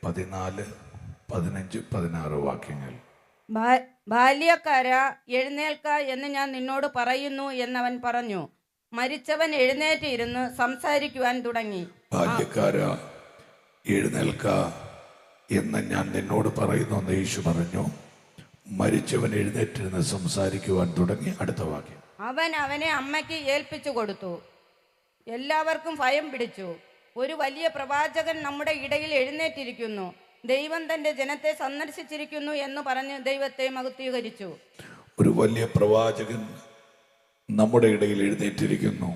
14, 15, 16 വാക്യങ്ങൾ. ബാല്യക്കാര എഴുന്നേൽക്ക എന്ന് ഞാൻ നിന്നോട് പറയുന്നു എന്നവൻ പറഞ്ഞു. മരിച്ചവൻ എഴുന്നേറ്റ് ഇരുന്ന് സംസാരിക്കുവാൻ തുടങ്ങി. ബാല്യക്കാര എഴുന്നേൽക്ക എന്ന് ഞാൻ നിന്നോട് പറയുന്നു എന്ന് യേശു പറഞ്ഞു. മരിച്ചവൻ എഴുന്നേറ്റിരുന്ന് സംസാരിക്കുവാൻ തുടങ്ങി. അടുത്ത വാക്യം. അവൻ അവനെ അമ്മയ്ക്ക് ഏൽപ്പിച്ചു കൊടുത്തു. എല്ലാവർക്കും ഭയം പിടിച്ചു. ഒരു വലിയ പ്രവാചകൻ നമ്മുടെ ഇടയിൽ എഴുന്നേറ്റിരിക്കുന്നു, ദൈവം തന്റെ ജനത്തെ സന്ദർശിച്ചിരിക്കുന്നു എന്ന് പറഞ്ഞ് ദൈവത്തെ മഹത്വീകരിച്ചു. ഒരു വലിയ പ്രവാചകൻ നമ്മുടെ ഇടയിൽ എഴുന്നേറ്റിരിക്കുന്നു,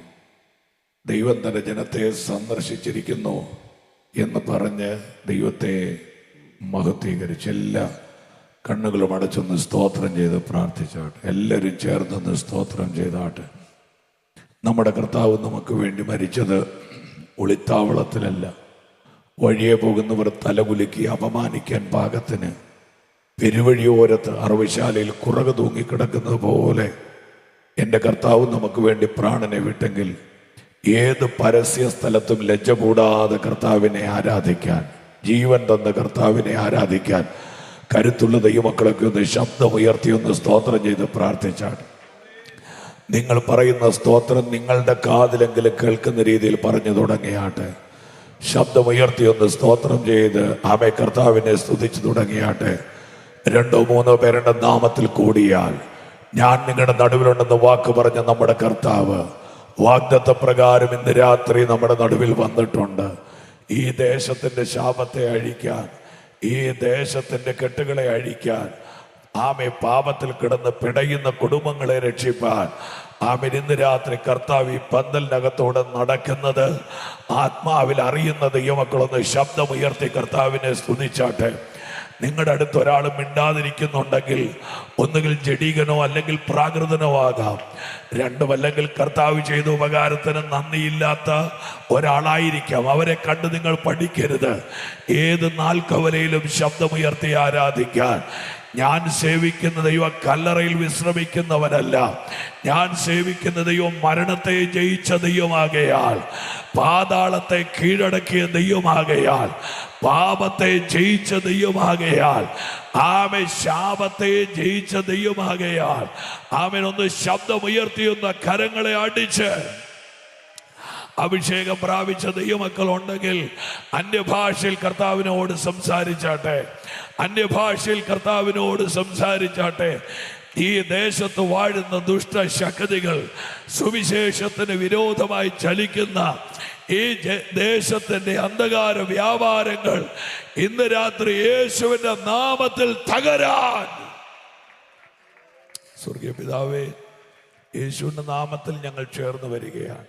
ദൈവം തന്റെ ജനത്തെ സന്ദർശിച്ചിരിക്കുന്നു എന്ന് പറഞ്ഞ് ദൈവത്തെ മഹത്വീകരിച്ചു. എല്ലാ കണ്ണുകളും അടച്ചൊന്ന് സ്തോത്രം ചെയ്ത് പ്രാർത്ഥിച്ചാട്ടെ. എല്ലാവരും ചേർന്നൊന്ന് സ്തോത്രം ചെയ്താട്ടെ. നമ്മുടെ കർത്താവ് നമുക്ക് വേണ്ടി മരിച്ചത് ഒളിത്താവളത്തിലല്ല, വഴിയെ പോകുന്നവർ തലകുലുക്കി അപമാനിക്കാൻ പാകത്തിന് പെരുവഴിയോരത്ത് അറവശാലയിൽ കുറക് തൂങ്ങിക്കിടക്കുന്നത് പോലെ എൻ്റെ കർത്താവ് നമുക്ക് വേണ്ടി പ്രാണനെ വിട്ടെങ്കിൽ ഏത് പരസ്യ സ്ഥലത്തും ലജ്ജ കൂടാതെ കർത്താവിനെ ആരാധിക്കാൻ, ജീവൻ തന്ന കർത്താവിനെ ആരാധിക്കാൻ കരുത്തുള്ള ദൈവമക്കളൊക്കെ ഒന്ന് ശബ്ദമുയർത്തി ഒന്ന് സ്തോത്രം ചെയ്ത് പ്രാർത്ഥിച്ചാണ്. നിങ്ങൾ പറയുന്ന സ്തോത്രം നിങ്ങളുടെ കാതിലെങ്കിലും കേൾക്കുന്ന രീതിയിൽ പറഞ്ഞു തുടങ്ങിയാട്ടെ. ശബ്ദമുയർത്തി ഒന്ന് സ്തോത്രം ചെയ്ത് ആമേ കർത്താവിനെ സ്തുതിച്ചു തുടങ്ങിയാട്ടെ. 2 3 പേരുടെ നാമത്തിൽ കൂടിയാൽ ഞാൻ നിങ്ങളുടെ നടുവിലുണ്ടെന്ന് വാക്ക് പറഞ്ഞ നമ്മുടെ കർത്താവ് വാഗ്ദത്ത പ്രകാരം ഇന്ന് രാത്രി നമ്മുടെ നടുവിൽ വന്നിട്ടുണ്ട്. ഈ ദേശത്തിന്റെ ശാപത്തെ അഴിക്കാൻ, ഈ ദേശത്തിന്റെ കെട്ടുകളെ അഴിക്കാൻ, ആമേ പാപത്തിൽ കിടന്ന് പിടയുന്ന കുടുംബങ്ങളെ രക്ഷിപ്പാൻ ആമേൻ ഇന്ന് രാത്രി കർത്താവ് ഈ പന്തലിനകത്തോടെ നടക്കുന്നത് ആത്മാവിൽ അറിയുന്ന ദൈവമക്കളൊന്ന് ശബ്ദമുയർത്തി കർത്താവിനെ സ്തുതിച്ചാട്ടെ. നിങ്ങളുടെ അടുത്ത് ഒരാൾ മിണ്ടാതിരിക്കുന്നുണ്ടെങ്കിൽ ഒന്നുകിൽ ജഡീകനോ അല്ലെങ്കിൽ പ്രാകൃതനോ ആകാം. രണ്ടുമല്ലെങ്കിൽ കർത്താവ് ചെയ്ത ഉപകാരത്തിന് നന്ദിയില്ലാത്ത ഒരാളായിരിക്കാം. അവരെ കണ്ട് നിങ്ങൾ പഠിക്കരുത്. ഏത് നാൽക്കവലയിലും ശബ്ദമുയർത്തി ആരാധിക്കാൻ. ഞാൻ സേവിക്കുന്ന ദൈവം കല്ലറയിൽ വിശ്രമിക്കുന്നവനല്ല, ഞാൻ സേവിക്കുന്ന ദൈവം മരണത്തെ ജയിച്ച ദൈവമാകയാൽ, പാതാളത്തെ കീഴടക്കിയ ദൈവമാകയാൽ, പാപത്തെ ജയിച്ച ദൈവമാകയാൽ, ആമേ ശാപത്തെ ജയിച്ച ദൈവമാകയാൽ, ആമേൻ ഒന്ന് ശബ്ദമുയർത്തിയൊന്ന കരങ്ങളെ അടിച്ച് അഭിഷേകം പ്രാപിച്ച ദൈവമക്കൾ ഉണ്ടെങ്കിൽ അന്യഭാഷയിൽ കർത്താവിനോട് സംസാരിച്ചാട്ടെ. അന്യഭാഷയിൽ കർത്താവിനോട് സംസാരിച്ചാട്ടെ. ഈ ദേശത്ത് വാഴുന്ന ദുഷ്ടശക്തികൾ, സുവിശേഷത്തിന് വിരോധമായി ചലിക്കുന്ന ഈ ദേശത്തിന്റെ അന്ധകാര വ്യാപാരങ്ങൾ ഇന്ന് രാത്രി യേശുവിന്റെ നാമത്തിൽ തകരാൻ. സ്വർഗീയ പിതാവേ, യേശുവിന്റെ നാമത്തിൽ ഞങ്ങൾ ചേർന്ന് വരികയാണ്.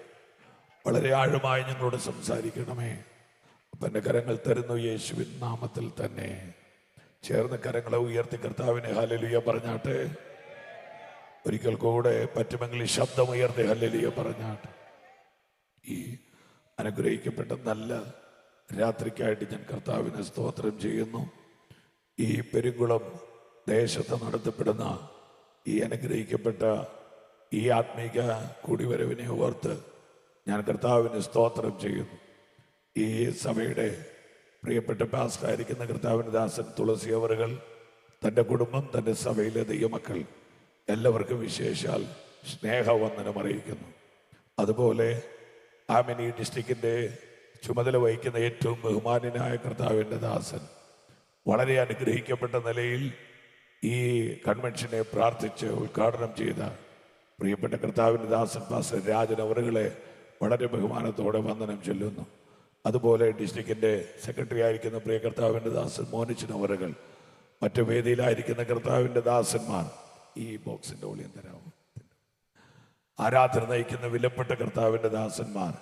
വളരെ ആഴമായി ഞങ്ങളോട് സംസാരിക്കണമേ. അപ്പൻ്റെ കരങ്ങൾ തരുന്നു യേശുവിൻ നാമത്തിൽ തന്നെ. ചേർന്ന് കരങ്ങളെ ഉയർത്തി കർത്താവിനെ ഹല്ലേലൂയ പറഞ്ഞാട്ടെ. ഒരിക്കൽ കൂടെ പറ്റുമെങ്കിൽ ശബ്ദമുയർത്തി ഹല്ലേലൂയ പറഞ്ഞാട്ടെ. ഈ അനുഗ്രഹിക്കപ്പെട്ട നല്ല രാത്രിക്കായിട്ട് ഞാൻ കർത്താവിനെ സ്തോത്രം ചെയ്യുന്നു. ഈ പെരുങ്കുളം ദേശത്ത് നടത്തപ്പെടുന്ന ഈ അനുഗ്രഹിക്കപ്പെട്ട ഈ ആത്മീക കൂടിവരവിനെ ഓർത്ത് ഞാൻ കർത്താവിന് സ്തോത്രം ചെയ്യുന്നു. ഈ സഭയുടെ പ്രിയപ്പെട്ട പാസ്റ്ററായിരിക്കുന്ന കർത്താവിൻ്റെ ദാസൻ തുളസി അവറുകൾ, തൻ്റെ കുടുംബം, തൻ്റെ സഭയിലെ ദൈവമക്കൾ എല്ലാവർക്കും വിശേഷാൽ സ്നേഹവന്ദനം അറിയിക്കുന്നു. അതുപോലെ ആമേൻ ഈ ഡിസ്ട്രിക്റ്റിൻ്റെ ചുമതല വഹിക്കുന്ന ഏറ്റവും ബഹുമാന്യനായ കർത്താവിൻ്റെ ദാസൻ വളരെ അനുഗ്രഹിക്കപ്പെട്ട നിലയിൽ ഈ കൺവെൻഷനെ പ്രാർത്ഥിച്ച് ഉദ്ഘാടനം ചെയ്ത പ്രിയപ്പെട്ട കർത്താവിൻ്റെ ദാസൻ പാസ്റ്റർ രാജൻ അവറുകളെ വളരെ ബഹുമാനത്തോടെ വന്ദനം ചൊല്ലുന്നു. അതുപോലെ ഡിസ്ട്രിക്റ്റിൻ്റെ സെക്രട്ടറി ആയിരിക്കുന്ന പ്രിയ കർത്താവിൻ്റെ ദാസൻ മോനിച്ചൻ അവറുകൾ, മറ്റു വേദിയിലായിരിക്കുന്ന കർത്താവിൻ്റെ ദാസന്മാർ, ഈ ബോക്സിൻ്റെ ഒളിയം തരാവും, ആരാധന നയിക്കുന്ന വിലപ്പെട്ട കർത്താവിൻ്റെ ദാസന്മാർ,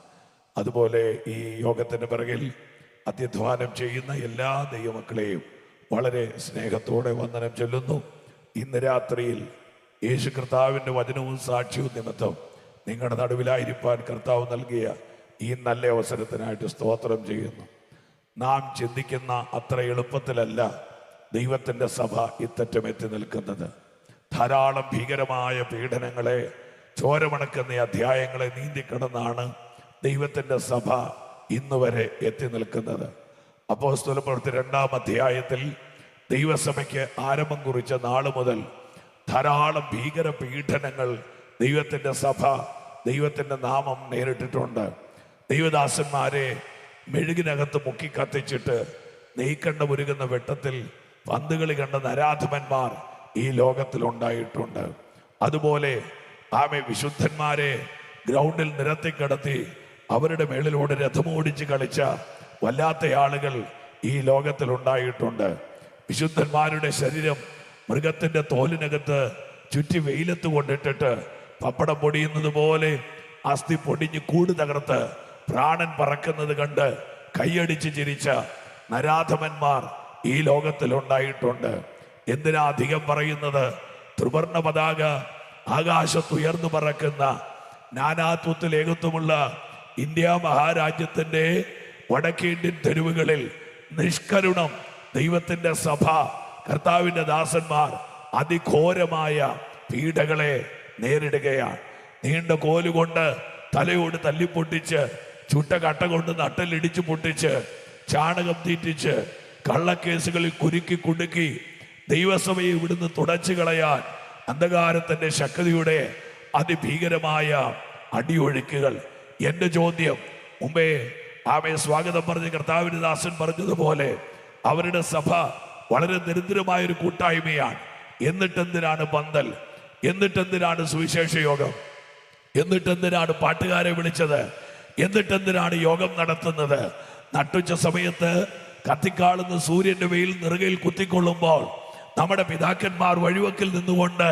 അതുപോലെ ഈ യോഗത്തിൻ്റെ പിറകിൽ അത്യധ്വാനം ചെയ്യുന്ന എല്ലാ ദൈവമക്കളെയും വളരെ സ്നേഹത്തോടെ വന്ദനം ചൊല്ലുന്നു. ഇന്ന് രാത്രിയിൽ യേശു കർത്താവിൻ്റെ വചനവും സാക്ഷ്യവും നിമിത്തം നിങ്ങളുടെ നടുവിലായിരിക്കാൻ കർത്താവ് നൽകിയ ഈ നല്ല അവസരത്തിനായിട്ട് സ്തോത്രം ചെയ്യുന്നു. നാം ചിന്തിക്കുന്ന അത്ര എളുപ്പത്തിലല്ല ദൈവത്തിൻ്റെ സഭ ഇത്തറ്റം എത്തി നിൽക്കുന്നത്. ധാരാളം ഭീകരമായ പീഡനങ്ങളെ, ചോരമണക്കുന്ന അധ്യായങ്ങളെ നീന്തിക്കടന്നാണ് ദൈവത്തിൻ്റെ സഭ ഇന്ന് വരെ എത്തി നിൽക്കുന്നത്. അപ്പോസ്തലപ്രവൃത്തി 2-ാം അധ്യായത്തിൽ ദൈവസഭയ്ക്ക് ആരംഭം കുറിച്ച നാള് മുതൽ ധാരാളം ഭീകര പീഡനങ്ങൾ ദൈവത്തിൻ്റെ സഭ, ദൈവത്തിൻ്റെ നാമം നേരിട്ടിട്ടുണ്ട്. ദൈവദാസന്മാരെ മെഴുകിനകത്ത് മുക്കി കത്തിച്ചിട്ട് നെയ്ക്കണ്ട ഉരുകുന്ന വെട്ടത്തിൽ പന്തുകളി കണ്ട നരാധമന്മാർ ഈ ലോകത്തിലുണ്ടായിട്ടുണ്ട്. അതുപോലെ വിശുദ്ധന്മാരെ ഗ്രൗണ്ടിൽ നിരത്തിക്കിടത്തി അവരുടെ മേളിലൂടെ രഥമോടിച്ച് കളിച്ച വല്ലാത്ത ആളുകൾ ഈ ലോകത്തിലുണ്ടായിട്ടുണ്ട്. വിശുദ്ധന്മാരുടെ ശരീരം മൃഗത്തിന്റെ തോലിനകത്ത് ചുറ്റി വെയിലത്ത് കൊണ്ടിട്ടിട്ട് പപ്പടം പൊടിയുന്നത് പോലെ അസ്ഥി പൊടിഞ്ഞ് കൂട് തകർത്ത് പ്രാണൻ പറക്കുന്നത് കണ്ട് കൈയടിച്ച് ചിരിച്ച നരാധമന്മാർ ഈ ലോകത്തിലുണ്ടായിട്ടുണ്ട്. എന്തിനാ അധികം പറയുന്നത്? ത്രിവർണ്ണ പതാക ആകാശത്തുയർന്നു പറക്കുന്ന നാനാത്വത്തിൽ ഏകത്വമുള്ള ഇന്ത്യ മഹാരാജ്യത്തിന്റെ വടക്കേന്ത്യൻ തെരുവുകളിൽ നിഷ്കരുണം ദൈവത്തിന്റെ സഭ, കർത്താവിന്റെ ദാസന്മാർ അതിഘോരമായ പീഡകളെ നേരിടുകയാണ്. നീണ്ട കോലുകൊണ്ട് തലയോട് തല്ലിപ്പൊട്ടിച്ച്, ചുട്ട കട്ട കൊണ്ട് നട്ടലിടിച്ചു പൊട്ടിച്ച്, ചാണകം തീറ്റിച്ച്, കള്ളക്കേസുകളിൽ കുരുക്കി കുടുക്കി ദൈവസഭയെ ഇവിടുന്ന് തുടച്ചു കളയാൻ അന്ധകാരത്തിന്റെ ശക്തിയുടെ അതിഭീകരമായ അടിയൊഴുക്കുകൾ. എന്റെ ചോദ്യം, മുമ്പേ സ്വാഗതം പറഞ്ഞ കർത്താവിന്റെ ദാസൻ പറഞ്ഞതുപോലെ അവരുടെ സഭ വളരെ ദരിദ്രമായൊരു കൂട്ടായ്മയാണ്. എന്നിട്ടെന്തിനാണ് പന്തൽ? എന്നിട്ടെന്തിനാണ് സുവിശേഷ യോഗം? എന്നിട്ടെന്തിനാണ് പാട്ടുകാരെ വിളിച്ചത്? എന്നിട്ടെന്തിനാണ് യോഗം നടത്തുന്നത്? നട്ടുച്ച സമയത്ത് കത്തിക്കാളുന്ന സൂര്യന്റെ വെയിൽ നെറുകയിൽ കുത്തിക്കൊള്ളുമ്പോൾ നമ്മുടെ പിതാക്കന്മാർ വഴിവക്കിൽ നിന്നുകൊണ്ട്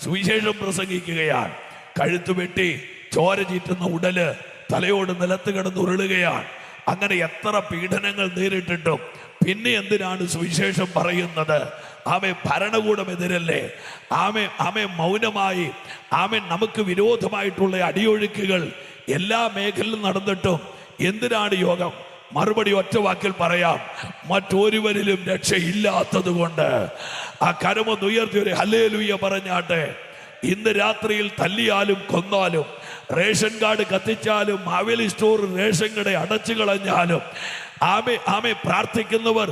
സുവിശേഷം പ്രസംഗിക്കുകയാണ്. കഴുത്തു വെട്ടി ചോര ചീറ്റുന്ന ഉടല് തലയോട് നിലത്ത് കിടന്ന് ഉരുളുകയാണ്. അങ്ങനെ എത്ര പീഡനങ്ങൾ നേരിട്ടിട്ടും പിന്നെ എന്തിനാണ് സുവിശേഷം പറയുന്നത്? ഭരണകൂടം എതിരല്ലേ? മൗനമായി നമുക്ക് വിരോധമായിട്ടുള്ള അടിയൊഴുക്കുകൾ എല്ലാ മേഖലയിലും നടന്നിട്ടും എന്തിനാണ് യോഗം? മറുപടി ഒറ്റ വാക്കിൽ പറയാം, മറ്റൊരുവരിലും രക്ഷയില്ലാത്തത് കൊണ്ട്. ആ കരമൊന്ന് ഉയർത്തി ഒരു ഹല്ലേലൂയ പറഞ്ഞാട്ടെ. ഇന്ന് രാത്രിയിൽ തല്ലിയാലും കൊന്നാലും, റേഷൻ കാർഡ് കത്തിച്ചാലും, മാവേലി സ്റ്റോർ റേഷൻ കട അടച്ചു കളഞ്ഞാലും, പ്രാർത്ഥിക്കുന്നവർ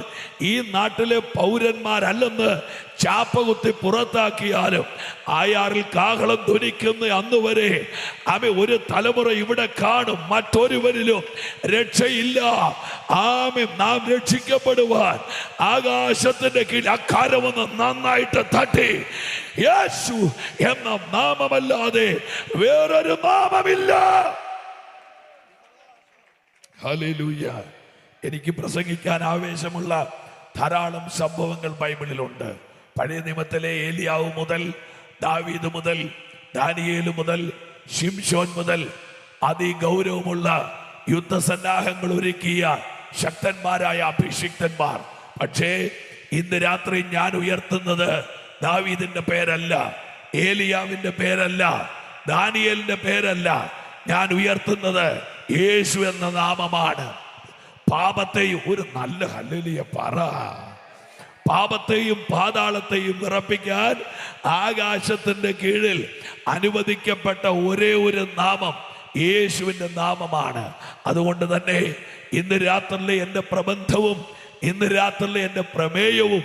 ഈ നാട്ടിലെ പൗരന്മാരല്ലെന്ന് ചാപ്പകുത്തി പുറത്താക്കിയാലും, ആയാറിൽ കാഹളം ധ്വനിക്കുന്ന അന്ന് വരെ ഒരു തലമുറ ഇവിടെ കാണും. മറ്റൊരുവരിലും രക്ഷയില്ല. നാം രക്ഷിക്കപ്പെടുവാൻ ആകാശത്തിന്റെ കീഴിൽ അക്കാരമൊന്ന് നന്നായിട്ട് തട്ടി, യേശു എന്ന നാമമല്ലാതെ വേറൊരു നാമമില്ല. ഹല്ലേലൂയ. എനിക്ക് പ്രസംഗിക്കാൻ ആവേശമുള്ള ധാരാളം സംഭവങ്ങൾ ബൈബിളിലുണ്ട്. പഴയ നിയമത്തിലെ ഏലിയാവ് മുതൽ, ദാവീദ് മുതൽ, ദാനിയേൽ മുതൽ, ശിംശോൻ മുതൽ അതിഗൗരവമുള്ള യുദ്ധസന്നാഹങ്ങൾ ഒരുക്കിയ ശക്തന്മാരായ അഭിഷിക്തന്മാർ. പക്ഷേ ഇന്ന് രാത്രി ഞാൻ ഉയർത്തുന്നത് ദാവീദിന്റെ പേരല്ല, ഏലിയാവിന്റെ പേരല്ല, ദാനിയേലിന്റെ പേരല്ല. ഞാൻ ഉയർത്തുന്നത് യേശു എന്ന നാമമാണ്. പാപത്തെയും ഒരു നല്ല ഹല്ലേലൂയ പറ. പാപത്തെയും പാതാളത്തെയും വിറപ്പിക്കാൻ ആകാശത്തിന്റെ കീഴിൽ അനുവദിക്കപ്പെട്ട ഒരേ ഒരു നാമം യേശുവിന്റെ നാമമാണ്. അതുകൊണ്ട് തന്നെ ഇന്ന് രാത്രിയിലെ എൻ്റെ പ്രബന്ധവും, ഇന്ന് രാത്രിയിലെ എൻ്റെ പ്രമേയവും,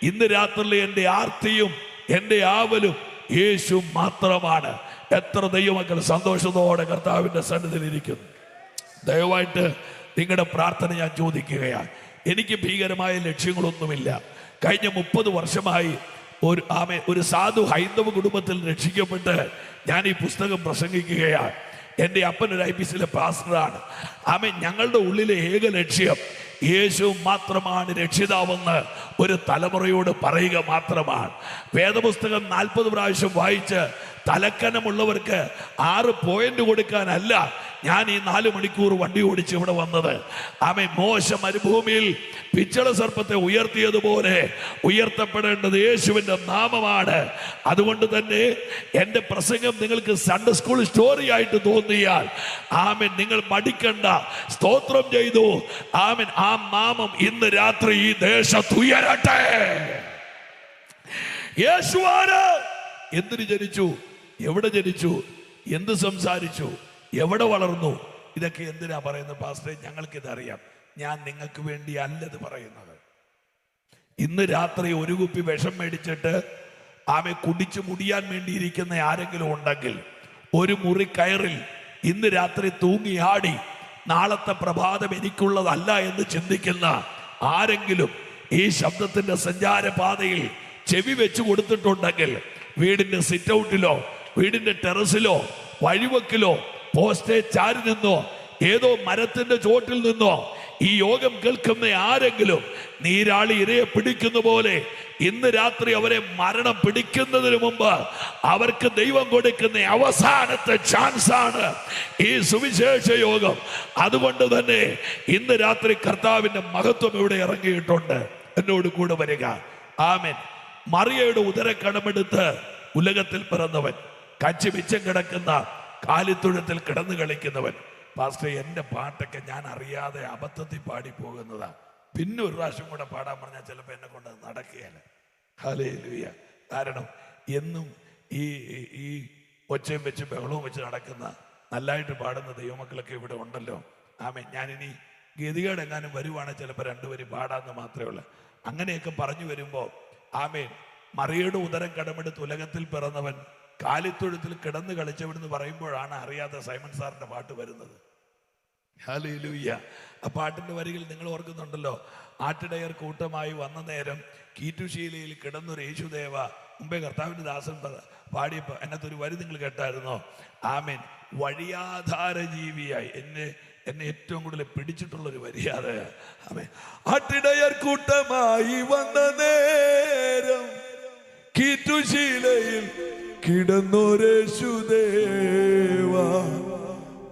ഇന്ന് രാത്രിയിലെ എൻ്റെ ആർത്തിയും എൻ്റെ ആവലും യേശു മാത്രമാണ്. എത്ര ദൈവമക്കൾ സന്തോഷത്തോടെ കർത്താവിന്റെ സന്നിധിയിൽ ഇരിക്കുന്നു. ദയവായിട്ട് നിങ്ങളുടെ പ്രാർത്ഥന ഞാൻ ചോദിക്കുകയാണ്. എനിക്ക് ഭീകരമായ ലക്ഷ്യങ്ങളൊന്നുമില്ല. കഴിഞ്ഞ 30 വർഷമായി ഒരു സാധു ഹൈന്ദവ കുടുംബത്തിൽ രക്ഷിക്കപ്പെട്ട് ഞാൻ ഈ പുസ്തകം പ്രസംഗിക്കുകയാണ്. എൻ്റെ അപ്പൻ ഒരു IPCയിലെ പാസ്റ്ററാണ്. ഞങ്ങളുടെ ഉള്ളിലെ ഏക ലക്ഷ്യം യേശു മാത്രമാണ് രക്ഷിതാവെന്ന് ഒരു തലമുറയോട് പറയുക മാത്രമാണ്. വേദപുസ്തകം 40 പ്രാവശ്യം വായിച്ച് തലക്കനമുള്ളവർക്ക് 6 പോയിന്റ് കൊടുക്കാനല്ല ഞാൻ ഈ 4 മണിക്കൂർ വണ്ടി ഓടിച്ച് ഇവിടെ വന്നത്. മോശ മരുഭൂമിയിൽ പിച്ചള സർപ്പത്തെ ഉയർത്തിയതുപോലെ ഉയർത്തപ്പെടേണ്ടത് യേശുവിന്റെ നാമമാണ്. അതുകൊണ്ട് തന്നെ എൻ്റെ പ്രസംഗം നിങ്ങൾക്ക് സൺഡേ സ്കൂൾ സ്റ്റോറി ആയിട്ട് തോന്നിയാൽ നിങ്ങൾ മടിക്കണ്ട, സ്തോത്രം ചെയ്തു. ആ നാമം ഇന്ന് രാത്രി ഈ ദേശത്ത് ഉയരട്ടെ. യേശുവാണ്. എന്തിന് ജനിച്ചു? എവിടെ ജനിച്ചു? എന്ത് സംസാരിച്ചു? എവിടെ വളർന്നു? ഇതൊക്കെ എന്തിനാ പറയുന്നത് പാസ്റ്ററെ? ഞങ്ങൾക്കിതറിയാം. ഞാൻ നിങ്ങൾക്ക് വേണ്ടി അല്ലത് പറയുന്നത്. ഇന്ന് രാത്രി ഒരു കുപ്പി വിഷം മേടിച്ചിട്ട് ആമെ കുടിച്ചു മുടിയാൻ വേണ്ടിയിരിക്കുന്ന ആരെങ്കിലും ഉണ്ടെങ്കിൽ ഒരു മുറി കയറിൽ ഇന്ന് രാത്രി തൂങ്ങിയാടി നാളത്തെ പ്രഭാതം എനിക്കുള്ളതല്ല എന്ന് ചിന്തിക്കുന്ന ആരെങ്കിലും ഈ ശബ്ദത്തിന്റെ സഞ്ചാരപാതയിൽ ചെവി വെച്ചു കൊടുത്തിട്ടുണ്ടെങ്കിൽ വീടിന്റെ സിറ്റ് ഔട്ടിലോ വീടിന്റെ ടെറസിലോ വഴിവക്കിലോ പോസ്റ്റേ ചാരി നിന്നോ ഏതോ മരത്തിന്റെ ചോട്ടിൽ നിന്നോ ഈ യോഗം കേൾക്കുന്ന ആരെങ്കിലും നീരാളി ഇരയെ പിടിക്കുന്ന പോലെ ഇന്ന് രാത്രി അവരെ മരണം പിടിക്കുന്നതിന് മുമ്പ് അവർക്ക് ദൈവം കൊടുക്കുന്ന അവസാനത്തെ ചാൻസ് ആണ് ഈ സുവിശേഷ യോഗം. അതുകൊണ്ട് തന്നെ ഇന്ന് രാത്രി കർത്താവിന്റെ മഹത്വം ഇവിടെ ഇറങ്ങിയിട്ടുണ്ട്. എന്നോട് കൂടെ വരിക. ആമേൻ. മറിയയുടെ ഉദര കടമെടുത്ത് ഉലകത്തിൽ പിറന്നവൻ, കച്ചി മിച്ചം കിടക്കുന്ന കാലിത്തൊഴുത്തിൽ കിടന്നു കളിക്കുന്നവൻ. പാസ്റ്റർ, എൻ്റെ പാട്ടൊക്കെ ഞാൻ അറിയാതെ അബദ്ധത്തിൽ പാടി പോകുന്നതാ. പിന്നെ ഒരു പ്രാവശ്യം കൂടെ പാടാൻ പറഞ്ഞാൽ ചിലപ്പോൾ എന്നെ കൊണ്ട് നടക്കുകയല്ല. ഹല്ലേലൂയ. കാരണം എന്നും ഈ ഒച്ചയും വെച്ച് ബഹളവും വെച്ച് നടക്കുന്ന നല്ലതായിട്ട് പാടുന്ന ദൈവമക്കളൊക്കെ ഇവിടെ ഉണ്ടല്ലോ. ആമേൻ. ഞാനിനി ഗതികേട് എങ്ങാനും വരുവാണെങ്കിൽ ചിലപ്പോൾ രണ്ടുപേരും പാടാന്ന് മാത്രമേ ഉള്ളൂ. അങ്ങനെയൊക്കെ പറഞ്ഞു വരുമ്പോൾ ആമേൻ, മറിയയുടെ ഉദരം കടമെടുത്ത് ഉലകത്തിൽ പിറന്നവൻ, കാലിത്തൊഴുത്തിൽ കിടന്ന് കളിച്ചവനെന്ന് പറയുമ്പോഴാണ് അറിയാതെ സൈമൺ സാറിന്റെ പാട്ട് വരുന്നത്. ഹല്ലേലൂയ. ആ പാട്ടിന്റെ വരികൾ നിങ്ങൾ ഓർക്കുന്നുണ്ടല്ലോ. ആട്ടിടയർ കൂട്ടമായി വന്ന നേരം കീറ്റുശീലയിൽ കിടന്നൊരു യേശുദേവ. മുമ്പേ കർത്താവിന്റെ ദാസൻ പാടിയപ്പോ അതിനകത്തൊരു വരി നിങ്ങൾ കേട്ടായിരുന്നോ? ആമേൻ. വഴിയാധാര ജീവിയായി എന്നെ ഏറ്റവും കൂടുതൽ പിടിച്ചിട്ടുള്ളൊരു വരിയാതെ. ആമേൻ. ആട്ടിടയർ കൂട്ടമായി വന്ന നേരം കീറ്റുശീലയിൽ കിടന്നൊരേശുദേവ,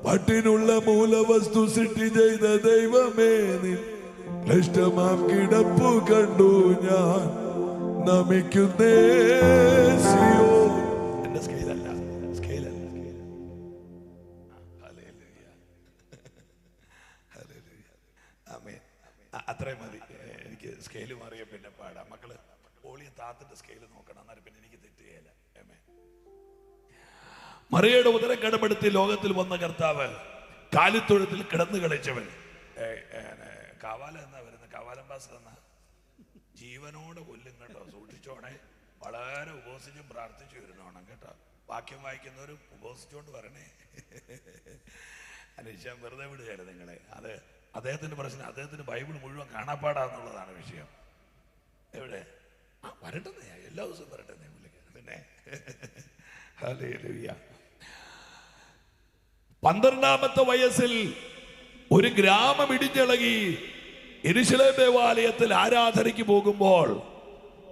പട്ടിനുള്ള മൂലവസ്തു സൃഷ്ടി ചെയ്ത ദൈവമേ, നിൻ ക്ലിഷ്ടമാം കിടപ്പു കണ്ടു ഞാൻ നമിക്കുന്നേ സിയോൻ. എന്റെ സ്കെയിലല്ല. അത്രയും മതി. എനിക്ക് സ്കെയില് മാറിയ പിന്നെ പാടാം. മക്കള് ഓളിയെ താത്തിന്റെ സ്കെയില് നോക്കണം, എന്നാലും പിന്നെ എനിക്ക് തെറ്റുകയില്ല. മറിയയുടെ ഉദരം കടമെടുത്ത് ലോകത്തിൽ വന്ന കർത്താവ്, കാലിത്തൊഴുത്തിൽ കിടന്നു കളിച്ചവൻ. കാവാല എന്നാ വരുന്നത്? കാവാലം പാസ് എന്ന ജീവനോടെ കൊല്ലും കേട്ടോ. സൂക്ഷിച്ചോണേ. വളരെ ഉപവസിച്ചും പ്രാർത്ഥിച്ചു വരുന്നോണം കേട്ടോ. വാക്യം വായിക്കുന്നവരും ഉപവസിച്ചുകൊണ്ട് വരണേ. അനീശാൻ വെറുതെ വിടുകയല്ല നിങ്ങളെ. അത് അദ്ദേഹത്തിന്റെ പ്രശ്നം. അദ്ദേഹത്തിന് ബൈബിൾ മുഴുവൻ കാണാപ്പാടാന്നുള്ളതാണ് വിഷയം. എവിടെ വരട്ടെന്നേ, എല്ലാ ദിവസവും വരട്ടെന്നേ വിളിക്കുക. പിന്നെ ഹല്ലേലൂയ. 12ാമത്തെ വയസ്സിൽ ഒരു ഗ്രാമം ഇടിഞ്ഞിളകി. യെരൂശലേം ദേവാലയത്തിൽ ആരാധനയ്ക്ക് പോകുമ്പോൾ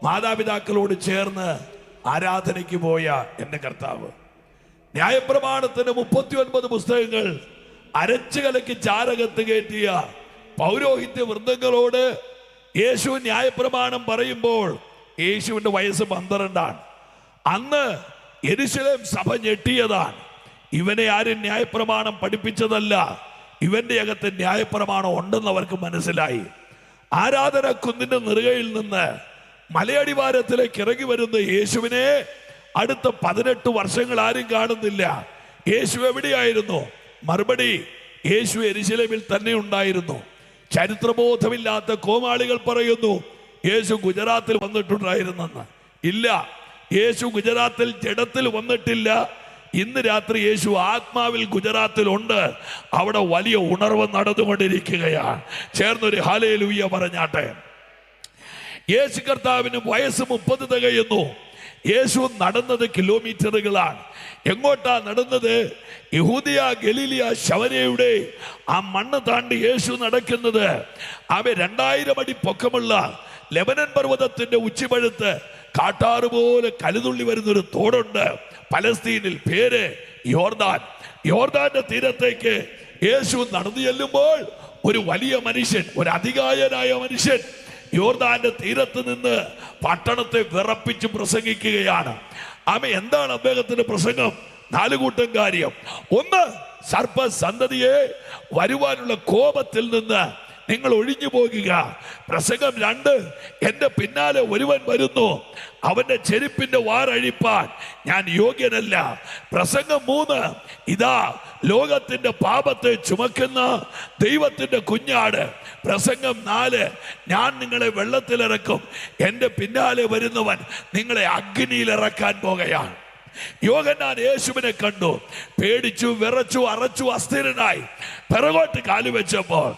മാതാപിതാക്കളോട് ചേർന്ന് ആരാധനയ്ക്ക് പോയ എന്റെ കർത്താവ്, ന്യായപ്രമാണത്തിന് 39 പുസ്തകങ്ങൾ അരച്ചു കലക്കി ചാരകത്ത് കയറ്റിയ പൗരോഹിത്യ വൃന്ദങ്ങളോട് യേശു ന്യായപ്രമാണം പറയുമ്പോൾ യേശുവിന്റെ വയസ്സ് 12ആണ്. അന്ന് യെരൂശലേം സഭ ഞെട്ടിയതാണ്. ഇവനെ ആരും ന്യായപ്രമാണം പഠിപ്പിച്ചതല്ല, ഇവന്റെ അകത്ത് ന്യായപ്രമാണം ഉണ്ടെന്ന് അവർക്ക് മനസ്സിലായി. ആരാധന കുന്നിന്റെ നെറുകയിൽ നിന്ന് മലയടിവാരത്തിലേക്ക് ഇറങ്ങി വരുന്ന യേശുവിനെ അടുത്ത 18 വർഷങ്ങൾ ആരും കാണുന്നില്ല. യേശു എവിടെയായിരുന്നു? മറുപടി, യേശു യെരൂശലേമിൽ തന്നെ ഉണ്ടായിരുന്നു. ചരിത്രബോധമില്ലാത്ത കോമാളികൾ പറയുന്നു യേശു ഗുജറാത്തിൽ വന്നിട്ടുണ്ടായിരുന്നെന്ന്. ഇല്ല, യേശു ഗുജറാത്തിൽ ജഡത്തിൽ വന്നിട്ടില്ല. ഇന്ന് രാത്രി യേശു ആത്മാവിൽ ഗുജറാത്തിലുണ്ട്. അവിടെ വലിയ ഉണർവ് നടന്നുകൊണ്ടിരിക്കുകയാണ്. ചേർന്നൊരു ഹല്ലേലൂയ പറഞ്ഞാട്ടെ. യേശു കർത്താവിന് വയസ്സ് 30 തികയുന്നു. യേശു നടന്നത് കിലോമീറ്ററുകളാണ്. എങ്ങോട്ടാ നടന്നത്? യഹൂദിയ, ഗലീലിയ, ശമര്യയുടെ ആ മണ്ണ് താണ്ടി യേശു നടക്കുന്നത്. അവ 2000 അടി പൊക്കമുള്ള ലെബനൻ പർവ്വതത്തിന്റെ ഉച്ചിപഴുത്ത് കാട്ടാറ് പോലെ കലുതുള്ളി വരുന്നൊരു തോടുണ്ട് പലസ്തീനിൽ. പേര് യോർദാൻ. യോർദാന്റെ തീരത്തേക്ക് യേശു നടന്നു ചെല്ലുമ്പോൾ ഒരു വലിയ മനുഷ്യൻ, ഒരു അതികായനായ മനുഷ്യൻ യോർദാന്റെ തീരത്ത് നിന്ന് പട്ടണത്തെ വിറപ്പിച്ച് പ്രസംഗിക്കുകയാണ്. എന്താണ് അദ്ദേഹത്തിന്റെ പ്രസംഗം? 4 കൂട്ടം കാര്യം. 1, സർപ്പസന്തതിയെ വരുവാനുള്ള കോപത്തിൽ നിന്ന് നിങ്ങൾ ഒഴിഞ്ഞു പോകുക. പ്രസംഗം 2, എന്റെ പിന്നാലെ ഒരുവൻ വരുന്നു, അവന്റെ ചെരുപ്പിന്റെ വാറഴിപ്പാൻ ഞാൻ യോഗ്യനല്ല. പ്രസംഗം 3, ഇതാ ലോകത്തിന്റെ പാപത്തെ ചുമക്കുന്ന ദൈവത്തിന്റെ കുഞ്ഞാട്. പ്രസംഗം 4, ഞാൻ നിങ്ങളെ വെള്ളത്തിലിറക്കും, എൻ്റെ പിന്നാലെ വരുന്നവൻ നിങ്ങളെ അഗ്നിയിൽ ഇറക്കാൻ പോകുകയാണ്. യോഹന്നാൻ യേശുവിനെ കണ്ടു, പേടിച്ചു, വിറച്ചു, അറച്ചു, അസ്ഥിരനായി പിറകോട്ട് കാലുവെച്ചപ്പോൾ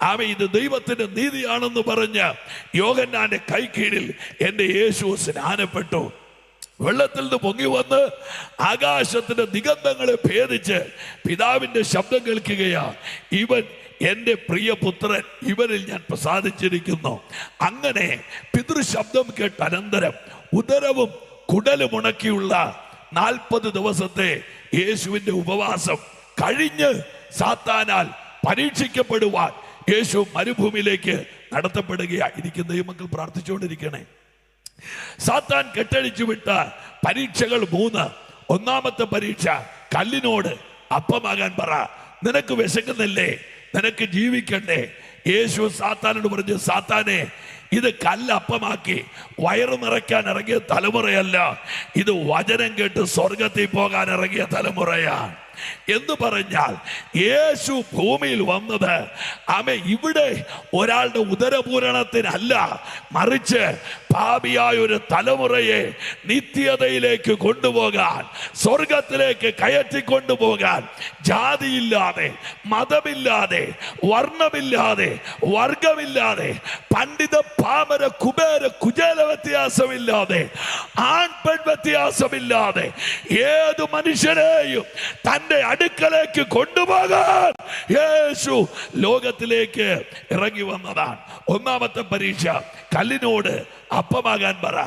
അവൻ ഇത് ദൈവത്തിന്റെ നീതിയാണെന്ന് പറഞ്ഞ് യോഹന്നാന്റെ കൈ കീഴിൽ എൻ്റെ യേശു സ്നാനപ്പെട്ടു. വെള്ളത്തിൽ നിന്ന് പൊങ്ങി വന്ന് ആകാശത്തിന്റെ ദിഗന്ധങ്ങളെ ഭേദിച്ച് പിതാവിന്റെ ശബ്ദം കേൾക്കുകയാ, ഇവൻ എൻ്റെ പ്രിയപുത്രൻ, ഇവരിൽ ഞാൻ പ്രസാദിച്ചിരിക്കുന്നു. അങ്ങനെ പിതൃശബ്ദം കേട്ട അനന്തരം ഉദരവും കുടലും ഉണക്കിയുള്ള 40 ദിവസത്തെ യേശുവിന്റെ ഉപവാസം കഴിഞ്ഞ് സാത്താനാൽ പരീക്ഷിക്കപ്പെടുവാൻ യേശു മരുഭൂമിയിലേക്ക് നടത്തപ്പെടുകയാണ്. ഇരിക്കുന്ന ദൈവമക്കൾ പ്രാർത്ഥിച്ചുകൊണ്ടിരിക്കണേ. സാത്താൻ കെട്ടഴിച്ചു വിട്ട പരീക്ഷകൾ 3. ഒന്നാമത്തെ പരീക്ഷ, കല്ലിനോട് അപ്പമാകാൻ പറ. നിനക്ക് വിശക്കുന്നില്ലേ? നിനക്ക് ജീവിക്കണ്ടേ? യേശു സാത്താനോട് പറഞ്ഞു, സാത്താനെ, ഇത് കല്ലപ്പമാക്കി വയറ് നിറയ്ക്കാൻ ഇറങ്ങിയ തലമുറയല്ല, ഇത് വചനം കേട്ട് സ്വർഗത്തിൽ പോകാൻ ഇറങ്ങിയ തലമുറയാണ്. എന്ന് പറഞ്ഞാൽ യേശു ഭൂമിയിൽ വന്നത് ഇവിടെ ഒരാളുടെ ഉദരപൂരണത്തിനല്ല, മറിച്ച് പാപിയായ ഒരു തലമുറയെ നിത്യതയിലേക്ക് കൊണ്ടുപോകാൻ, സ്വർഗത്തിലേക്ക് കയറ്റിക്കൊണ്ടുപോകാൻ, ജാതിയില്ലാതെ, മതമില്ലാതെ, വർണ്ണമില്ലാതെ, വർഗമില്ലാതെ, പണ്ഡിത പാമര കുബേര കുചേല വ്യത്യാസമില്ലാതെ, ആൺപെൺ വ്യത്യാസമില്ലാതെ ഏതു മനുഷ്യനെയും തന്റെ അടുക്കലേക്ക് കൊണ്ടുപോകാൻ യേശു ലോകത്തിലേക്ക് ഇറങ്ങി വന്നതാണ്. ഒന്നാമത്തെ പരീക്ഷ, കല്ലിനോട് അപ്പമാകാൻ പറ.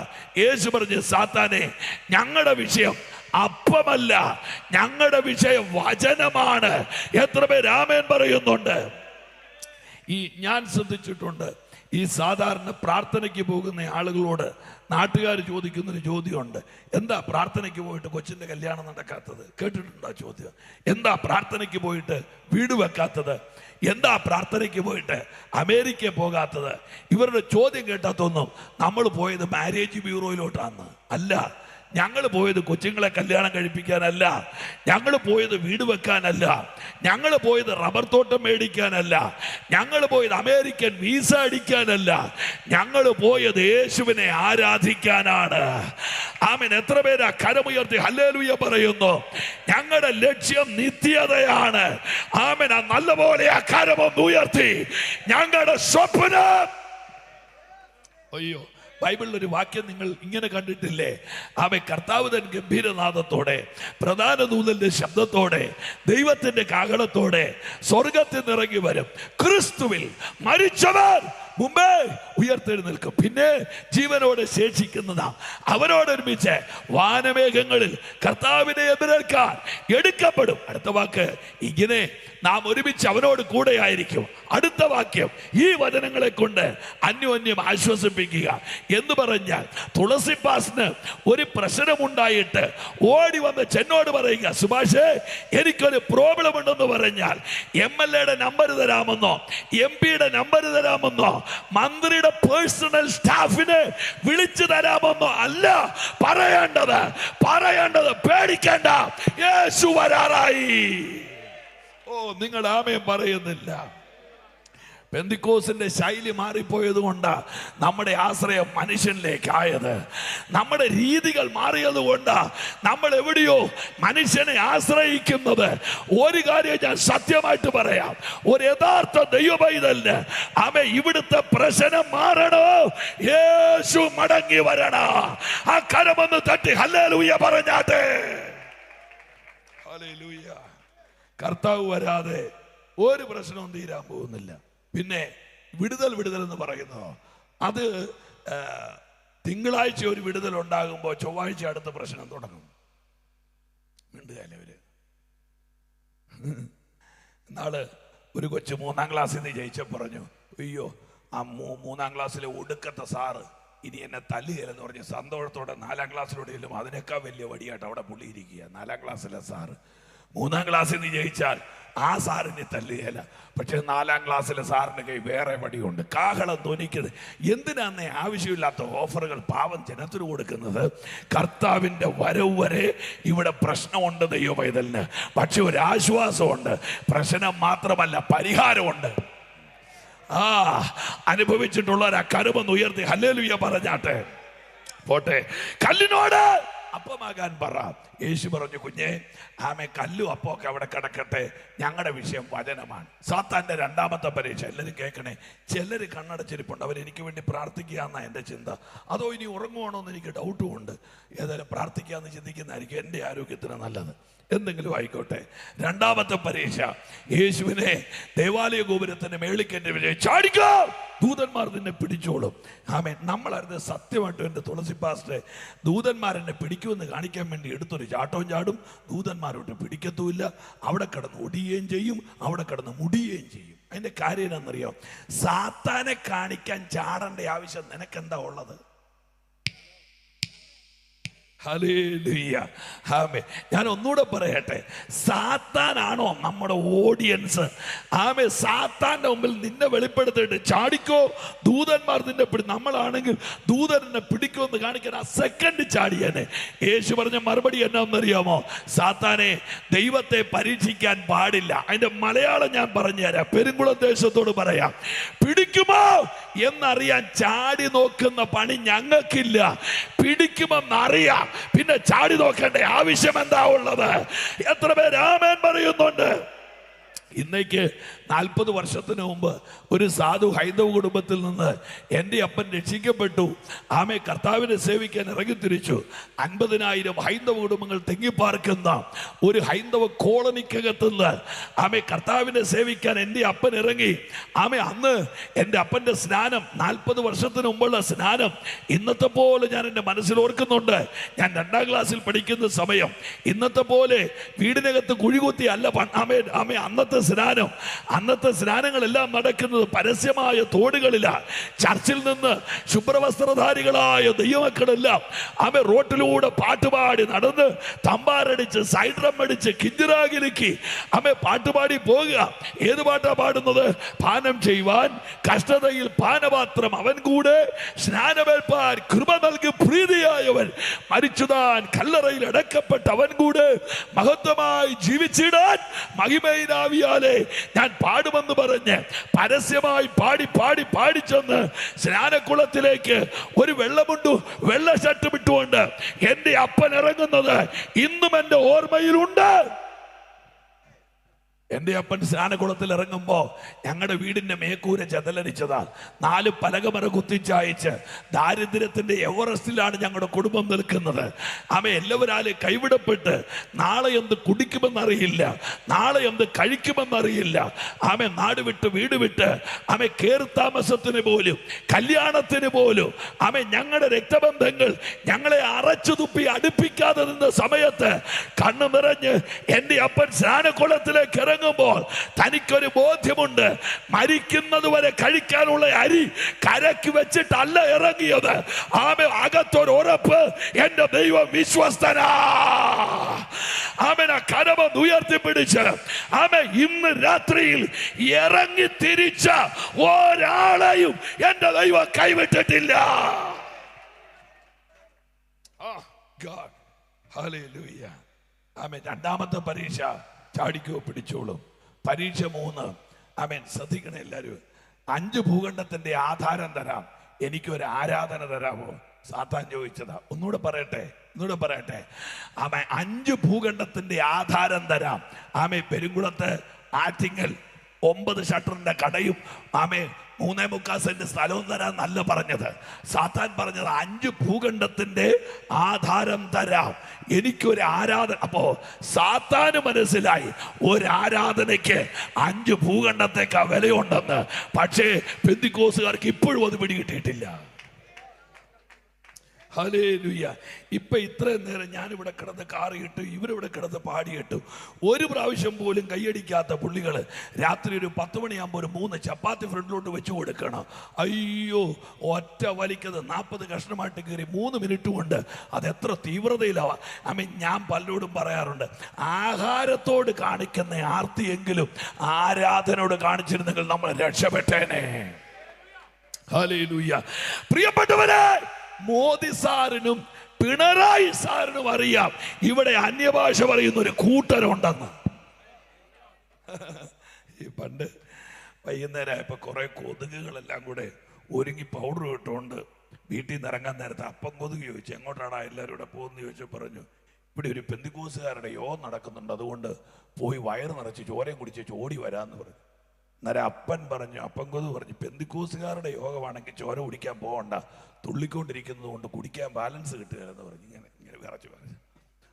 യേശു പറഞ്ഞു, സാത്താനെ, ഞങ്ങളുടെ വിഷയം അപ്പമല്ല, ഞങ്ങളുടെ വിഷയം വചനമാണ്. എത്ര പേര് ആമേൻ പറയുന്നുണ്ട്? ഞാൻ ശ്രദ്ധിച്ചിട്ടുണ്ട്, ഈ സാധാരണ പ്രാർത്ഥനയ്ക്ക് പോകുന്ന ആളുകളോട് നാട്ടുകാർ ചോദിക്കുന്നൊരു ചോദ്യമുണ്ട്, എന്താ പ്രാർത്ഥനയ്ക്ക് പോയിട്ട് കൊച്ചിൻ്റെ കല്യാണം നടക്കാത്തത്? കേട്ടിട്ടുണ്ടോ ചോദ്യം? എന്താ പ്രാർത്ഥനയ്ക്ക് പോയിട്ട് വീട് വെക്കാത്തത്? എന്താ പ്രാർത്ഥനയ്ക്ക് പോയിട്ട് അമേരിക്ക പോകാത്തത്? ഇവരുടെ ചോദ്യം കേട്ടാൽ തോന്നും നമ്മൾ പോയത് മാരേജ് ബ്യൂറോയിലോട്ടാണ്. അല്ല, ഞങ്ങൾ പോയത് കൊച്ചുങ്ങളെ കല്യാണം കഴിപ്പിക്കാനല്ല, ഞങ്ങൾ പോയത് വീട് വെക്കാനല്ല, ഞങ്ങൾ പോയത് റബ്ബർ തോട്ടം മേടിക്കാനല്ല, ഞങ്ങൾ പോയത് അമേരിക്കൻ വീസ അടിക്കാനല്ല, ഞങ്ങൾ പോയത് യേശുവിനെ ആരാധിക്കാനാണ്. ആമേൻ. എത്ര പേരാ കരമുയർത്തി ഹല്ലേലൂയ പറയുന്നു? ഞങ്ങളുടെ ലക്ഷ്യം നിത്യതയാണ്. ആമേൻ. നല്ലപോലെ ആ കരമൊന്ന് ഉയർത്തി, ഞങ്ങളുടെ സ്വപ്നം. അയ്യോ, ബൈബിളിൽ ഒരു വാക്യം നിങ്ങൾ ഇങ്ങനെ കണ്ടിട്ടില്ലേ? കർത്താവ് തൻ ഗംഭീരനാദത്തോടെ, പ്രധാന ദൂതന്റെ ശബ്ദത്തോടെ, ദൈവത്തിന്റെ കാഹളത്തോടെ സ്വർഗത്തിൽ നിറങ്ങി വരും. ക്രിസ്തുവിൽ മരിച്ചവർ മുമ്പേ ഉയർത്തെഴുന്നേൽക്കും, പിന്നെ ജീവനോടെ ശേഷിക്കുന്നതാ അവരോടൊരുമിച്ച് വാനമേഘങ്ങളിൽ കർത്താവിനെ എതിരേൽക്കാൻ എടുക്കപ്പെടും. അടുത്ത വാക്ക് ഇങ്ങനെ, നാം ഒരുമിച്ച് അവനോട് കൂടെ ആയിരിക്കും. അടുത്ത വാക്യം, ഈ വചനങ്ങളെ കൊണ്ട് അന്യോന്യം ആശ്വസിപ്പിക്കുക എന്ന് പറഞ്ഞാൽ, തുളസിപ്പാസിന് ഒരു പ്രശ്നമുണ്ടായിട്ട് ഓടി വന്ന് ചെന്നോട് പറയുക, സുഭാഷേ, എനിക്കൊരു പ്രോബ്ലം ഉണ്ടെന്ന് പറഞ്ഞാൽ MLA നമ്പർ തരാമെന്നോ, MP നമ്പർ തരാമെന്നോ, മന്ത്രിയുടെ പേഴ്സണൽ സ്റ്റാഫിനെ വിളിച്ചു തരാമെന്നോ അല്ല പറയേണ്ടത്. പേടിക്കേണ്ട, യേശു വരാറായി. നിങ്ങൾ ആമേൻ പറയുന്നില്ല. പെന്തിക്കോസിന്റെ ശൈലി മാറിപ്പോയത് കൊണ്ട് നമ്മുടെ ആശ്രയം മനുഷ്യനിലേക്കായത്, നമ്മുടെ രീതികൾ മാറിയത് കൊണ്ട് നമ്മൾ എവിടെയോ മനുഷ്യനെ ആശ്രയിക്കുന്നത്. ഒരു കാര്യം ഞാൻ സത്യമായിട്ട് പറയാം, ഒരു യഥാർത്ഥ ദൈവപൈതലിന് ഇവിടുത്തെ പ്രശ്നം മാറണോ, യേശു മടങ്ങി വരണോ. ആ കരമൊന്ന് തട്ടി ഹല്ലേലൂയ പറഞ്ഞാട്ടെ. ഹല്ലേലൂയ. കർത്താവ് വരാതെ ഒരു പ്രശ്നവും തീരാൻ പോകുന്നില്ല. പിന്നെ വിടുതൽ എന്ന് പറയുന്നതോ, അത് തിങ്കളാഴ്ച ഒരു വിടുതൽ ഉണ്ടാകുമ്പോൾ ചൊവ്വാഴ്ച അടുത്ത പ്രശ്നം തുടങ്ങും. മിണ്ടുകാലവര് നാള് ഒരു കൊച്ചു 3ാം ക്ലാസ്സിൽ നിന്ന് ജയിച്ച പറഞ്ഞു, അയ്യോ, ആ 3ാം ക്ലാസ്സിലെ ഒടുക്കത്തെ സാറ് ഇനി എന്നെ തല്ലുകയില്ലെന്ന് പറഞ്ഞ് സന്തോഷത്തോടെ 4ാം ക്ലാസ്സിലൂടെ ചെല്ലും. അതിനേക്കാൾ വലിയ വടിയായിട്ട് അവിടെ പുള്ളിയിരിക്കുക. 4ാം ക്ലാസ്സിലെ സാറ് 3-ാം ക്ലാസ്സിൽ നീ ജയിച്ചാൽ ആ സാറിനെ തല്ലുകയില്ല. പക്ഷെ 4-ാം ക്ലാസ്സിലെ സാറിന് കൈ വേറെ വടിയുണ്ട്, കാഹളം ധ്വനിക്കുന്നത്. എന്തിനാന്നേ ആവശ്യമില്ലാത്ത ഓഫറുകൾ പാവം ജനത്തിന് കൊടുക്കുന്നത്? കർത്താവിൻ്റെ വരവ് വരെ ഇവിടെ പ്രശ്നമുണ്ട് ദൈവ പൈതലിന്. പക്ഷെ ഒരു ആശ്വാസമുണ്ട്, പ്രശ്നം മാത്രമല്ല പരിഹാരമുണ്ട്. അനുഭവിച്ചിട്ടുള്ളവരാ കരുമൊന്ന് ഉയർത്തി ഹല്ലേലൂയ പറഞ്ഞാട്ടെ. പോട്ടെ, കല്ലിനോട് അപ്പമാകാൻ പറ. യേശു പറഞ്ഞു, കുഞ്ഞെ ആമേ കല്ലും അപ്പമൊക്കെ അവിടെ കിടക്കട്ടെ, ഞങ്ങളുടെ വിഷയം വചനമാണ്. സാത്താൻ്റെ 2ാമത്തെ പരീക്ഷ. എല്ലാവരും കേൾക്കണേ. ചിലർ കണ്ണടച്ചിരിപ്പുണ്ട്, അവരെനിക്ക് വേണ്ടി പ്രാർത്ഥിക്കുക എന്നാണ് എൻ്റെ ചിന്ത. അതോ ഇനി ഉറങ്ങുവാണോ എന്ന് എനിക്ക് ഡൗട്ടും ഉണ്ട്. ഏതായാലും പ്രാർത്ഥിക്കാമെന്ന് ചിന്തിക്കുന്നതായിരിക്കും എൻ്റെ ആരോഗ്യത്തിന് നല്ലത്. എന്തെങ്കിലും ആയിക്കോട്ടെ. 2ാമത്തെ പരീക്ഷ. യേശുവിനെ ദേവാലയ ഗോപുരത്തിന്റെ മേളിക്കെന്റെ വിജയം ചാടിക്കോ, ദൂതന്മാർ നിന്നെ പിടിച്ചോളും. ആമേൻ. നമ്മളായിരുന്നു സത്യമായിട്ടും എൻ്റെ തുളസി പാസ്റ്ററെ ദൂതന്മാരെന്നെ പിടിക്കുമെന്ന് കാണിക്കാൻ വേണ്ടി എടുത്തൊരു ചാട്ടവും ചാടും. ദൂതന്മാരോട്ട് പിടിക്കത്തുമില്ല. അവിടെ കിടന്ന് ഒടിയുകയും ചെയ്യും, അവിടെ കിടന്ന് മുടിയുകയും ചെയ്യും. അതിൻ്റെ കാര്യം എന്നറിയോ? സാത്താനെ കാണിക്കാൻ ചാടേണ്ട ആവശ്യം നിനക്കെന്താ ഉള്ളത്? ഹല്ലേലൂയ. ആമേൻ. ഞാൻ ഒന്നുകൂടെ പറയട്ടെ, സാത്താനാണോ നമ്മുടെ ഓഡിയൻസ്? ആമേൻ. സാത്താന്റെ മുമ്പിൽ നിന്നെ വെളിപ്പെടുത്തിയിട്ട് ചാടിക്കോ, ദൂതന്മാർ നിന്നെ നമ്മളാണെങ്കിൽ ദൂതനെ പിടിക്കുമെന്ന് കാണിക്കാൻ ആ സെക്കൻഡ് ചാടിയനെ. യേശു പറഞ്ഞ മറുപടി എന്നാന്നറിയാമോ? സാത്താനെ, ദൈവത്തെ പരീക്ഷിക്കാൻ പാടില്ല. അതിന്റെ മലയാളം ഞാൻ പറഞ്ഞുതരാം, പെരുങ്കുളം ദേശത്തോട് പറയാം. പിടിക്കുമോ എന്നറിയാൻ ചാടി നോക്കുന്ന പണി ഞങ്ങൾക്കില്ല. പിടിക്കുമെന്നറിയാം, പിന്നെ ചാടി നോക്കേണ്ട ആവശ്യം എന്താ ഉള്ളത്? എത്ര പേര് ആമേൻ പറയുന്നുണ്ട്? ഇന്നേക്ക് 40 വർഷത്തിന് മുമ്പ് ഒരു സാധു ഹൈന്ദവ കുടുംബത്തിൽ നിന്ന് എൻ്റെ അപ്പൻ രക്ഷിക്കപ്പെട്ടു. ആമേ കർത്താവിനെ സേവിക്കാൻ ഇറങ്ങിത്തിരിച്ചു. 50,000 ഹൈന്ദവ കുടുംബങ്ങൾ തിങ്ങിപ്പാർക്കുന്ന ഒരു ഹൈന്ദവ കോളനിക്കകത്തുനിന്ന് ആമേ കർത്താവിനെ സേവിക്കാൻ എൻ്റെ അപ്പൻ ഇറങ്ങി. ആമേ അന്ന് എൻ്റെ അപ്പൻ്റെ സ്നാനം, 40 വർഷത്തിന് മുമ്പുള്ള സ്നാനം ഇന്നത്തെ പോലെ ഞാൻ എൻ്റെ മനസ്സിൽ ഓർക്കുന്നുണ്ട്. ഞാൻ 2ാം ക്ലാസ്സിൽ പഠിക്കുന്ന സമയം ഇന്നത്തെ പോലെ വീടിനകത്ത് കുഴികുത്തി അല്ല ആമേ അന്നത്തെ സ്നാനം. അന്നത്തെ സ്നാനങ്ങളെല്ലാം നടക്കുന്നത് പരസ്യമായ തോടുകളിലാണ്. ചർച്ചിൽ നിന്ന് ശുഭ്രവസ്ത്രധാരികളായ ദൈവമക്കളെല്ലാം ആമേ റോട്ടിലൂടെ പാട്ടുപാടി നടന്ന് തമ്പാരടിച്ച് സൈഡ്രം അടിച്ച് കിഞ്ചിറാകിലുക്കി ആമേ പാട്ടുപാടി പോകുക. ഏത് പാട്ടാ പാടുന്നത്? പാനം ചെയ്യുവാൻ കഷ്ടതയിൽ പാനപാത്രം അവൻ കൂടെ, സ്നാനമേൽപ്പാൻ കൃപ നൽകി പ്രീതിയായവൻ, മരിച്ചുതാൻ കല്ലറയിൽ അടക്കപ്പെട്ട അവൻ കൂടെ, മഹത്വമായി ജീവിച്ചിടാൻ മഹിമയിനാവിയാലെ ഞാൻ പാടുമെന്ന് പറഞ്ഞ് പരസ്യമായി പാടി പാടി പാടിച്ചെന്ന് സ്നാനക്കുളത്തിലേക്ക് ഒരു വെള്ള ഷർട്ട് ഇട്ടുകൊണ്ട് എൻ്റെ അപ്പൻ ഇറങ്ങുന്നത് ഇന്നും എൻ്റെ ഓർമ്മയിലുണ്ട്. എൻ്റെ അപ്പൻ സ്നാനകുളത്തിൽ ഇറങ്ങുമ്പോൾ ഞങ്ങളുടെ വീടിൻ്റെ മേക്കൂര ചതലരിച്ചതാ. 4 പലകമര കുത്തിച്ചയച്ച് ദാരിദ്ര്യത്തിൻ്റെ എവറസ്റ്റിലാണ് ഞങ്ങളുടെ കുടുംബം നിൽക്കുന്നത്. ആമേ എല്ലാവരാലും കൈവിടപ്പെട്ട് നാളെ എന്ത് കുടിക്കുമെന്നറിയില്ല, നാളെ എന്ത് കഴിക്കുമെന്നറിയില്ല. ആമേ നാട് വിട്ട് വീട് വിട്ട് ആമേ കയറി താമസത്തിന് പോലും കല്യാണത്തിന് പോലും ആമേ ഞങ്ങളുടെ രക്തബന്ധങ്ങൾ ഞങ്ങളെ അറച്ചു തുപ്പി അടുപ്പിക്കാതെ നിന്ന സമയത്ത് കണ്ണു നിറഞ്ഞ് എൻ്റെ അപ്പൻ സ്നാനകുളത്തിലേക്ക് ഇറങ്ങുമ്പോൾ തനിക്കൊരു ബോധ്യമുണ്ട്. മരിക്കുന്നത് വരെ കഴിക്കാനുള്ള അരി കരക്ക് വെച്ചിട്ടല്ല ഇറങ്ങിയത്. ആമേ അകത്തൊരു ഉറപ്പ്, എൻ്റെ ദൈവം വിശ്വസ്തനാ. ആമേൻ. ആ കരമം ഉയർത്തിപ്പിടിച്ച് ആമേ ഇന്ന് രാത്രിയിൽ ഇറങ്ങി തിരിച്ച ഒരാളെയും എൻ്റെ ദൈവം കൈവിട്ടിട്ടില്ല. ആമേൻ. 2ാമത്തെ പരീക്ഷ. ചാടിക്കോ, പിടിച്ചോളും. പരീക്ഷ 3. ആമേൻ. ശ്രദ്ധിക്കണേ എല്ലാവരും. 5 ഭൂഖണ്ഡത്തിന്റെ ആധാരം തരാം, എനിക്കൊരു ആരാധന തരാമോ? സാത്താൻ ചോദിച്ചതാ. ഒന്നുകൂടെ പറയട്ടെ. ആമേ 5 ഭൂഖണ്ഡത്തിന്റെ ആധാരം തരാം. ആമേ പെരുങ്കുളത്ത് ആറ്റിങ്ങൽ 9 ഷട്ടറിന്റെ കടയും ആമേ 3.25 സെന്റ് സ്ഥലവും തരാൻ നല്ല പറഞ്ഞത്. സാത്താൻ പറഞ്ഞത് 5 ഭൂഖണ്ഡത്തിന്റെ ആധാരം തരാം, എനിക്കൊരു ആരാധന. അപ്പോ സാത്താന് മനസ്സിലായി ഒരു ആരാധനയ്ക്ക് 5 ഭൂഖണ്ഡത്തേക്കാ വിലയുണ്ടെന്ന്. പക്ഷേ പെന്തിക്കോസുകാർക്ക് ഇപ്പോഴും അത് പിടികിട്ടിയിട്ടില്ല. ഹല്ലേലൂയ. ഇപ്പൊ ഇത്രയും നേരം ഞാനിവിടെ കിടന്ന് കാറിയിട്ടു, ഇവരിവിടെ കിടന്ന് പാടിയിട്ടു, ഒരു പ്രാവശ്യം പോലും കൈയടിക്കാത്ത പുള്ളികള് രാത്രി ഒരു 10 മണിയാകുമ്പോൾ ഒരു 3 ചപ്പാത്തി ഫ്രണ്ടിലോട്ട് വെച്ച് കൊടുക്കണം. അയ്യോ, ഒറ്റ വലിക്കത് 40 കഷ്ണമായിട്ട് കയറി 3 മിനിറ്റ് കൊണ്ട് അതെത്ര തീവ്രതയിലാവാ. ഞാൻ പലരോടും പറയാറുണ്ട്, ആഹാരത്തോട് കാണിക്കുന്ന ആർത്തിയെങ്കിലും ആരാധനയോട് കാണിച്ചിരുന്നെങ്കിൽ നമ്മൾ രക്ഷപ്പെട്ടേനെ. ഹല്ലേലൂയ. പ്രിയപ്പെട്ടവരെ, മോദി സാറിനും പിണറായി സാറിനും അറിയാം ഇവിടെ അന്യഭാഷ പറയുന്ന ഒരു കൂട്ടരുണ്ടെന്ന്. ഈ പണ്ട് വൈകുന്നേരം ആയപ്പോൾ കുറെ കൊതുകുകളെല്ലാം കൂടെ ഒരുങ്ങി പൗഡർ ഇട്ടുകൊണ്ട് വീട്ടിൽ നിന്ന് ഇറങ്ങാൻ നേരത്തെ അപ്പം കൊതുക് ചോദിച്ചു, എങ്ങോട്ടാണ് എല്ലാവരും ഇവിടെ പോകുന്നത് ചോദിച്ചു. പറഞ്ഞു, ഇവിടെ ഒരു പെന്തിക്കോസുകാരുടെ യോഗം നടക്കുന്നുണ്ട്, അതുകൊണ്ട് പോയി വയറ് നിറച്ച് ചോരയും കുടിച്ച് ഓടി വരാമെന്ന് പറഞ്ഞു. അന്നേരം അപ്പൻ പറഞ്ഞു, അപ്പൻ കൊതു പറഞ്ഞു, പെന്തിക്കോസുകാരുടെ യോഗമാണെങ്കിൽ ചോര കുടിക്കാൻ പോകണ്ട, തുള്ളിക്കൊണ്ടിരിക്കുന്നത് കൊണ്ട് കുടിക്കാൻ ബാലൻസ് കിട്ടുകയെന്ന് പറഞ്ഞു. ഇങ്ങനെ വിറച്ചു പറഞ്ഞു.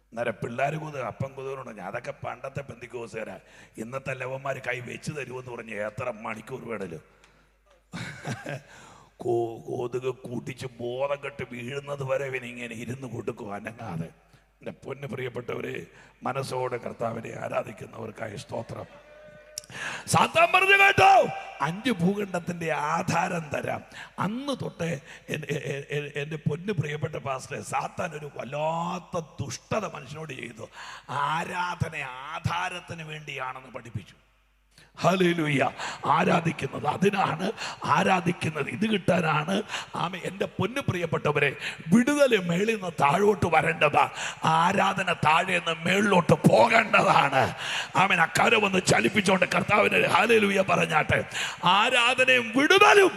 അന്നേരം പിള്ളേർ കൊതു അപ്പം കൊതുവിനോട് പറഞ്ഞു, അതൊക്കെ പണ്ടത്തെ പെന്തിക്കോസുകാരാ, ഇന്നത്തെ ലവന്മാർ കൈ വെച്ച് തരുമെന്ന് പറഞ്ഞു. എത്ര മണിക്കൂർ വേണല്ലോ കൊതുക് കൂട്ടിച്ച് ബോധം കെട്ട് വീഴുന്നത് വരെ ഇവനിങ്ങനെ ഇരുന്ന് കൊടുക്കും അനങ്ങാതെ. എൻ്റെ പൊന്ന് പ്രിയപ്പെട്ടവരെ, മനസ്സോടെ കർത്താവിനെ ആരാധിക്കുന്നവർക്കായി സ്തോത്രം. സാത്താൻ പറഞ്ഞു, കേട്ടോ, 5 ഭൂഖണ്ഡത്തിന്റെ ആധാരം തരാം. അന്ന് തൊട്ടേ എൻ്റെ പൊന്ന് പ്രിയപ്പെട്ട പാസ്റ്ററെ, സാത്താൻ ഒരു വല്ലാത്ത ദുഷ്ടത മനുഷ്യനോട് ചെയ്തു. ആരാധന ആധാരത്തിന് വേണ്ടിയാണെന്ന് പഠിപ്പിച്ചു. ഹല്ലേലൂയ. ആരാധിക്കുന്നത് അതിനാണ്, ആരാധിക്കുന്നത് ഇത് കിട്ടാനാണ്. എൻ്റെ പൊന്നു പ്രിയപ്പെട്ടവരെ, വിടുതൽ മേളിൽ നിന്ന് താഴോട്ട് വരേണ്ടതാ, ആരാധന താഴെ നിന്ന് മേളിലോട്ട് പോകേണ്ടതാണ്. അക്കരെ വന്ന് ചലിപ്പിച്ചുകൊണ്ട് കർത്താവിന് ഹല്ലേലൂയ പറഞ്ഞാട്ടെ. ആരാധനയും വിടുതലും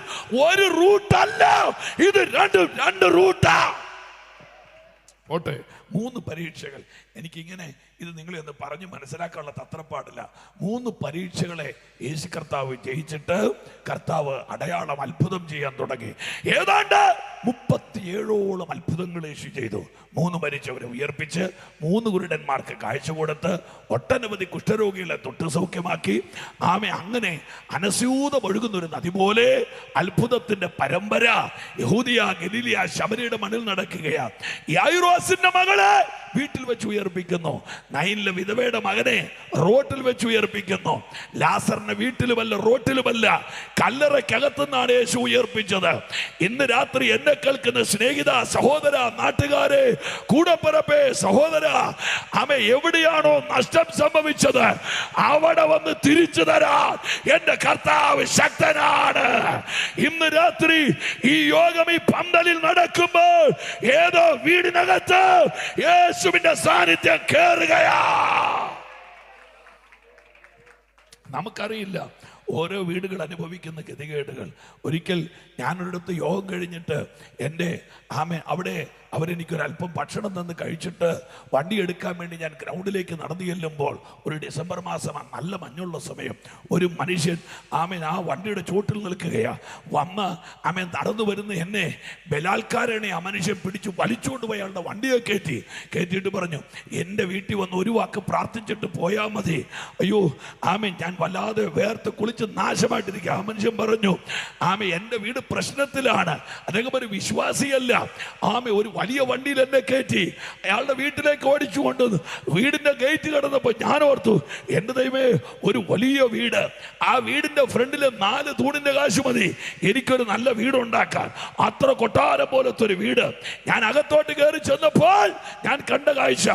ഒരു റൂട്ടല്ല, ഇത് രണ്ട് റൂട്ടാ. ഓട്ടെ, 3 പരീക്ഷകൾ. എനിക്കിങ്ങനെ ഇത് നിങ്ങളെ ഒന്ന് പറഞ്ഞ് മനസ്സിലാക്കാനുള്ള തത്രപ്പാടില്ല. 3 പരീക്ഷകളെ യേശു കർത്താവ് ജയിച്ചിട്ട് കർത്താവ് അടയാളം അത്ഭുതം ചെയ്യാൻ തുടങ്ങി. ഏതാണ്ട് 37ഓളം അത്ഭുതങ്ങൾ യേശു ചെയ്തു. 3 മരിച്ചവരെ ഉയർപ്പിച്ച്, 3 കുരുടന്മാർക്ക് കാഴ്ച കൊടുത്ത്, ഒട്ടനവധി കുഷ്ഠരോഗികളെ തൊട്ട് സൗഖ്യമാക്കി. അങ്ങനെ അനസ്യൂതം ഒഴുകുന്ന ഒരു നദി പോലെ അത്ഭുതത്തിന്റെ പരമ്പര യഹൂദിയ, ഗലീലിയ, ശമരിയുടെ മണ്ണിൽ നടക്കുകയാണ്. യായിറോസിന്റെ മകളെ വീട്ടിൽ വെച്ച് ഉയർപ്പിക്കുന്നു. നൈനിലെ വിധവയുടെ മകനെ റോട്ടിൽ വെച്ച് ഉയർപ്പിക്കുന്നു. ലാസറിനെ വീട്ടിലുമല്ല റോട്ടിലുമല്ല കല്ലറയ്ക്കകത്തുനിന്നാണ് യേശു ഉയർപ്പിച്ചത്. ഇന്ന് രാത്രി എന്നെ കേൾക്കുന്ന സ്നേഹിത, സഹോദര, നാട്ടുകാരെ, കൂടപ്പിറപ്പേ, സഹോദര, എവിടെയാണോ നഷ്ടം സംഭവിച്ചത് അവിടെ വന്ന് തിരിച്ചു തരാൻ എന്റെ കർത്താവ് ശക്തനാണ്. ഇന്ന് രാത്രി ഈ യോഗം ഈ പന്തലിൽ നടക്കുമ്പോൾ ഏതോ വീടിനകത്ത് യേശുവിന്റെ സാന്നിധ്യം കേറുകയാ. നമുക്കറിയില്ല ഓരോ വീടുകൾ അനുഭവിക്കുന്ന ഗതികേടുകൾ. ഒരിക്കൽ ഞാനൊരിടത്ത് യോഗം കഴിഞ്ഞിട്ട് എൻ്റെ അവിടെ അവരെനിക്കൊരല്പം ഭക്ഷണം തന്ന് കഴിച്ചിട്ട് വണ്ടി എടുക്കാൻ വേണ്ടി ഞാൻ ഗ്രൗണ്ടിലേക്ക് നടന്നു ചെല്ലുമ്പോൾ, ഒരു ഡിസംബർ മാസമാണ്, നല്ല മഞ്ഞുള്ള സമയം, ഒരു മനുഷ്യൻ ആ വണ്ടിയുടെ ചോട്ടിൽ നിൽക്കുകയാ. വന്ന് നടന്നു വരുന്ന എന്നെ ബലാത്കാരനെ ആ മനുഷ്യൻ പിടിച്ചു വലിച്ചുകൊണ്ട് പോയി അയാളുടെ വണ്ടിയെ കയറ്റിയിട്ട് പറഞ്ഞു, എൻ്റെ വീട്ടിൽ വന്ന് ഒരു വാക്ക് പ്രാർത്ഥിച്ചിട്ട് പോയാൽ മതി. അയ്യോ ഞാൻ വല്ലാതെ വേർത്ത് കുളിച്ച് നാശമായിട്ടിരിക്കുക. ആ മനുഷ്യൻ പറഞ്ഞു, എൻ്റെ വീട് പ്രശ്നത്തിലാണ്. അദ്ദേഹം ഒരു വിശ്വാസിയല്ല. ഒരു വലിയ വണ്ടിയിൽ എന്നെ കയറ്റി അയാളുടെ വീട്ടിലേക്ക് ഓടിച്ചു കൊണ്ടുവന്നു. വീടിന്റെ ഗേറ്റ് കടന്നപ്പോൾ ഞാൻ ഓർത്തു, എൻ്റെ ദൈവമേ, ഒരു വലിയ വീട്, ആ വീടിന്റെ ഫ്രണ്ടില് 4 തൂണിന്റെ കാശ് മതി എനിക്കൊരു നല്ല വീടുണ്ടാക്കാൻ. അത്ര കൊട്ടാരം പോലത്തെ ഒരു വീട്. ഞാൻ അകത്തോട്ട് കയറി ചെന്നപ്പോൾ ഞാൻ കണ്ട കാഴ്ച,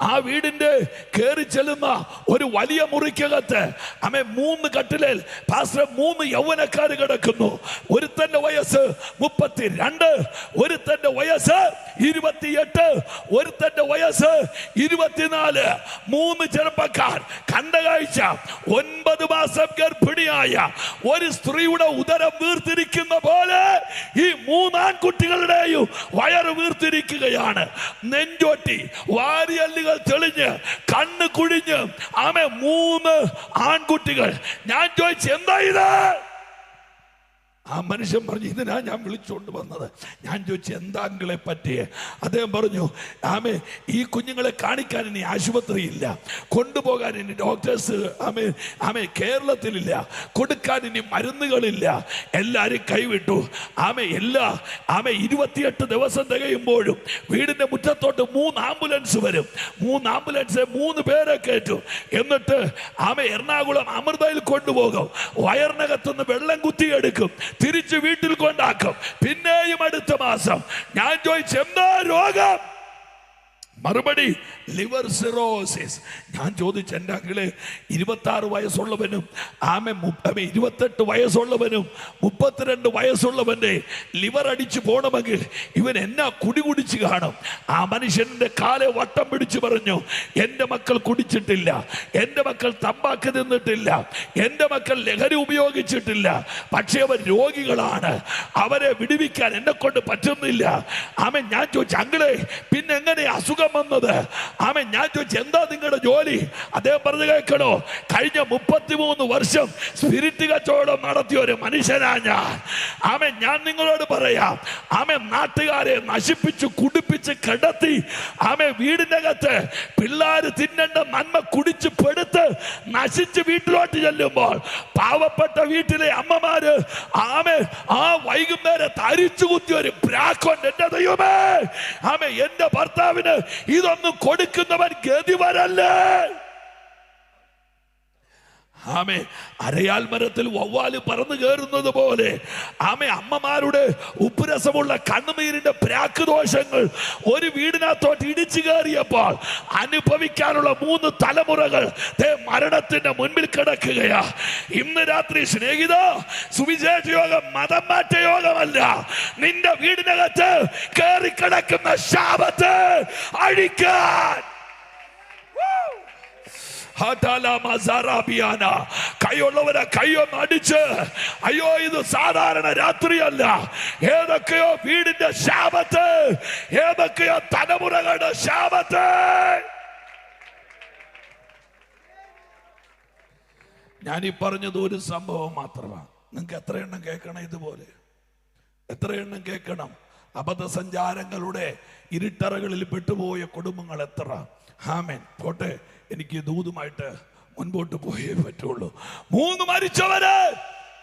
ആ വീടിന്റെ കയറി ചെല്ലുന്ന ഒരു വലിയ മുറിക്കകത്ത് 3 കട്ടിലിൽ 3 യൗവനക്കാർ കിടക്കുന്നു. ഒരുത്തന്റെ വയസ്സ് 32, ഒരുത്തന്റെ വയസ്സ് 28, ഒരുത്തന്റെ വയസ്സ് 24. 3 ചെറുപ്പക്കാർ. കണ്ട കാഴ്ച, 9 മാസം ഗർഭിണിയായ ഒരു സ്ത്രീയുടെ ഉദരം വീർത്തിരിക്കുന്ന പോലെ ഈ 3 ആൺകുട്ടികളുടെയും വയറ് വീർത്തിരിക്കുകയാണ്. നെഞ്ചോട്ടി, വാരിയല്ലുകൾ തെളിഞ്ഞ്, കണ്ണ് കുഴിഞ്ഞ് 3 ആൺകുട്ടികൾ. ഞാൻ ചോദിച്ചു, എന്താ ഇത്? ആ മനുഷ്യൻ പറഞ്ഞു, ഇതിനാ ഞാൻ വിളിച്ചുകൊണ്ട് വന്നത്. ഞാൻ ചോദിച്ചു, എന്താ അങ്കിളെ പറ്റിയേ? അദ്ദേഹം പറഞ്ഞു, ആമേ, ഈ കുഞ്ഞുങ്ങളെ കാണിക്കാൻ ഇനി ആശുപത്രി ഇല്ല, കൊണ്ടുപോകാൻ ഇനി ഡോക്ടേഴ്സ് കേരളത്തിലില്ല, കൊടുക്കാൻ ഇനി മരുന്നുകളില്ല, എല്ലാരും കൈവിട്ടു. 28 ദിവസം തികയുമ്പോഴും വീടിന്റെ മുറ്റത്തോട്ട് 3 ആംബുലൻസ് വരും. 3 ആംബുലൻസ് 3 പേരെ കയറ്റും. എന്നിട്ട് എറണാകുളം അമൃതയിൽ കൊണ്ടുപോകും. വയറിനകത്തുനിന്ന് വെള്ളം കുത്തിയെടുക്കും, തിരിച്ച് വീട്ടിൽ കൊണ്ടാക്കും. പിന്നെയും അടുത്ത മാസം. ഞാൻ ചോദിച്ചു, എന്താ രോഗം? മറുപടി, ലിവർ സിറോസിസ്. ഞാൻ ചോദിച്ചു, എൻ്റെ അങ്കിളെ, 26 വയസ്സുള്ളവനും 28 വയസ്സുള്ളവനും 32 വയസ്സുള്ളവന്റെ ലിവർ അടിച്ചു പോകണമെങ്കിൽ ഇവൻ എന്നാ കുടിച്ച് കാണും? ആ മനുഷ്യന്റെ കാലെ വട്ടം പിടിച്ചു പറഞ്ഞു, എൻ്റെ മക്കൾ കുടിച്ചിട്ടില്ല, എൻ്റെ മക്കൾ തമ്പാക്ക് തിന്നിട്ടില്ല, എൻ്റെ മക്കൾ ലഹരി ഉപയോഗിച്ചിട്ടില്ല, പക്ഷെ അവർ രോഗികളാണ്, അവരെ വിടുവിക്കാൻ എന്നെ കൊണ്ട് പറ്റുന്നില്ല. ഞാൻ ചോദിച്ചു, അങ്കിളെ, പിന്നെ എങ്ങനെ അസുഖം വന്നത്? ഞാൻ ചോദിച്ചു, എന്താ നിങ്ങളുടെ ജോലി? അദ്ദേഹം പറഞ്ഞു, കേൾക്കണോ, കഴിഞ്ഞ 33 വർഷം സ്പിരിറ്റ് കച്ചവടം നടത്തിയ ഒരു മനുഷ്യനാ ഞാൻ. ഞാൻ നിങ്ങളോട് പറയാം, നാട്ടുകാരെ നശിപ്പിച്ച് കുടിപ്പിച്ച് കിടത്തി, വീടിന്റെ അകത്ത് പിള്ളേര് തിന്നേണ്ട നന്മ കുടിച്ച് പെടുത്ത് നശിച്ച് വീട്ടിലോട്ട് ചെല്ലുമ്പോൾ പാവപ്പെട്ട വീട്ടിലെ അമ്മമാര് ആ വൈകുന്നേരം തരിച്ചു കുത്തിയ ഒരു പ്രാക്കുണ്ട്. എന്റെ ദൈവമേ, എന്റെ ഭർത്താവിന് ഇതൊന്നും കൊടുക്കുന്നവൻ ഗതി വരല്ലേ? അരയാൽ മരത്തിൽ വവ്വാല് പറന്നു കയറുന്നത് പോലെ അമ്മമാരുടെ ഉപ്പുരസമുള്ള കണ്ണുനീരിന്റെ പ്രാക്കുദോഷങ്ങൾ ഒരു വീടിനകത്തോട്ട് ഇടിച്ചു കയറിയപ്പോൾ അനുഭവിക്കാനുള്ള 3 തലമുറകൾ മരണത്തിന്റെ മുൻപിൽ കിടക്കുകയാ. ഇന്ന് രാത്രി സ്നേഹിത, സുവിശേഷ യോഗം മതം മാറ്റ യോഗമല്ല. നിന്റെ വീടിനകത്ത് കയറി കിടക്കുന്ന ശാപത്തെ അഴിക്കാൻ കൈയുള്ളവരെ കൈയൊന്ന് അടിച്ച്, അയ്യോ ഇത് സാധാരണ രാത്രിയല്ല, ഏതൊക്കെയോ വീടിന്റെ ശാപത്ത്, ഏതൊക്കെയോ തലമുറകളുടെ ശാപത്ത്. ഞാനീ പറഞ്ഞത് ഒരു സംഭവം മാത്രമാണ്. നിങ്ങൾക്ക് എത്ര എണ്ണം കേൾക്കണം? ഇതുപോലെ എത്ര എണ്ണം കേൾക്കണം? അബദ്ധസഞ്ചാരങ്ങളുടെ ഇരുട്ടറകളിൽ പെട്ടുപോയ കുടുംബങ്ങൾ എത്ര? ആമേൻ. പോട്ടെ, എനിക്ക് ദൂതുമായിട്ട് മുൻപോട്ട് പോയേ പറ്റുള്ളൂ. 3 മരിച്ചവരെ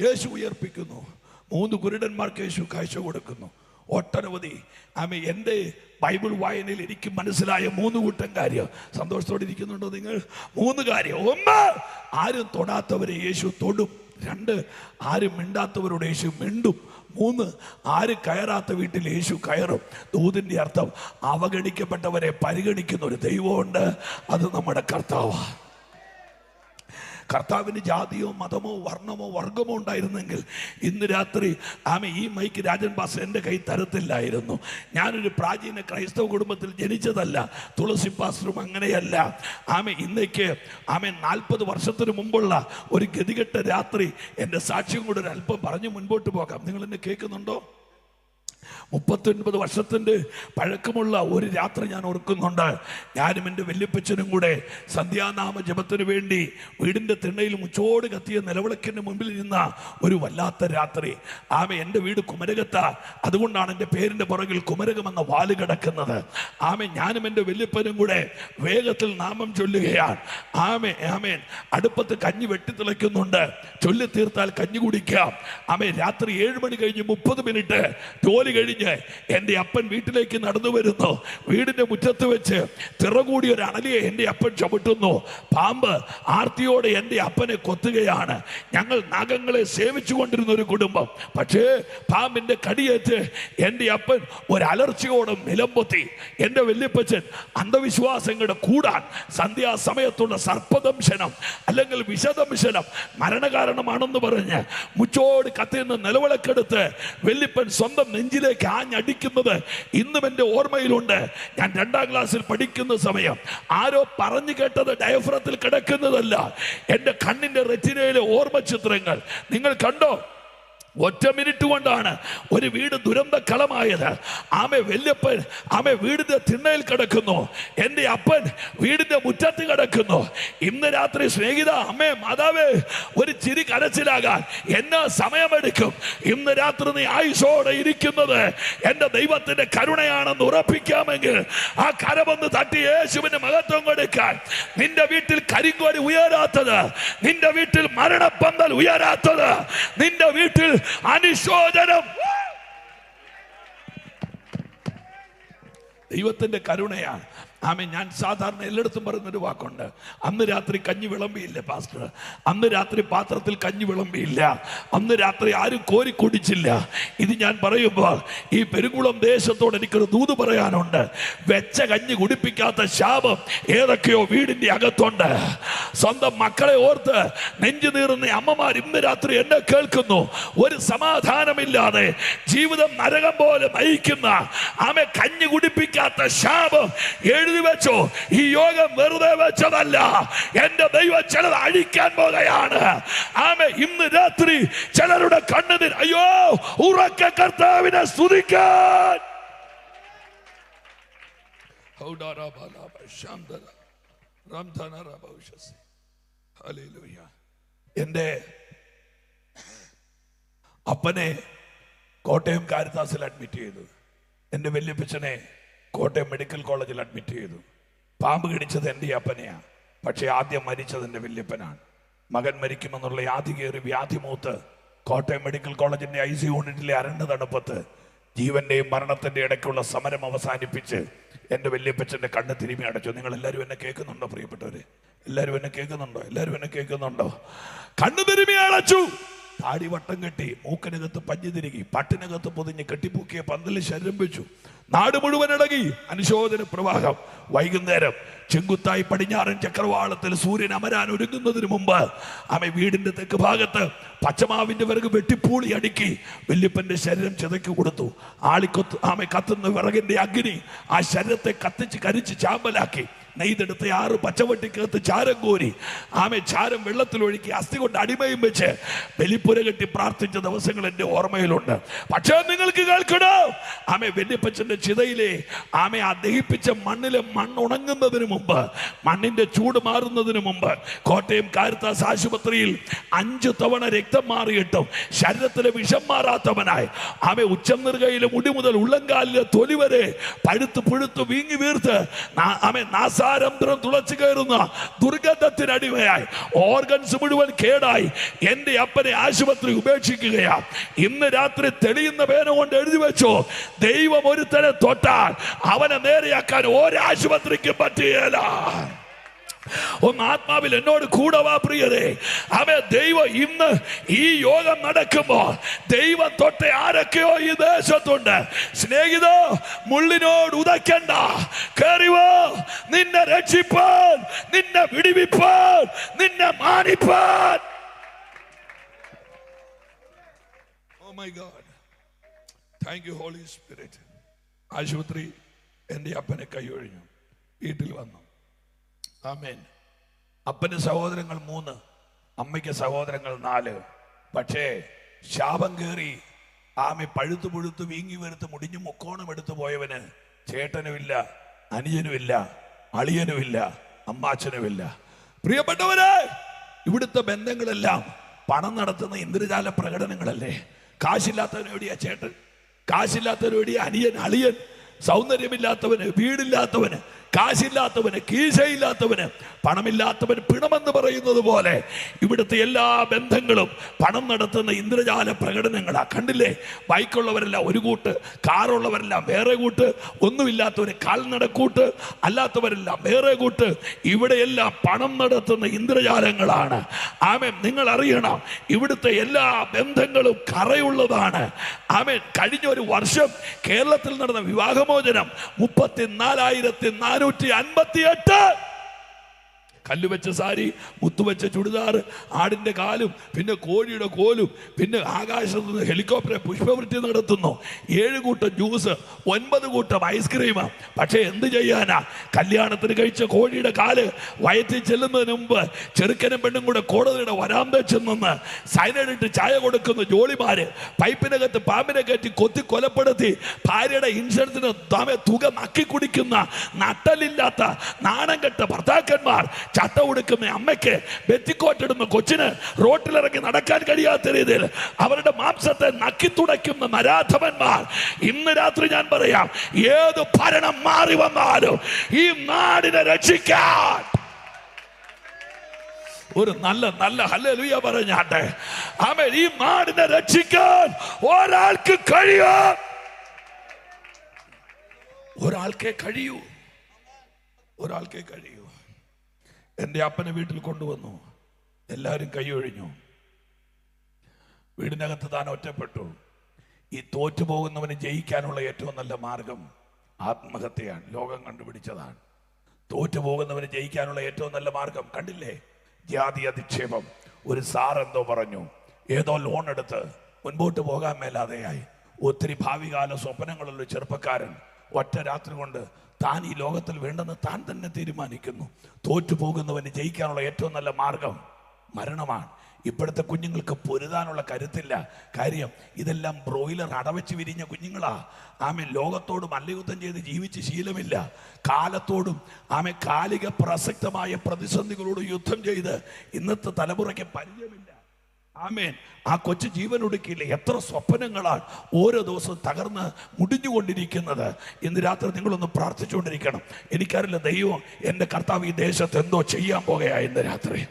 യേശു ഉയർപ്പിക്കുന്നു. 3 കുരുടന്മാർക്ക് യേശു കാഴ്ച കൊടുക്കുന്നു. ഒട്ടനവധി എൻ്റെ ബൈബിൾ വായനയിൽ എനിക്ക് മനസ്സിലായ 3 കൂട്ടം കാര്യം. സന്തോഷത്തോടെ ഇരിക്കുന്നുണ്ടോ നിങ്ങൾ? 3 കാര്യം. 1, ആരും തൊടാത്തവരെ യേശു തൊടും. 2, ആരും മിണ്ടാത്തവരോട് യേശു മിണ്ടും. 3, ആരും കയറാത്ത വീട്ടിൽ യേശു കയറും. ദൂതിന്റെ അർത്ഥം അവഗണിക്കപ്പെട്ടവരെ പരിഗണിക്കുന്ന ഒരു ദൈവമുണ്ട്. അത് നമ്മുടെ കർത്താവാണ്. കർത്താവിന് ജാതിയോ മതമോ വർണ്ണമോ വർഗമോ ഉണ്ടായിരുന്നെങ്കിൽ ഇന്ന് രാത്രി ഈ മൈക്ക് രാജൻ ബാസ് എൻ്റെ കൈ തരത്തില്ലായിരുന്നു. ഞാനൊരു പ്രാചീന ക്രൈസ്തവ കുടുംബത്തിൽ ജനിച്ചതല്ല, തുളസി പാസ്റ്ററും അങ്ങനെയല്ല. ഇന്നേക്ക് 40 വർഷത്തിന് മുമ്പുള്ള ഒരു ഗതികെട്ട രാത്രി എൻ്റെ സാക്ഷ്യം കൂടെ ഒരു അല്പം പറഞ്ഞു മുൻപോട്ട് പോകാം. നിങ്ങൾ എന്നെ കേൾക്കുന്നുണ്ടോ? 39 വർഷത്തിൻ്റെ പഴക്കമുള്ള ഒരു രാത്രി ഞാൻ ഓർക്കുന്നുണ്ട്. ഞാനും എൻ്റെ വല്യപ്പച്ചനും കൂടെ സന്ധ്യാനാമ ജപത്തിന് വേണ്ടി വീടിൻ്റെ തിണ്ണയിൽ മുച്ചോട് കത്തിയ നിലവിളക്കിൻ്റെ മുമ്പിൽ നിന്ന ഒരു വല്ലാത്ത രാത്രി. എൻ്റെ വീട് കുമരകത്ത, അതുകൊണ്ടാണ് എൻ്റെ പേരിൻ്റെ പുറകിൽ കുമരകം എന്ന വാല് കിടക്കുന്നത്. ഞാനും എൻ്റെ വല്യപ്പനും കൂടെ വേഗത്തിൽ നാമം ചൊല്ലുകയാണ്. ആമേൻ. അടുപ്പത്ത് കഞ്ഞി വെട്ടിത്തിളയ്ക്കുന്നുണ്ട്. ചൊല്ലി തീർത്താൽ കഞ്ഞി കുടിക്കാം. രാത്രി 7 മണി കഴിഞ്ഞ് 30 മിനിറ്റ് ജോലി കഴിഞ്ഞ് എൻ്റെ അപ്പൻ വീട്ടിലേക്ക് നടന്നു വരുന്നു. വീടിന്റെ മുറ്റത്ത് വെച്ച് തിറകൂടി ഒരു അണലിയെ എൻ്റെ അപ്പൻ ചവിട്ടുന്നു. പാമ്പ് ആർത്തിയോടെ എൻ്റെ അപ്പനെ കൊത്തുകയാണ്. ഞങ്ങൾ നാഗങ്ങളെ സേവിച്ചു കൊണ്ടിരുന്ന ഒരു കുടുംബം. പക്ഷേ പാമ്പിന്റെ കടിയേറ്റ് എൻ്റെ അപ്പൻ ഒരു അലർച്ചയോടെ നിലംപൊത്തി. എൻ്റെ വല്യപ്പച്ചൻ അന്ധവിശ്വാസങ്ങളുടെ കൂടാൻ സന്ധ്യാസമയത്തുള്ള സർപ്പദംശനം അല്ലെങ്കിൽ വിഷദംശനം മരണകാരണമാണെന്ന് പറഞ്ഞ് മുച്ചോട് കത്തിന്ന് നിലവിളക്കെടുത്ത് വല്യപ്പൻ സ്വന്തം നെഞ്ചിലേക്ക് ആഞ്ഞടിക്കുന്നത് ഇന്നും എൻ്റെ ഓർമ്മയിലുണ്ട്. ഞാൻ 2ാം ക്ലാസ്സിൽ പഠിക്കുന്ന സമയം ആരോ പറഞ്ഞു കേട്ടത് ഡയഫ്രത്തിൽ കിടക്കുന്നതല്ല, എൻ്റെ കണ്ണിന്റെ റെറ്റിനയിലെ ഓർമ്മ ചിത്രങ്ങൾ. നിങ്ങൾ കണ്ടോ? ഒറ്റ മിനിറ്റ് കൊണ്ടാണ് ഒരു വീട് ദുരന്ത കളമായത്. ആമേ വല്യപ്പൻ ആമേ വീടിന്റെ തിണ്ണയിൽ കിടക്കുന്നു, എൻ്റെ അപ്പൻ വീടിന്റെ മുറ്റത്ത് കിടക്കുന്നു. ഇന്ന് രാത്രി സ്നേഹിത, അമ്മേ, മാതാവേ, ഒരു ചിരി കരച്ചിലാകാൻ എന്നാ സമയമെടുക്കും? ഇന്ന് രാത്രി നീ ആയുസോടെ ഇരിക്കുന്നത് എൻ്റെ ദൈവത്തിന്റെ കരുണയാണെന്ന് ഉറപ്പിക്കാമെങ്കിൽ ആ കരമൊന്ന് തട്ടി യേശുവിന് മഹത്വം കൊടുക്കാൻ. നിന്റെ വീട്ടിൽ കരിങ്കോടി ഉയരാത്തത്, നിന്റെ വീട്ടിൽ മരണപ്പന്തൽ ഉയരാത്തത്, നിന്റെ വീട്ടിൽ അനുശോചനം ദൈവത്തിന്റെ കരുണയാണ്. ആമേൻ. ഞാൻ സാധാരണ എല്ലായിടത്തും പറയുന്നൊരു വാക്കുണ്ട്, അന്ന് രാത്രി കഞ്ഞി വിളമ്പിയില്ല പാസ്റ്റർ, അന്ന് രാത്രി പാത്രത്തിൽ കഞ്ഞി വിളമ്പിയില്ല, അന്ന് രാത്രി ആരും കോരി കുടിച്ചില്ല. ഇത് ഞാൻ പറയുമ്പോൾ ഈ പെരുങ്കുളം ദേശത്തോട് എനിക്കൊരു ദൂത് പറയാനുണ്ട്. വെച്ച കഞ്ഞി കുടിപ്പിക്കാത്ത ശാപം ഏതൊക്കെയോ വീടിന്റെ അകത്തുണ്ട്. സ്വന്തം മക്കളെ ഓർത്ത് നെഞ്ചു നീറുന്ന അമ്മമാർ ഇന്ന് രാത്രി എന്നെ കേൾക്കുന്നു. ഒരു സമാധാനമില്ലാതെ ജീവിതം നരകം പോലെ നയിക്കുന്ന ആമെ കഞ്ഞി കുടിപ്പിക്കാത്ത ശാപം എഴുതി വെച്ചോ. ഈ യോഗം വെറുതെ വെച്ചതല്ല, എന്റെ ദൈവം ചിലത് അഴിക്കാൻ പോകുകയാണ്. ആമേ. ഇന്ന് രാത്രി ചിലരുടെ കണ്ണുനീർ, അയ്യോ, ഉറക്ക കർത്താവിനെ സ്തുതിക്കാൻ. എന്റെ അപ്പനെ കോട്ടയം കാരിത്താസിൽ അഡ്മിറ്റ് ചെയ്തു. എൻ്റെ വല്യപ്പച്ചനെ കോട്ടയം മെഡിക്കൽ കോളേജിൽ അഡ്മിറ്റ് ചെയ്തു. പാമ്പ് കടിച്ചത് എൻ്റെ അപ്പനെയാണ്, പക്ഷെ ആദ്യം മരിച്ചത് എൻ്റെ വല്യപ്പനാണ്. മകൻ മരിക്കുമെന്നുള്ള ആദ്യ വ്യാധി മൂത്ത് കോട്ടയം മെഡിക്കൽ കോളേജിന്റെ IC യൂണിറ്റിലെ അരണ്ട തണുപ്പത്ത് ജീവന്റെയും മരണത്തിന്റെ ഇടയ്ക്കുള്ള സമരം അവസാനിപ്പിച്ച് എൻ്റെ വല്യപ്പച്ചൻ്റെ കണ്ണ് തിരുമി അടച്ചു. നിങ്ങൾ എല്ലാവരും എന്നെ കേൾക്കുന്നുണ്ടോ പ്രിയപ്പെട്ടവരെ? എല്ലാവരും എന്നെ കേൾക്കുന്നുണ്ടോ? എല്ലാവരും എന്നെ കേൾക്കുന്നുണ്ടോ? കണ്ണ് തിരുമി അടച്ചു. താടി വട്ടം കെട്ടി, മൂക്കിനകത്ത് പഞ്ഞി തിരുകി, പട്ടിനകത്ത് പൊതിഞ്ഞ് കെട്ടിപ്പൂക്കിയ പന്തലിൽ ശരീരം വെച്ചു. നാട് മുഴുവൻ ഇടകി അനുശോചന പ്രവാഹം. വൈകുന്നേരം ചെങ്കുത്തായി പടിഞ്ഞാറൻ ചക്രവാളത്തിൽ സൂര്യൻ അമരാൻ ഒരുങ്ങുന്നതിന് മുമ്പ് ആമെ വീടിന്റെ തെക്ക് ഭാഗത്ത് പച്ചമാവിന്റെ വിറക് വെട്ടിപ്പൂളി അടുക്കി വല്യപ്പന്റെ ശരീരം ചിതയ്ക്ക് കൊടുത്തു. ആളിക്കൊത്ത് ആമെ കത്തുന്ന വിറകിന്റെ അഗ്നി ആ ശരീരത്തെ കത്തിച്ച് കരിച്ച് ചാമ്പലാക്കി. നെയ്തെടുത്ത 6 പച്ചവട്ടിക്കകത്ത് ചാരം കോരി ആമെ ചാരം വെള്ളത്തിലൊഴുക്കി അസ്ഥി കൊണ്ട് അടിമയും വെച്ച് ബലിപ്പുര കെട്ടി പ്രാർത്ഥിച്ച ദിവസങ്ങൾ എൻ്റെ ഓർമ്മയിലുണ്ട്. പക്ഷേ നിങ്ങൾക്ക് കേൾക്കണോ, ആമെ വല്യപ്പച്ചന്റെ ചിതയിലെ ആമെ ആ ദഹിപ്പിച്ച മണ്ണിലെ മണ്ണുണങ്ങുന്നതിന് മുമ്പ്, മണ്ണിന്റെ ചൂട് മാറുന്നതിന് മുമ്പ് കോട്ടയം കാരിത്താസ് ആശുപത്രിയിൽ 5 തവണ രക്തം മാറിയിട്ടും ശരീരത്തിലെ വിഷം മാറാത്തവനായി ആമെ ഉച്ചനിറുകയിലെ മുടി മുതൽ ഉള്ളങ്കാലിലെ തൊലി വരെ പഴുത്ത് പുഴുത്ത് വീങ്ങി വീർത്ത് ആമെ നാസാരന്ധ്രം തുളച്ചു കയറുന്ന ദുർഗന്ധത്തിനടിമയായി ഓർഗൻസ് മുഴുവൻ കേടായി എൻ്റെ അപ്പനെ ആശുപത്രി ഉപേക്ഷിക്കുകയാ. ഇന്ന് രാത്രി തെളിയുന്ന പേന കൊണ്ട് എഴുതി വെച്ചോ, ദൈവം ഒരുത്തനെ തൊട്ടാൽ അവനെ നേരെയാക്കാൻ ഒരാശുപത്രിക്കും പറ്റുകയില്ല. ഒന്ന് ആത്മാവിൽ എന്നോട് കൂടെ വാ പ്രിയരെ. അവൻ ദൈവം ഇന്ന് ഈ യോഗം നടക്കുമ്പോൾ ദൈവം തൊട്ട ആരൊക്കെയോ ഈ ദേശത്തുണ്ട്. സ്നേഹിതോ, മുള്ളിനോട് ഉദയ്ക്കണ്ട, കേറിവോ. നിന്നെ രക്ഷിപ്പാൻ, നിന്നെ വിടിവിപ്പാൻ, നിന്നെ മാനിപ്പാൻ. Oh my God, thank you holy spirit. ആശുപത്രി എൻ്റെ അപ്പനെ കൈയൊഴിഞ്ഞു. വീട്ടിൽ വന്നു. ആമേൻ. അപ്പന് സഹോദരങ്ങൾ 3, അമ്മയ്ക്ക് സഹോദരങ്ങൾ 4. പക്ഷേ ശാപം കയറി ആമെ പഴുത്തു പുഴുത്തു വീങ്ങി വെറുത്ത് മുടിഞ്ഞു മുക്കോണം എടുത്തു പോയവന് ചേട്ടനുമില്ല, അനുജനുമില്ല, അളിയനുമില്ല, അമ്മാച്ചനുമില്ല. പ്രിയപ്പെട്ടവരെ, ഇവിടുത്തെ ബന്ധങ്ങളെല്ലാം പണം നടത്തുന്ന ഇന്ദ്രജാല പ്രകടനങ്ങളല്ലേ. കാശില്ലാത്തവന് എവിടെയാ ചേട്ടൻ, കാശില്ലാത്തവന് എവിടെയാ അനിയൻ, അളിയൻ, സൗന്ദര്യമില്ലാത്തവന്, വീടില്ലാത്തവന്, കാശില്ലാത്തവന്, കീശയില്ലാത്തവന്, പണമില്ലാത്തവൻ പിണമെന്ന് പറയുന്നത് പോലെ ഇവിടുത്തെ എല്ലാ ബന്ധങ്ങളും പണം നടത്തുന്ന ഇന്ദ്രജാല പ്രകടനങ്ങളാ. കണ്ടില്ലേ? ബൈക്കുള്ളവരെല്ലാം ഒരു കൂട്ട്, കാറുള്ളവരെല്ലാം വേറെ കൂട്ട്, ഒന്നുമില്ലാത്തവന് കാൽനടക്കൂട്ട്, അല്ലാത്തവരെല്ലാം വേറെ കൂട്ട്. ഇവിടെയെല്ലാം പണം നടത്തുന്ന ഇന്ദ്രജാലങ്ങളാണ്. ആമേൻ. നിങ്ങൾ അറിയണം, ഇവിടുത്തെ എല്ലാ ബന്ധങ്ങളും കറയുള്ളതാണ്. ആമേൻ. കഴിഞ്ഞ ഒരു വർഷം കേരളത്തിൽ നടന്ന വിവാഹമോചനം 34,458. കല്ലുവെച്ച സാരി, മുത്തുവെച്ച ചുടിദാർ, ആടിൻ്റെ കാലും, പിന്നെ കോഴിയുടെ കോലും, പിന്നെ ആകാശത്ത് നിന്ന് ഹെലികോപ്റ്ററെ പുഷ്പവൃത്തി നടത്തുന്നു, 7 കൂട്ടം ജ്യൂസ്, 9 കൂട്ടം ഐസ്ക്രീം. പക്ഷെ എന്ത് ചെയ്യാനാ? കല്യാണത്തിന് കഴിച്ച കോഴിയുടെ കാല് വയറ്റിൽ ചെല്ലുന്നതിന് മുമ്പ് ചെറുക്കനും പെണ്ണും കൂടെ കോടതിയുടെ വരാന്ത ചെന്ന് സൈനൈഡിട്ട് ചായ കൊടുക്കുന്ന ജോളിമാര്, പൈപ്പിനകത്ത് പാമ്പിനെ കയറ്റി കൊത്തി കൊലപ്പെടുത്തി ഭാര്യയുടെ ഇൻഷുറൻസിന് തുക നക്കി കുടിക്കുന്ന നട്ടലില്ലാത്ത നാണം കെട്ട ഭർത്താക്കന്മാർ, ചട്ട ഉടുക്കുന്ന അമ്മയ്ക്ക്, ബെറ്റിക്കോട്ടിടുന്ന കൊച്ചിന് റോട്ടിലിറങ്ങി നടക്കാൻ കഴിയാത്ത രീതിയിൽ അവരുടെ മാംസത്തെ നക്കി തുടയ്ക്കുന്ന നരാധവന്മാർ. ഇന്ന് രാത്രി ഞാൻ പറയാം, ഏത് ഭരണം മാറി വന്നാലും ഈ നാടിനെ രക്ഷിക്കാൻ ഒരു നല്ല ഹല്ലേലൂയ പറഞ്ഞാട്ടെ. ആമേൻ. ഈ നാടിനെ രക്ഷിക്കാൻ ഒരാൾക്ക് കഴിയും, ഒരാൾക്കേ കഴിയൂ. എൻ്റെ അപ്പനെ വീട്ടിൽ കൊണ്ടുവന്നു, എല്ലാവരും കൈയൊഴിഞ്ഞു. വീടിനകത്ത് താൻ ഒറ്റപ്പെട്ടു. ഈ തോറ്റുപോകുന്നവന് ജയിക്കാനുള്ള ഏറ്റവും നല്ല മാർഗം ആത്മഹത്യയാണ്. ലോകം കണ്ടുപിടിച്ചതാണ്. തോറ്റുപോകുന്നവന് ജയിക്കാനുള്ള ഏറ്റവും നല്ല മാർഗം കണ്ടില്ലേ? ജാതി അധിക്ഷേപം. ഒരു സാർ എന്തോ പറഞ്ഞു, ഏതോ ലോൺ എടുത്ത് മുൻപോട്ട് പോകാൻ മേലാതെയായി. ഒത്തിരി ഭാവികാല സ്വപ്നങ്ങളുള്ള ചെറുപ്പക്കാരൻ ഒറ്റ രാത്രി കൊണ്ട് താൻ ഈ ലോകത്തിൽ വേണ്ടെന്ന് താൻ തന്നെ തീരുമാനിക്കുന്നു. തോറ്റുപോകുന്നവന് ജയിക്കാനുള്ള ഏറ്റവും നല്ല മാർഗം മരണമാണ്. ഇപ്പോഴത്തെ കുഞ്ഞുങ്ങൾക്ക് പൊരുതാനുള്ള കരുത്തില്ല. കാര്യം ഇതെല്ലാം ബ്രോയിലർ അടവച്ച് വിരിഞ്ഞ കുഞ്ഞുങ്ങളാ. ലോകത്തോട് മല്ലയുദ്ധം ചെയ്ത് ജീവിച്ച് ശീലമില്ല. കാലത്തോടും കാലിക പ്രസക്തമായ പ്രതിസന്ധികളോട് യുദ്ധം ചെയ്ത് ഇന്നത്തെ തലമുറയ്ക്ക് പരിചയമില്ല. ആ കൊച്ചു ജീവൻ ഒടുക്കിയില്ല. എത്ര സ്വപ്നങ്ങളാണ് ഓരോ ദിവസവും തകർന്ന് മുടിഞ്ഞുകൊണ്ടിരിക്കുന്നത്. ഇന്ന് രാത്രി നിങ്ങളൊന്ന് പ്രാർത്ഥിച്ചുകൊണ്ടിരിക്കണം. എനിക്കറിയില്ല, ദൈവം എൻ്റെ കർത്താവ് ഈ ദേശത്ത് എന്തോ ചെയ്യാൻ പോകുകയാ. ഇന്ന് രാത്രി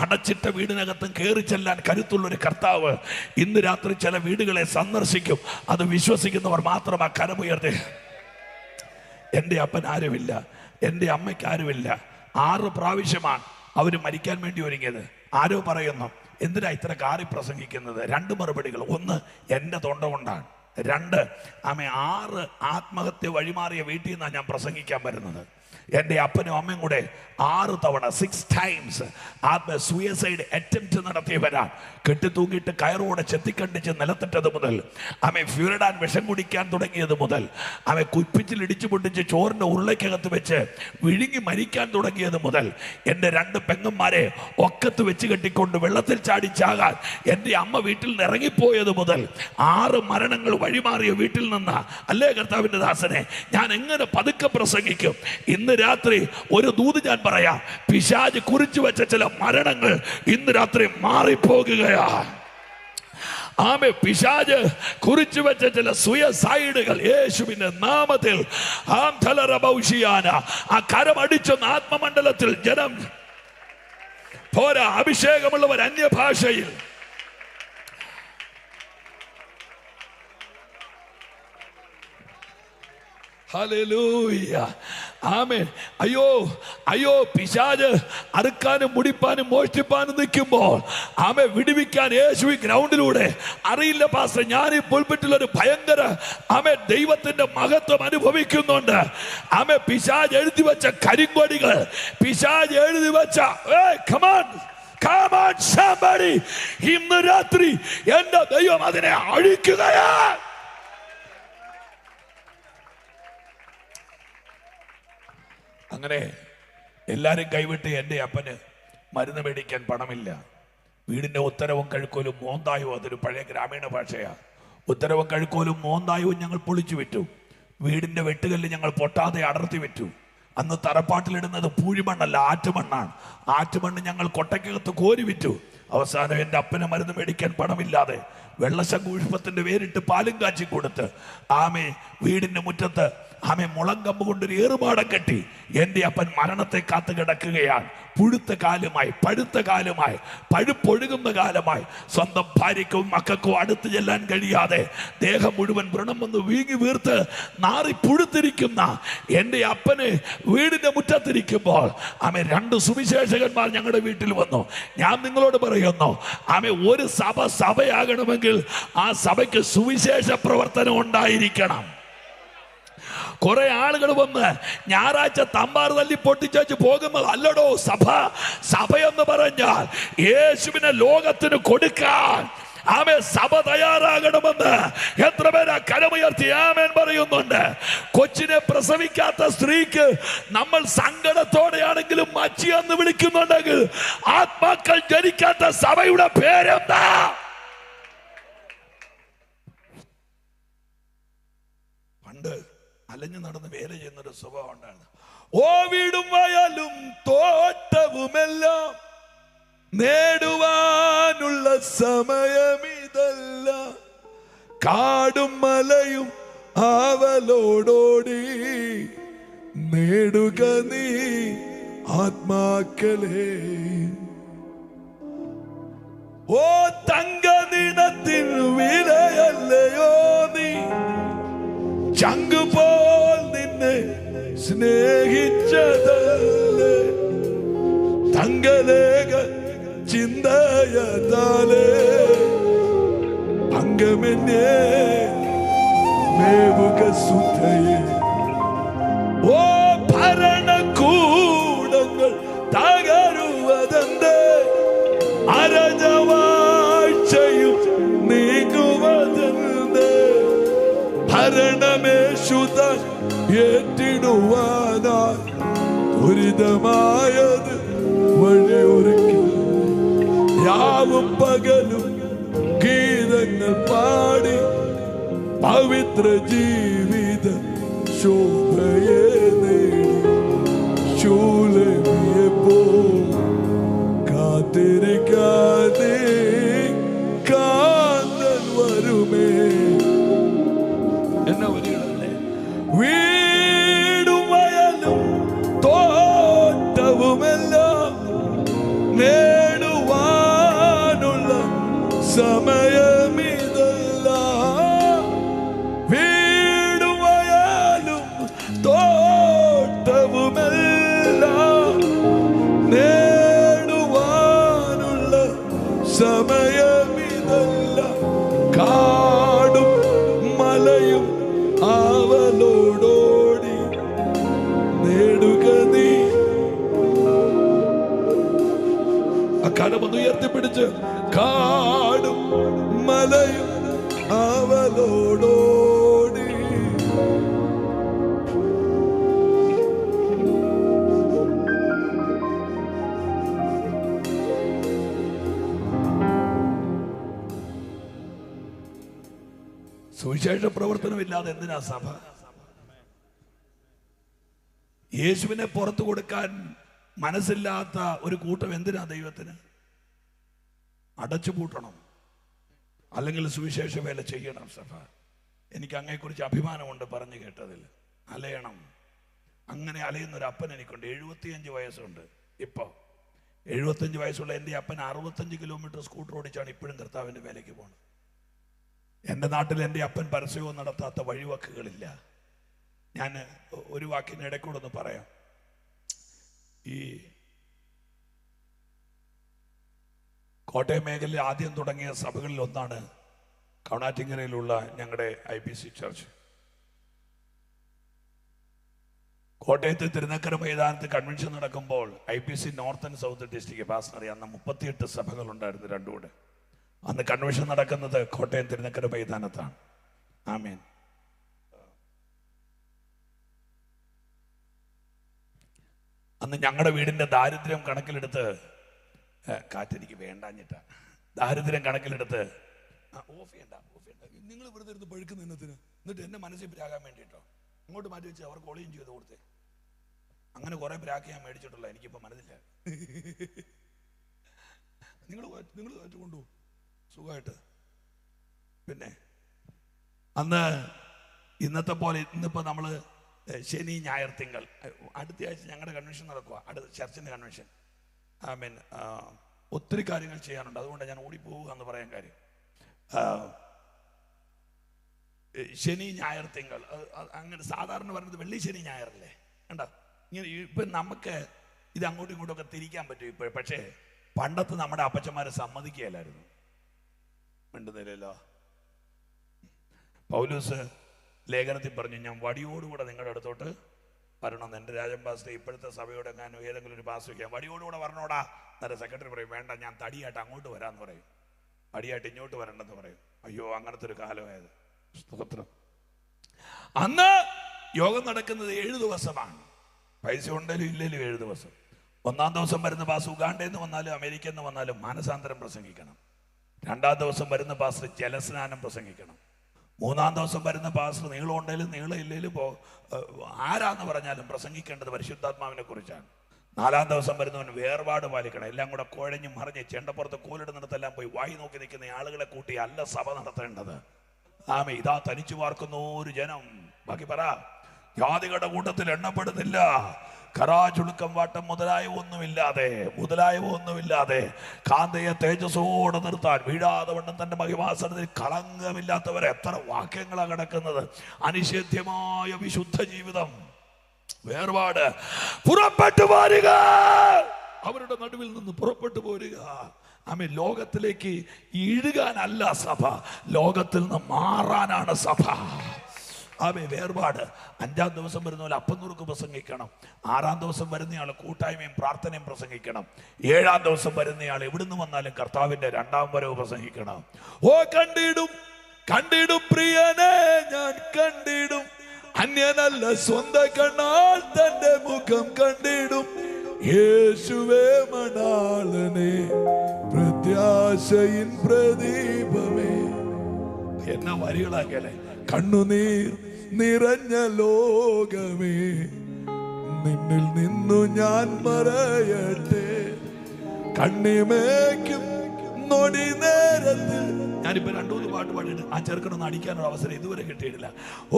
അടച്ചിട്ട വീടിനകത്തും കയറി ചെല്ലാൻ കരുത്തുള്ളൊരു കർത്താവ് ഇന്ന് രാത്രി ചില വീടുകളെ സന്ദർശിക്കും. അത് വിശ്വസിക്കുന്നവർ മാത്രമാ കരമുയർത്തി. എൻ്റെ അപ്പൻ ആരുമില്ല, എൻ്റെ അമ്മയ്ക്ക് ആരുമില്ല. 6 പ്രാവശ്യമാണ് അവർ മരിക്കാൻ വേണ്ടി ഒരുങ്ങിയത്. ആരോ പറയുന്നു, എന്തിനാ ഇത്ര കാറി പ്രസംഗിക്കുന്നത്? 2 മറുപടികൾ. 1, എൻ്റെ തൊണ്ട കൊണ്ടാണ്. 2, 6 ആത്മഹത്യ വഴിമാറിയ വീട്ടിൽ നിന്നാണ് ഞാൻ പ്രസംഗിക്കാൻ വരുന്നത്. എൻ്റെ അപ്പനും അമ്മയും കൂടെ 6 തവണ 6 times സൂയിസൈഡ് അറ്റംപ്റ്റ് നടത്തിയവരാ. കെട്ടിത്തൂങ്ങിയിട്ട് കയറോടെ ചെത്തിക്കണ്ടിച്ച് നിലത്തിട്ടത് മുതൽ, ഫ്യൂരിഡാൻ വിഷം കുടിക്കാൻ തുടങ്ങിയത് മുതൽ, കുപ്പിച്ചിൽ ഇടിച്ചു പൊട്ടിച്ച് ചോറിൻ്റെ ഉരുളയ്ക്കകത്ത് വെച്ച് വിഴുങ്ങി മരിക്കാൻ തുടങ്ങിയത് മുതൽ, എൻ്റെ 2 പെങ്ങന്മാരെ ഒക്കത്ത് വെച്ച് കെട്ടിക്കൊണ്ട് വെള്ളത്തിൽ ചാടിച്ചാകാൻ എൻ്റെ അമ്മ വീട്ടിൽ നിന്ന് ഇറങ്ങിപ്പോയത് മുതൽ 6 മരണങ്ങൾ വഴിമാറിയ വീട്ടിൽ നിന്ന് അല്ലേ കർത്താവിൻ്റെ ദാസനെ ഞാൻ എങ്ങനെ പതുക്കെ പ്രസംഗിക്കും? ഇന്ന് രാത്രി ഒരു ദൂത് ഞാൻ പറയാം. പിശാച് കുറിച്ചു വെച്ച ചില മരണങ്ങൾ ഇന്ന് രാത്രി മാറിപ്പോകുകയാണ്. പിശാച് കുറിച്ചു വെച്ച ചില സൂയിസൈഡുകൾ യേശുവിന്റെ നാമത്തിൽ ആ കരമടിച്ചെന്ന ആത്മമണ്ഡലത്തിൽ ജനം പോരാ, അഭിഷേകമുള്ളവർ അന്യഭാഷയിൽ ഹല്ലേലൂയ. ആമേൻ. അയ്യോ പിശാച് അറുക്കാനും മുടിപ്പാനും മോഷ്ടിപ്പാനും നിൽക്കുമ്പോൾ വിടുവിക്കാൻ യേശു ഗ്രൗണ്ടിലൂടെ അറിയില്ല പാസ്റ്റർ, ഞാൻ ഈ പുൽപിറ്റിൽ ഒരു ഭയങ്കര ദൈവത്തിന്റെ മഹത്വം അനുഭവിക്കുന്നുണ്ട്. പിശാച് എഴുതി വെച്ച കരിങ്കൊടികൾ, പിശാച് എഴുതി വെച്ച ഇന്ന് രാത്രി എന്റെ ദൈവം അതിനെ അഴിക്കുകയാ. അങ്ങനെ എല്ലാരും കൈവിട്ട് എൻ്റെ അപ്പന് മരുന്ന് മേടിക്കാൻ പണമില്ല. വീടിന്റെ ഉത്തരവും കഴുക്കോലും മോന്തായും, അതൊരു പഴയ ഗ്രാമീണ ഭാഷയാ. ഉത്തരവും കഴുക്കോലും മോന്തായും ഞങ്ങൾ പൊളിച്ചു വിറ്റു. വീടിന്റെ വെട്ടുകല്ല് ഞങ്ങൾ പൊട്ടാതെ അടർത്തി വിറ്റു. അന്ന് തറപ്പാട്ടിലിടുന്നത് പൂഴിമണ്ണല്ല, ആറ്റുമണ്ണാണ്. ആറ്റുമണ്ണ് ഞങ്ങൾ കൊട്ടയ്ക്കകത്ത് കോരി വിറ്റു. അവസാനം എൻ്റെ അപ്പന് മരുന്ന് മേടിക്കാൻ പണമില്ലാതെ വെള്ളശംഖുപുഷ്പത്തിന്റെ വേരിട്ട് പാലും കാച്ചി കൊടുത്ത് വീടിന്റെ മുറ്റത്ത് മുളങ്കമ്പ് കൊണ്ടൊരു ഏറുമാടം കെട്ടി എൻ്റെ അപ്പൻ മരണത്തെ കാത്തു കിടക്കുകയാണ്. പുഴുത്ത കാലുമായി, പഴുത്ത കാലുമായി, പഴുപ്പൊഴുകുന്ന കാലമായി, സ്വന്തം ഭാര്യയ്ക്കും മക്കൾക്കും അടുത്ത് ചെല്ലാൻ കഴിയാതെ ദേഹം മുഴുവൻ വ്രണം വന്ന് വീങ്ങി വീർത്ത് നാറി പുഴുത്തിരിക്കുന്ന എൻ്റെ അപ്പന് വീടിന്റെ മുറ്റത്തിരിക്കുമ്പോൾ 2 സുവിശേഷകന്മാർ ഞങ്ങളുടെ വീട്ടിൽ വന്നു. ഞാൻ നിങ്ങളോട് പറയുന്നു, ഒരു സഭയാകണമെങ്കിൽ ആ സഭയ്ക്ക് സുവിശേഷ പ്രവർത്തനം ഉണ്ടായിരിക്കണം. കുറെ ആളുകൾ വന്ന് ഞായറാഴ്ച തമ്പാർ തല്ലി പൊട്ടിച്ചു പോകുന്നത് അല്ലടോ സഭ. സഭയെന്ന് പറഞ്ഞാൽ യേശുവിനെ ലോകത്തിന് കൊടുക്കാൻ ആമേൻ സഭ തയ്യാറാകണമെന്ന് എത്ര പേരാ കരമുയർത്തി ആമേൻ പറയുന്നുണ്ട്. കൊച്ചിനെ പ്രസവിക്കാത്ത സ്ത്രീക്ക് നമ്മൾ സങ്കടത്തോടെയാണെങ്കിലും മച്ചി എന്ന് വിളിക്കുന്നുണ്ടെങ്കിൽ ആത്മാക്കൾ ജനിക്കാത്ത സഭയുടെ പേരെന്താ? പണ്ട് അലഞ്ഞു നടന്ന് വേല ചെയ്യുന്നൊരു സ്വഭാവം ഉണ്ടായിരുന്നു. ഓ വീടും വയലും തോട്ടവുമെല്ലാം നേടുവാനുള്ള സമയമിതല്ല. കാടും മലയും ആവലോടോടി നേടുക നീ ആത്മാക്കളെ. ഓ തങ്കനിടത്തിന് വിലയല്ലയോ നീ, ചങ്കുപോൽ നിന്നെ സ്നേഹിച്ചതല്ലേ. തങ്കലേഖ ചിന്തയതാലേ അംഗമെന്നെ മേവുക സുധയെ. ഓ ഭരണകൂടങ്ങൾ തകരുവതെന്തേ, അരജവാഴ്ചയും നീങ്ങുവതെന്തേ. ഭരണമേശുതാൻ ഏറ്റിടുവാനായി ദുരിതമായത് വഴിയൊരുക്കി. രാവും പകലും ഗീതങ്ങൾ പാടി പവിത്ര ജീവിത ശോഭയെ നേടി. ശൂലമിയെ പോ കാത്തിരിക്കാതെ കാന്തൻ വരുമേ. എന്നാ വരികളല്ലേ? വീടും വയലും തോട്ടവുമെല്ലാം നേടുവാനുള്ള സമയമിതല്ല. വീടും വയലും തോട്ടവുമെല്ലാം നേടുവാനുള്ള സമയമിതല്ല. കാടും മലയും ആവലോടോടി നേടുക നീ. കരമൊന്ന് ഉയർത്തിപ്പിടിച്ച് കാടും മലയും അവലോടോടി. സുവിശേഷ പ്രവർത്തനമില്ലാതെ എന്തിനാ സഭ? യേശുവിനെ പുറത്തു കൊടുക്കാൻ മനസ്സില്ലാത്ത ഒരു കൂട്ടം എന്തിനാ ദൈവത്തിന്? അടച്ചുപൂട്ടണം, അല്ലെങ്കിൽ സുവിശേഷ വേല ചെയ്യണം സഭ. എനിക്ക് അങ്ങയെക്കുറിച്ച് അഭിമാനമുണ്ട് പറഞ്ഞു കേട്ടതിൽ. അലയണം. അങ്ങനെ അലയുന്നൊരു അപ്പൻ എനിക്കുണ്ട്. 75 വയസ്സുണ്ട്. ഇപ്പോൾ 75 വയസ്സുള്ള എൻ്റെ അപ്പൻ 65 കിലോമീറ്റർ സ്കൂട്ടർ ഓടിച്ചാണ് ഇപ്പോഴും കർത്താവിൻ്റെ വേലയ്ക്ക് പോകുന്നത്. എൻ്റെ നാട്ടിൽ എൻ്റെ അപ്പൻ പരസ്യവും നടത്താത്ത വഴിവാക്കുകളില്ല. ഞാൻ ഒരു വാക്കിന് ഇടയ്ക്കൂടൊന്ന് പറയാം. ഈ കോട്ടയം മേഖലയിൽ ആദ്യം തുടങ്ങിയ സഭകളിൽ ഒന്നാണ് കവണാറ്റിങ്ങരയിലുള്ള ഞങ്ങളുടെ IPC ചർച്ച്. കോട്ടയത്ത് തിരുനക്കര മൈതാനത്ത് കൺവെൻഷൻ നടക്കുമ്പോൾ IPC north and south district pastor അന്ന് 38 സഭകളുണ്ടായിരുന്നു രണ്ടും കൂടെ. അന്ന് കൺവെൻഷൻ നടക്കുന്നത് കോട്ടയം തിരുനക്കര മൈതാനത്താണ്. ആമേൻ. അന്ന് ഞങ്ങളുടെ വീടിൻ്റെ ദാരിദ്ര്യം കണക്കിലെടുത്ത്, കാറ്റെനിക്ക് വേണ്ടാഞ്ഞിട്ടാ, ദാരിദ്ര്യം കണക്കിലെടുത്ത് ഓഫ് ചെയ്യണ്ട നിങ്ങൾ വെറുതെ ഇരുന്ന് പഴുക്കുന്ന ഇന്നത്തിന്, എന്നിട്ട് എന്നെ മനസ്സിൽ പ്രാകാൻ വേണ്ടിയിട്ടോ അങ്ങോട്ട് മാറ്റി വെച്ച് അവർക്ക് ഒളിയും ചെയ്ത് കൊടുത്തേ. അങ്ങനെ കുറെ പ്രാക്ക് ഞാൻ മേടിച്ചിട്ടുള്ള എനിക്കിപ്പോൾ മനസ്സില്ല. നിങ്ങൾ കൊണ്ടു സുഖമായിട്ട്. പിന്നെ അന്ന് ഇന്നത്തെ പോലെ ഇന്നിപ്പോൾ നമ്മൾ ശനി ഞായർ തിങ്കൾ അടുത്ത ആഴ്ച ഞങ്ങളുടെ കൺവെൻഷൻ നടക്കുക, അടുത്ത ചർച്ചിൻ്റെ കൺവെൻഷൻ. മീൻ ഒത്തിരി കാര്യങ്ങൾ ചെയ്യാനുണ്ട്. അതുകൊണ്ട് ഞാൻ ഓടിപ്പോവുക എന്ന് പറയാൻ കാര്യം, ശനി ഞായർ തിങ്കൾ അങ്ങനെ സാധാരണ പറയുന്നത് വെള്ളി ശനി ഞായറല്ലേ കണ്ടോ. ഇങ്ങനെ ഇപ്പം നമുക്ക് ഇത് അങ്ങോട്ടും ഇങ്ങോട്ടും ഒക്കെ തിരിക്കാൻ പറ്റും ഇപ്പോൾ. പക്ഷേ പണ്ടത്തെ നമ്മുടെ അപ്പച്ചന്മാരെ സമ്മതിക്കുകയില്ലായിരുന്നു. മിണ്ടുന്നില്ലല്ലോ. പൗലോസ് ലേഖനത്തിൽ പറഞ്ഞു, ഞാൻ വടിയോടുകൂടെ നിങ്ങളുടെ അടുത്തോട്ട് വരണമെന്ന്. എൻ്റെ രാജൻ പാസ്റ്റർ ഇപ്പോഴത്തെ സഭയോടെ ഞാൻ ഏതെങ്കിലും ഒരു പാസ് വയ്ക്കാം, വടിയോടുകൂടെ വരണോടാ. അന്നേരം സെക്രട്ടറി പറയും, വേണ്ട, ഞാൻ തടിയായിട്ട് അങ്ങോട്ട് വരാമെന്ന് പറയും, തടിയായിട്ട് ഇങ്ങോട്ട് വരണ്ടെന്ന് പറയും. അയ്യോ, അങ്ങനത്തെ ഒരു കാലമായത്. സ്തോത്രം. അന്ന് യോഗം നടക്കുന്നത് 7 ദിവസമാണ്. പൈസ ഉണ്ടെങ്കിലും ഇല്ലെങ്കിലും 7 ദിവസം. 1-ാം ദിവസം വരുന്ന പാസ് ഉഗാണ്ടയിൽ നിന്ന് വന്നാലും അമേരിക്കയിൽ നിന്ന് വന്നാലും മാനസാന്തരം പ്രസംഗിക്കണം. 2-ാം ദിവസം വരുന്ന പാസ് ജലസ്നാനം പ്രസംഗിക്കണം. 3-ാം ദിവസം വരുന്ന പാസ് നീളം ഉണ്ടെങ്കിലും നീളം ഇല്ലെങ്കിലും ആരാന്ന് പറഞ്ഞാലും പ്രസംഗിക്കേണ്ടത് പരിശുദ്ധാത്മാവിനെ കുറിച്ചാണ്. 4-ാം ദിവസം വരുന്നവൻ വേർപാട് പാലിക്കണം. എല്ലാം കൂടെ കുഴഞ്ഞു മറിഞ്ഞ് ചെണ്ടപ്പുറത്ത് കോലിടുന്നിടത്തെല്ലാം പോയി വായി നോക്കി നിൽക്കുന്ന ആളുകളെ കൂട്ടി അല്ല സഭ നടത്തേണ്ടത്. ആമേ. ഇതാ തനിച്ചു പാർക്കുന്ന ഒരു ജനം, ബാക്കി പറ, ജാതികളുടെ കൂട്ടത്തിൽ എണ്ണപ്പെടുന്നില്ല. കറാ, ചുളുക്കം, വാട്ടം മുതലായവ ഒന്നുമില്ലാതെ കാന്തയെ തേജസ്സോടെ നിർത്താൻ വീഴാതെ വണ്ണം തന്റെ മഹിമാസനത്തിൽ കളങ്കമില്ലാത്തവരെ. എത്ര വാക്യങ്ങളാണ് കിടക്കുന്നത്. അനിഷേധ്യമായ വിശുദ്ധ ജീവിതം, വേർപാട്. പുറപ്പെട്ടു പോരുക, അവരുടെ നടുവിൽ നിന്ന് പുറപ്പെട്ടു പോരുക. ആമേ. ലോകത്തിലേക്ക് ഇഴുകാനല്ല സഭ, ലോകത്തിൽ നിന്ന് മാറാനാണ് സഭ. ആമേ. വേർപാട്. 5-ാം ദിവസം വരുന്ന പോലെ അപ്പം നുറുക്ക് പ്രസംഗിക്കണം. 6-ാം ദിവസം വരുന്നയാൾ കൂട്ടായ്മയും പ്രാർത്ഥനയും പ്രസംഗിക്കണം. 7-ാം ദിവസം വരുന്നയാൾ എവിടുന്ന് വന്നാലും കർത്താവിന്റെ 2-ാം വരവ് പ്രസംഗിക്കണം. ഓ കണ്ടിടും പ്രിയനെ ഞാൻ കണ്ടിടും, അന്യനല്ല സ്വന്തം കണ്ണാൽ തന്റെ മുഖം കണ്ടിടും. യേശുവേ മണാളനെ പ്രത്യാശയിൻ പ്രദീപമേ. എന്നാ വരികളാക്കല്ലേ. കണ്ണുനീർ നിറഞ്ഞ ലോകമേ, നിന്നിൽ നിന്നു ഞാൻ മറയട്ടെ. കണ്ണിമേക്കും നൊടി നേരത്തിൽ. ഞാനിപ്പോ 2-3 പാട്ട് പാടിയിട്ട് ആ ചെറുക്കനൊന്നും അടിക്കാനൊരു അവസരം ഇതുവരെ കിട്ടിയിട്ടില്ല.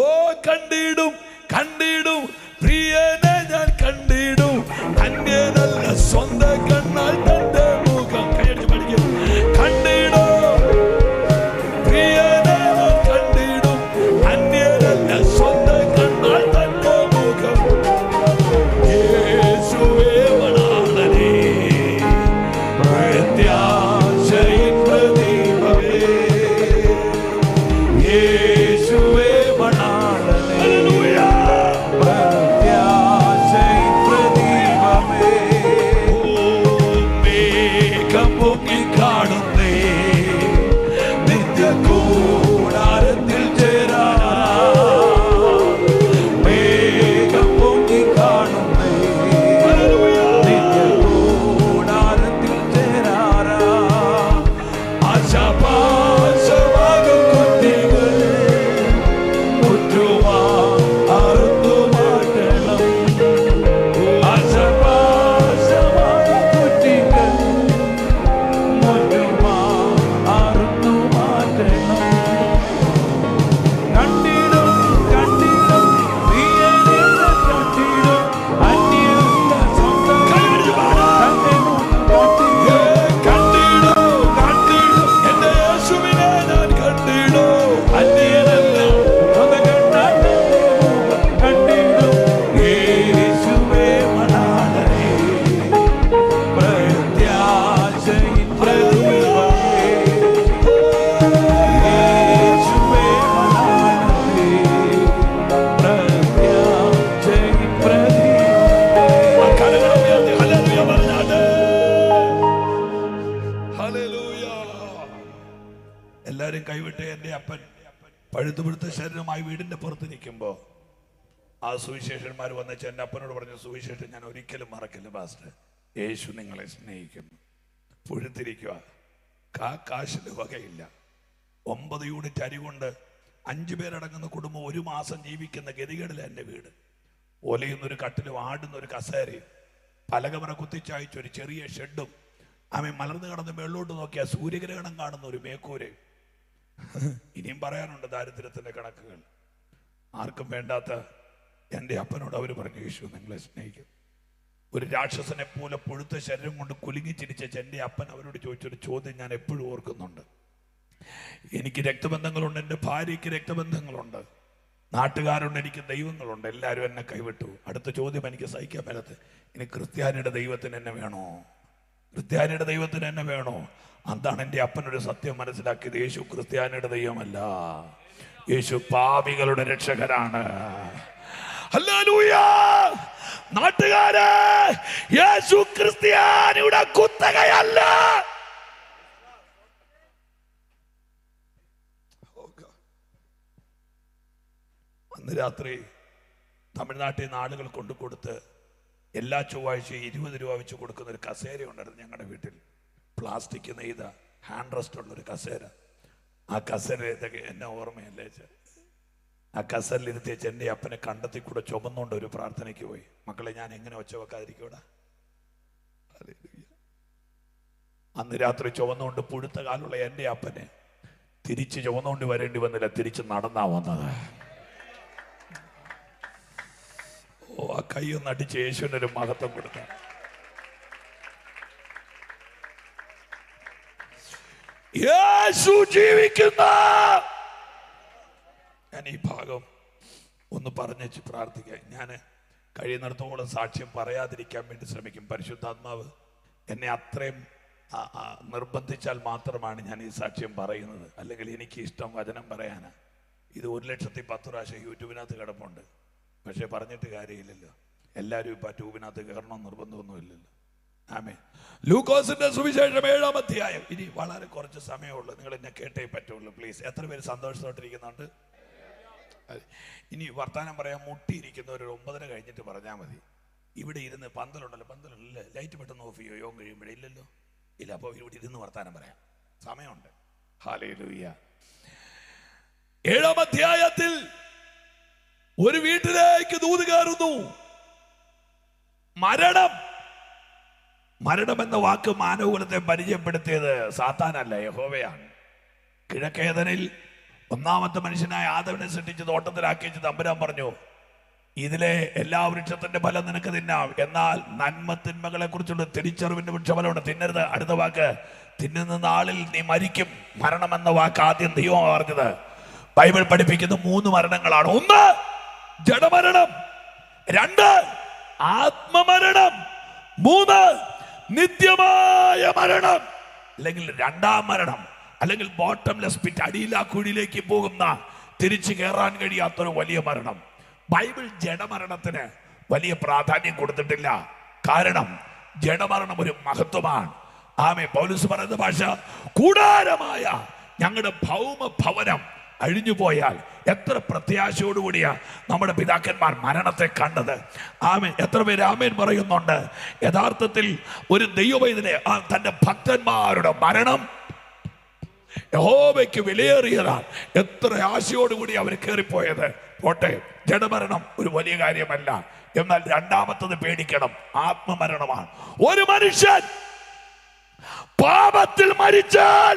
ഓ കണ്ടിടും പ്രിയനെ ഞാൻ കണ്ടിടും, അന്യനല്ല സ്വന്തം കണ്ണാൽ തന്റെ മുഖം. കൈയടിച്ച് പഠിക്കും. കണ്ടിടും പ്രിയനെ ഞാൻ കണ്ടിടും, അന്യനല്ല സ്വന്തം കണ്ണാൽ തന്റെ മുഖം. യേശുവേ മണാളനെ പ്രത്യാശയിൻ പ്രദീപമേ. യേശുവേ മണാളനെ പ്രത്യാശയിൻ പ്രദീപമേ. മേഘം പൊങ്ങി കാണുന്നേ, നിത്യ കൂടാരത്തിൽ ചേരാ. മേഘം പൊങ്ങി കാണുന്നേ, നിത്യ കൂടാരത്തിൽ ചേരാറാ. ആശാപാശമാകും കുട്ടികൾ മുറ്റുവാ അറുത്തു മാറ്റണം. ആശാപാശമാകും കുട്ടികൾ മുറ്റുവാ അറുത്തു മാറ്റണം. കണ്ടിടും പ്രിയനെ കണ്ടിടും, അന്യനല്ല സ്വന്തം കണ്ടിടും. എന്റെ യേശുവിനെ ഞാൻ കണ്ടിടും, അന്യനല്ല സ്വന്തം കണ്ടിടും. യേശുവേ മണാളനെ പ്രത്യാശയിൻ പ്രദീപമേ. യേശുവേ മണാളനെ പ്രത്യാശയിൻ പ്രദീപമേ. ഹല്ലേലൂയ പറഞ്ഞാട്ടെ. ഹല്ലേലൂയ. എല്ലാരും കൈവിട്ട്. എൻ്റെ അപ്പൻ പഴുത്തുപിടുത്ത ശരീരമായി വീടിന്റെ പുറത്ത് നിൽക്കുമ്പോ ആ സുവിശേഷന്മാർ വന്നിച്ച് എൻ്റെ അപ്പനോട് പറഞ്ഞു, സുവിശേഷം ഞാൻ ഒരിക്കലും മറക്കില്ല പാസ്റ്റർ, യേശു നിങ്ങളെ സ്നേഹിക്കുന്നു. പുഴുത്തിരിക്കുക, കാശിന് വകയില്ല. 9 യൂണിറ്റ് അരി കൊണ്ട് 5 പേരടങ്ങുന്ന കുടുംബം 1 മാസം ജീവിക്കുന്ന ഗതികേടില്ല എൻ്റെ വീട്. ഒലയുന്നൊരു കട്ടിലും ആടുന്നൊരു കസേരയും പലകമറ കുത്തിച്ചായച്ച ഒരു ചെറിയ ഷെഡും, ആമേ, മലർന്നു കിടന്ന് മേളിലോട്ട് നോക്കിയാൽ സൂര്യഗ്രഹണം കാണുന്ന ഒരു മേക്കൂരയും. ഇനിയും പറയാനുണ്ട് ദാരിദ്ര്യത്തിന്റെ കണക്കുകൾ. ആർക്കും വേണ്ടാത്ത എൻ്റെ അപ്പനോട് അവർ പറഞ്ഞു, യേശു നിങ്ങളെ സ്നേഹിക്കും. ഒരു രാക്ഷസനെ പോലെ പൊഴുത്ത ശരീരം കൊണ്ട് കുലുങ്ങിച്ചിരിച്ച എൻ്റെ അപ്പൻ അവരോട് ചോദിച്ചൊരു ചോദ്യം ഞാൻ എപ്പോഴും ഓർക്കുന്നുണ്ട്. എനിക്ക് രക്തബന്ധങ്ങളുണ്ട്, എൻ്റെ ഭാര്യയ്ക്ക് രക്തബന്ധങ്ങളുണ്ട്, നാട്ടുകാരുണ്ട്, എനിക്ക് ദൈവങ്ങളുണ്ട്, എല്ലാവരും എന്നെ കൈവിട്ടു. അടുത്ത ചോദ്യം എനിക്ക് സഹിക്കാൻ പറ്റത്ത്, ഇനി ക്രിസ്ത്യാനിയുടെ ദൈവത്തിന് എന്നെ വേണോ? ക്രിസ്ത്യാനിയുടെ ദൈവത്തിന് എന്നെ വേണോ? അതാണ് എൻ്റെ അപ്പനൊരു സത്യം മനസ്സിലാക്കിയത്. യേശു ക്രിസ്ത്യാനിയുടെ ദൈവമല്ല, യേശു പാപികളുടെ രക്ഷകനാണ്. ഹല്ലേലൂയ. നാട്ടുകാരെ, യേശു ക്രിസ്ത്യാനിയുടെ കുത്തകയല്ല. അന്ന് രാത്രി തമിഴ്നാട്ടിൽ നിന്ന് ആളുകൾ കൊണ്ടുകൊടുത്ത് എല്ലാ ചൊവ്വാഴ്ചയും 20 രൂപ വെച്ച് കൊടുക്കുന്ന ഒരു കസേര ഉണ്ടായിരുന്നു ഞങ്ങളുടെ വീട്ടിൽ. പ്ലാസ്റ്റിക് നെയ്ത ഹാൻഡ് റെസ്റ്റ് ഉള്ളൊരു കസേര. ആ കസേര ഇതൊക്കെ എന്നെ ഓർമ്മയല്ലേ. ആ കസേരയിലിരുത്തി വെച്ച് എൻ്റെ അപ്പനെ കണ്ടെത്തി കൂടെ ചുമന്നുകൊണ്ട് ഒരു പ്രാർത്ഥനയ്ക്ക് പോയി. മക്കളെ, ഞാൻ എങ്ങനെ ഒച്ച വെക്കാതിരിക്കൂടാ? അന്ന് രാത്രി ചുമന്നുകൊണ്ട് പുഴുത്ത കാലുള്ള എൻ്റെ അപ്പനെ തിരിച്ച് ചുമന്നുകൊണ്ട് വരേണ്ടി വന്നില്ല, തിരിച്ച് നടന്നാ വന്നത്. ഓ, ആ കൈയൊന്ന് അടിച്ച് യേശുവിനൊരു മഹത്വം കൊടുത്ത. യേശു ജീവിക്കുന്ന. ഞാൻ ഈ ഭാഗം ഒന്ന് പറഞ്ഞ് പ്രാർത്ഥിക്കാം. ഞാൻ കഴിയുന്നിടത്തോളം സാക്ഷ്യം പറയാതിരിക്കാൻ വേണ്ടി ശ്രമിക്കും. പരിശുദ്ധാത്മാവ് എന്നെ അത്രയും നിർബന്ധിച്ചാൽ മാത്രമാണ് ഞാൻ ഈ സാക്ഷ്യം പറയുന്നത്. അല്ലെങ്കിൽ എനിക്ക് ഇഷ്ടം വചനം പറയാനാ. ഇത് 1,10,000 പ്രാവശ്യം യൂട്യൂബിനകത്ത് കിടപ്പുണ്ട്. പക്ഷെ പറഞ്ഞിട്ട് കാര്യമില്ലല്ലോ. എല്ലാവരും ഇപ്പം ആ ട്യൂബിനകത്ത് കയറണം നിർബന്ധമൊന്നുമില്ലല്ലോ. ആമേൻ. ലൂക്കോസിന്റെ സുവിശേഷം 7-ാം അധ്യായം. ഇനി വളരെ കുറച്ച് സമയമുള്ളൂ. നിങ്ങൾ എന്നെ കേട്ടേ പറ്റുള്ളൂ. പ്ലീസ്. എത്ര പേര് സന്തോഷത്തോട്ടിരിക്കുന്നുണ്ട്? ഇനി വർത്താനം പറയാൻ മുട്ടിയിരിക്കുന്നവർ 9:30 കഴിഞ്ഞിട്ട് പറഞ്ഞാൽ മതി. ഇവിടെ ഇരുന്ന് പന്തലുണ്ടല്ലോ, പന്തലുണ്ടല്ലോ, ലൈറ്റ് പെട്ടെന്ന് ഓഫ് ചെയ്യോ? യോഗം കഴിയുമ്പോഴേ ഇല്ലല്ലോ. ഇല്ല. അപ്പോൾ ഇവിടെ ഇരുന്ന് വർത്താനം പറയാം, സമയമുണ്ട്. ഹല്ലേലൂയ. 7-ാം അധ്യായത്തിൽ ഒരു വീട്ടിലേക്ക് ദൂത് കയറുന്നു. മരണം എന്ന വാക്ക് മാനവകുലത്തെ പരിചയപ്പെടുത്തിയത് സാത്താനല്ല, യഹോവയാണ്. കിഴക്കേതനിൽ 1-ാമത്തെ മനുഷ്യനായ ആദവിനെ സൃഷ്ടിച്ച് തോട്ടത്തിലാക്കി വെച്ച് തമ്പുരാൻ പറഞ്ഞു, ഇതിലെ എല്ലാ വൃക്ഷത്തിന്റെ ഫലം നിനക്ക് തിന്നാം, എന്നാൽ നന്മ തിന്മകളെ കുറിച്ചുള്ള തിരിച്ചറിവിന്റെ വൃക്ഷഫലമുണ്ട്, തിന്നരുത്. അടുത്ത വാക്ക്, തിന്നുന്ന നാളിൽ നീ മരിക്കും. മരണം എന്ന വാക്ക് ആദ്യം ദൈവം പറഞ്ഞത്. ബൈബിൾ പഠിപ്പിക്കുന്ന 3 മരണങ്ങളാണ്. 1 ജഡമരണം, 2 ആത്മമരണം, 3 നിത്യമായ മരണം, അല്ലെങ്കിൽ 2-ാം മരണം, അല്ലെങ്കിൽ ബോട്ടംലെസ് പിറ്റ്, അടിയിലാ കുഴിയിലേക്ക് പോകുന്ന, തിരിച്ചു കയറാൻ കഴിയാത്തൊരു വലിയ മരണം. ബൈബിൾ ജഡമരണത്തിന് വലിയ പ്രാധാന്യം കൊടുത്തിട്ടില്ല. കാരണം ജഡമരണം ഒരു മഹത്വമാണ്. ആമേൻ. പൗലോസ് പറയുന്ന ഭാഷ, കൂടാരമായ ഞങ്ങളുടെ ഭൗമ ഭവനം അഴിഞ്ഞു പോയാൽ എത്ര പ്രത്യാശയോടുകൂടിയാ നമ്മുടെ പിതാക്കന്മാർ മരണത്തെ കണ്ടത്. ആമേൻ. എത്ര പേര് ആമേൻ പറയുന്നുണ്ട്? യഥാർത്ഥത്തിൽ ഒരു ദൈവവൈദ്യനെ തന്റെ ഭക്തന്മാരുടെ മരണം യഹോവയ്ക്ക് വിലയേറിയതാണ്. എത്ര ആശയോടുകൂടി അവർ കയറിപ്പോയത്. പോട്ടെ, ജഡമരണം ഒരു വലിയ കാര്യമല്ല. എന്നാൽ 2-ാമത്തത് പേടിക്കണം, ആത്മമരണമാണ്. ഒരു മനുഷ്യൻ പാപത്തിൽ മരിച്ചാൽ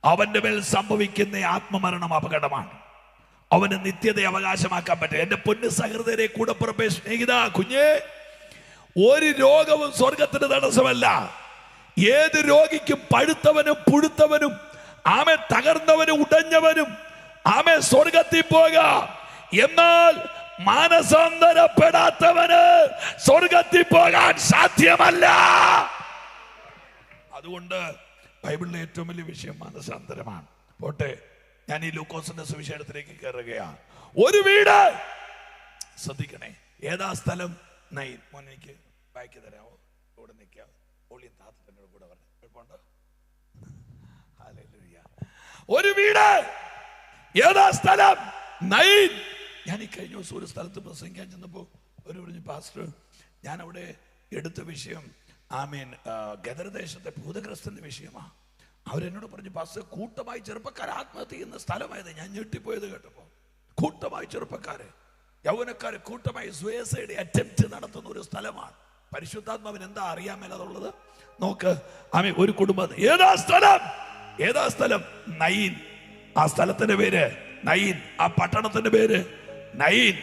അവന്റെ മേൽ സംഭവിക്കുന്ന ആത്മമരണം അപകടമാണ്. അവന് നിത്യത അവകാശമാക്കാൻ പറ്റും. എന്റെ പൊന്നു സഹൃദയരെ, കൂടപ്പുറപ്പേ, സ്നേഹിത, കുഞ്ഞേ, ഒരു രോഗവും സ്വർഗത്തിന് തടസ്സമല്ല. ഏത് രോഗിക്കും പഴുത്തവനും പുഴുത്തവനും ആമേ തകർന്നവനും ഉടഞ്ഞവനും ആമേ സ്വർഗത്തിൽ പോകാം. എന്നാൽ മാനസാന്തരപ്പെടാത്തവന് സ്വർഗത്തിൽ പോകാൻ സാധ്യമല്ല. അതുകൊണ്ട് ബൈബിളിലെ ഏറ്റവും വലിയ വിഷയം മാനസാന്തരമാണ്. പോട്ടെ, ഞാൻ ഈ ലൂക്കോസിന്റെ സുവിശേഷത്തിലേക്ക് കയറുകയാണ്. ഒരു വീട്, ശ്രദ്ധിക്കണേ, ഏതാ സ്ഥലം? നൈൻ. മോൻ എനിക്ക് ബാക്കി തരാമോ? ഇവിടെ നിൽക്കാം. കൂടെ പറഞ്ഞു. ഒരു വീട്, ഏതാ സ്ഥലം? നൈൻ. ഞാൻ ഈ കഴിഞ്ഞ ദിവസം ഒരു സ്ഥലത്ത് പ്രസംഗിക്കാൻ ചെന്നപ്പോ ഒരു പറഞ്ഞു, പാസ്റ്റർ, ഞാൻ അവിടെ എടുത്ത വിഷയം ഗദർദേശത്തെ ഭൂതഗ്രസ്തന്റെ വിഷയമാണ്. അവരെന്നോട് പറഞ്ഞു, പാസ്റ്റർ, കൂട്ടമായി ചെറുപ്പക്കാർ ആത്മഹത്യ ചെയ്യുന്ന സ്ഥലമായത്. ഞാൻ ഞെട്ടിപ്പോയത് കേട്ടപ്പോ. കൂട്ടമായി ചെറുപ്പക്കാര്, യൗവനക്കാര് കൂട്ടമായി സുയസൈഡ് അറ്റംപ്റ്റ് നടത്തുന്ന ഒരു സ്ഥലമാണ്. പരിശുദ്ധാത്മാവിന് എന്താ അറിയാൻ മേലതുള്ളത്? നോക്ക്. ഒരു കുടുംബം. ഏതാ സ്ഥലം? ഏതാ സ്ഥലം? നൈൻ. ആ സ്ഥലത്തിന്റെ പേര് നൈൻ. ആ പട്ടണത്തിന്റെ പേര് നൈൻ.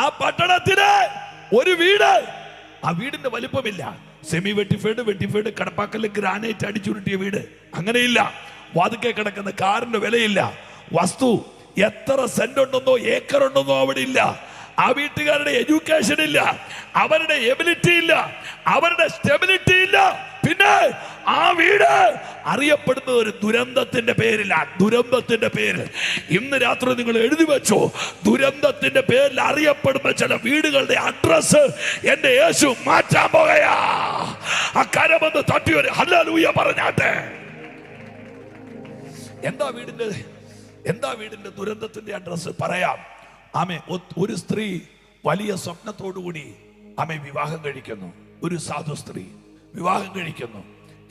ആ പട്ടണത്തിന് ഒരു വീട്. ആ വീടിന്റെ വലിപ്പമില്ല. സെമി വെട്ടിഫൈഡ് കടപ്പാക്കല് ഗ്രാനൈറ്റ് അടിച്ചുരുട്ടിയ വീട്. അങ്ങനെയില്ല. വാതുക്കെ കിടക്കുന്ന കാറിന്റെ വിലയില്ല. വസ്തു എത്ര സെന്റ് ഉണ്ടെന്നോ ഏക്കർ ഉണ്ടെന്നോ അവിടെ ഇല്ല. ആ വീട്ടുകാരുടെ എഡ്യൂക്കേഷൻ ഇല്ല, അവരുടെ എബിലിറ്റി ഇല്ല, അവരുടെ സ്റ്റെബിലിറ്റി ഇല്ല. പിന്നെ ആ വീട് അറിയപ്പെടുന്നത് ഒരു ദുരന്തത്തിന്റെ പേരില്ല. ദുരന്തത്തിന്റെ പേരിൽ ഇന്ന് രാത്രി നിങ്ങൾ എഴുതി വെച്ചോ. ദുരന്തത്തിന്റെ പേരിൽ അറിയപ്പെടുന്ന ചില വീടുകളുടെ അഡ്രസ് എന്റെ യേശു മാറ്റാൻ പോകയാ. ആ കരമെന്ന് തട്ടിയൊരു ഹല്ലേലൂയ പറഞ്ഞാട്ടെ. എന്താ വീടിന്റെ ദുരന്തത്തിന്റെ അഡ്രസ് പറയാം. ആമേ, ഒരു സ്ത്രീ വലിയ സ്വപ്നത്തോടുകൂടി ആമേ വിവാഹം കഴിക്കുന്നു. ഒരു സാധു സ്ത്രീ വിവാഹം കഴിക്കുന്നു.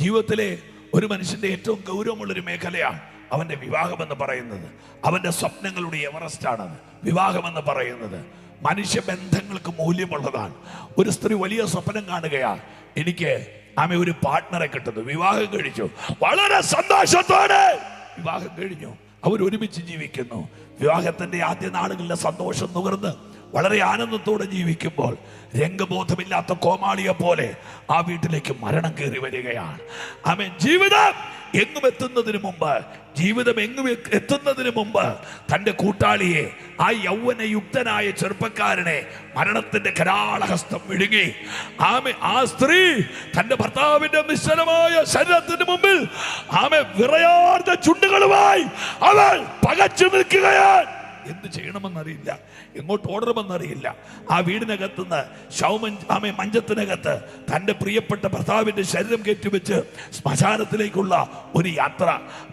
ജീവിതത്തിലെ ഒരു മനുഷ്യന്റെ ഏറ്റവും ഗൗരവമുള്ളൊരു മേഖലയാണ് അവന്റെ വിവാഹം എന്ന് പറയുന്നത്. അവന്റെ സ്വപ്നങ്ങളുടെ എവറസ്റ്റാണ് വിവാഹം എന്ന് പറയുന്നത്. മനുഷ്യ ബന്ധങ്ങൾക്ക് മൂല്യമുള്ളതാണ്. ഒരു സ്ത്രീ വലിയ സ്വപ്നം കാണുകയാണ്, എനിക്ക് ആമേ ഒരു പാർട്ട്ണറെ കിട്ടുന്നു. വിവാഹം കഴിച്ചു, വളരെ സന്തോഷത്തോടെ വിവാഹം കഴിഞ്ഞു. അവർ ഒരുമിച്ച് ജീവിക്കുന്നു. വിവാഹത്തിന്റെ ആദ്യ നാളുകളിലെ സന്തോഷം നുകർന്ന് വളരെ ആനന്ദത്തോടെ ജീവിക്കുമ്പോൾ രംഗബോധമില്ലാത്ത കോമാളിയെ പോലെ ആ വീട്ടിലേക്ക് മരണം കയറി വരികയാണ്. ആമേൻ. ജീവിതം എങ്ങും എത്തുന്നതിന് മുമ്പ് തന്റെ കൂട്ടാളിയെ, ആ യൗവനയുക്തനായ ചെറുപ്പക്കാരനെ മരണത്തിന്റെ കരാളഹസ്തം വിഴുങ്ങി. ആ സ്ത്രീ തന്റെ ഭർത്താവിന്റെ നിശ്ചലമായ ശരീരത്തിന് മുമ്പിൽ വിറയാർന്ന ചുണ്ടുകളുമായി അവൾ പകച്ചു നിൽക്കുകയാണ്. എന്ത് ചെയ്യണമെന്നറിയില്ല, എങ്ങോട്ട് ഓടണമെന്നറിയില്ല. ആ വീടിനകത്തുനിന്ന് മഞ്ചത്തിനകത്ത് തൻ്റെ പ്രിയപ്പെട്ട ഭർത്താവിൻ്റെ ശരീരം കയറ്റിവെച്ച് ശ്മശാനത്തിലേക്കുള്ള ഒരു യാത്ര.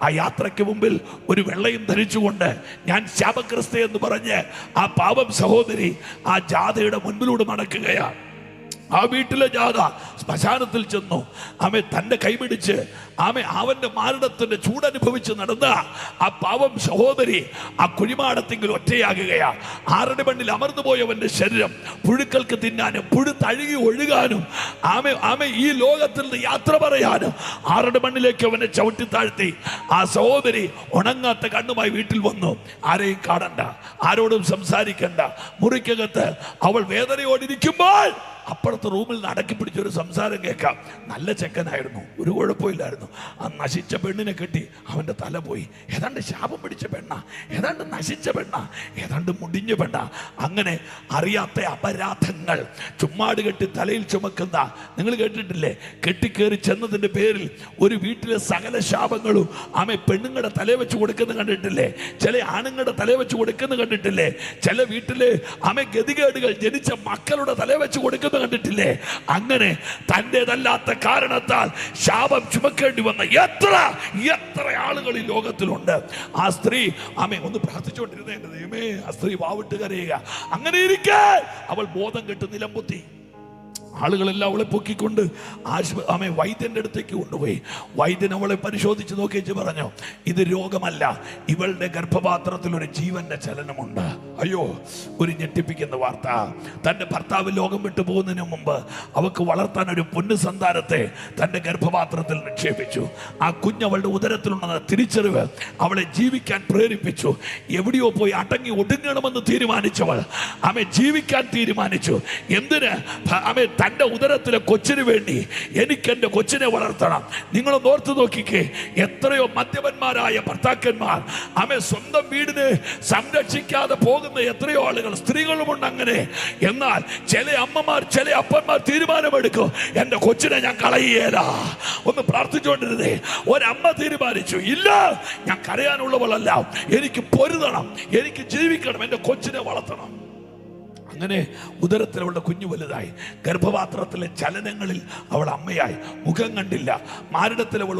ആ യാത്രയ്ക്ക് മുമ്പിൽ ഒരു വെള്ളയും ധരിച്ചുകൊണ്ട് ഞാൻ ശാപഗ്രസ്ത എന്ന് പറഞ്ഞ് ആ പാവം സഹോദരി ആ ജാഥയുടെ മുൻപിലൂടെ നടക്കുകയാണ്. ആ വീട്ടിലെ ജാഥ ശ്മശാനത്തിൽ ചെന്നു. തൻ്റെ കൈപിടിച്ച് അവന്റെ മാരണത്തിന്റെ ചൂടനുഭവിച്ച് നടന്ന ആ പാവം സഹോദരി ആ കുഴിമാടത്തെങ്കിൽ ഒറ്റയാകുകയാ. 6 മണ്ണിൽ അമർന്നുപോയവന്റെ ശരീരം പുഴുക്കൾക്ക് തിന്നാനും പുഴുത്തഴുകി ഒഴുകാനും ഈ ലോകത്തിൽ നിന്ന് യാത്ര പറയാനും 6 മണ്ണിലേക്ക് അവനെ ചവിട്ടി താഴ്ത്തി ആ സഹോദരി ഉണങ്ങാത്ത കണ്ണുമായി വീട്ടിൽ വന്നു. ആരെയും കാണണ്ട, ആരോടും സംസാരിക്കണ്ട. മുറിക്കകത്ത് അവൾ വേദനയോടിരിക്കുമ്പോൾ അപ്പുറത്തെ റൂമിൽ നിന്ന് അടക്കി പിടിച്ചൊരു സംസാരം കേൾക്കാം. നല്ല ചെക്കനായിരുന്നു, ഒരു കുഴപ്പമില്ലായിരുന്നു. ആ നശിച്ച പെണ്ണിനെ കെട്ടി അവൻ്റെ തല പോയി. ഏതാണ്ട് ശാപം പിടിച്ച പെണ്ണ, ഏതാണ്ട് നശിച്ച പെണ്ണ, ഏതാണ്ട് മുടിഞ്ഞ പെണ്ണ. അങ്ങനെ അറിയാത്ത അപരാധങ്ങൾ ചുമ്മാട് കെട്ടി തലയിൽ ചുമക്കുന്ന, നിങ്ങൾ കേട്ടിട്ടില്ലേ? കെട്ടിക്കേറി ചെന്നതിൻ്റെ പേരിൽ ഒരു വീട്ടിലെ സകല ശാപങ്ങളും പെണ്ണുങ്ങളുടെ തലയെ വെച്ച് കൊടുക്കുന്ന കണ്ടിട്ടില്ലേ? ചില ആണുങ്ങളുടെ തലയെ വെച്ച് കൊടുക്കുന്ന കണ്ടിട്ടില്ലേ? ചില വീട്ടിലെ ഗതികേടുകൾ ജനിച്ച മക്കളുടെ തലയെ വെച്ച് കൊടുക്കുന്ന കണ്ടിട്ടില്ലേ? അങ്ങനെ തൻ്റെതല്ലാത്ത കാരണത്താൽ ശാപം ചുമക്കേണ്ടി വന്ന എത്ര ആളുകൾ ഈ ലോകത്തിലുണ്ട്. ആ സ്ത്രീ ഒന്ന് പ്രാർത്ഥിച്ചുകൊണ്ടിരുന്നേ, ദൈവമേ, ആ സ്ത്രീ വാവിട്ട് കരയുക. അങ്ങനെ ഇരിക്കെ അവൾ ബോധം കെട്ട് നിലംപൊത്തി. ആളുകളെല്ലാം അവളെ പൊക്കിക്കൊണ്ട് വൈദ്യന്റെ അടുത്തേക്ക് കൊണ്ടുപോയി. വൈദ്യൻ അവളെ പരിശോധിച്ച് നോക്കിച്ച് പറഞ്ഞു, ഇത് രോഗമല്ല, ഇവളുടെ ഗർഭപാത്രത്തിൽ ഒരു ജീവന്റെ ചലനമുണ്ട്. അയ്യോ, ഒരു ഞെട്ടിപ്പിക്കുന്ന വാർത്ത. തൻ്റെ ഭർത്താവ് ലോകം വിട്ടു പോകുന്നതിന് മുമ്പ് അവൾക്ക് വളർത്താൻ ഒരു പൊന്നു സന്താനത്തെ തൻ്റെ ഗർഭപാത്രത്തിൽ നിക്ഷേപിച്ചു. ആ കുഞ്ഞവളുടെ ഉദരത്തിലുണ്ടെന്ന തിരിച്ചറിവ് അവളെ ജീവിക്കാൻ പ്രേരിപ്പിച്ചു. എവിടെയോ പോയി അടങ്ങി ഒടുങ്ങണമെന്ന് തീരുമാനിച്ചവൾ ജീവിക്കാൻ തീരുമാനിച്ചു. എന്തിന്? തൻ്റെ ഉദരത്തിലെ കൊച്ചിന് വേണ്ടി എനിക്ക് എൻ്റെ കൊച്ചിനെ വളർത്തണം. നിങ്ങളൊന്ന് ഓർത്ത് നോക്കിക്കേ, എത്രയോ മദ്യപന്മാരായ ഭർത്താക്കന്മാർ സ്വന്തം വീടിനെ സംരക്ഷിക്കാതെ പോകുന്ന എത്രയോ ആളുകൾ, സ്ത്രീകളുമുണ്ട് അങ്ങനെ. എന്നാൽ ചില അമ്മമാർ, ചില അപ്പന്മാർ തീരുമാനമെടുക്കും, എൻ്റെ കൊച്ചിനെ ഞാൻ കളയേല. ഒന്ന് പ്രാർത്ഥിച്ചുകൊണ്ടിരുന്നേ. ഒരമ്മ തീരുമാനിച്ചു, ഇല്ല, ഞാൻ കരയാനുള്ളവളല്ല, എനിക്ക് പൊരുതണം, എനിക്ക് ജീവിക്കണം, എൻ്റെ കൊച്ചിനെ വളർത്തണം. അങ്ങനെ ഉദരത്തിൽ അവളുടെ കുഞ്ഞു വലുതായി. ഗർഭപാത്രത്തിലെ ചലനങ്ങളിൽ അവൾ അമ്മയായി. മുഖം കണ്ടില്ല. മാരിടത്തിൽ അവൾ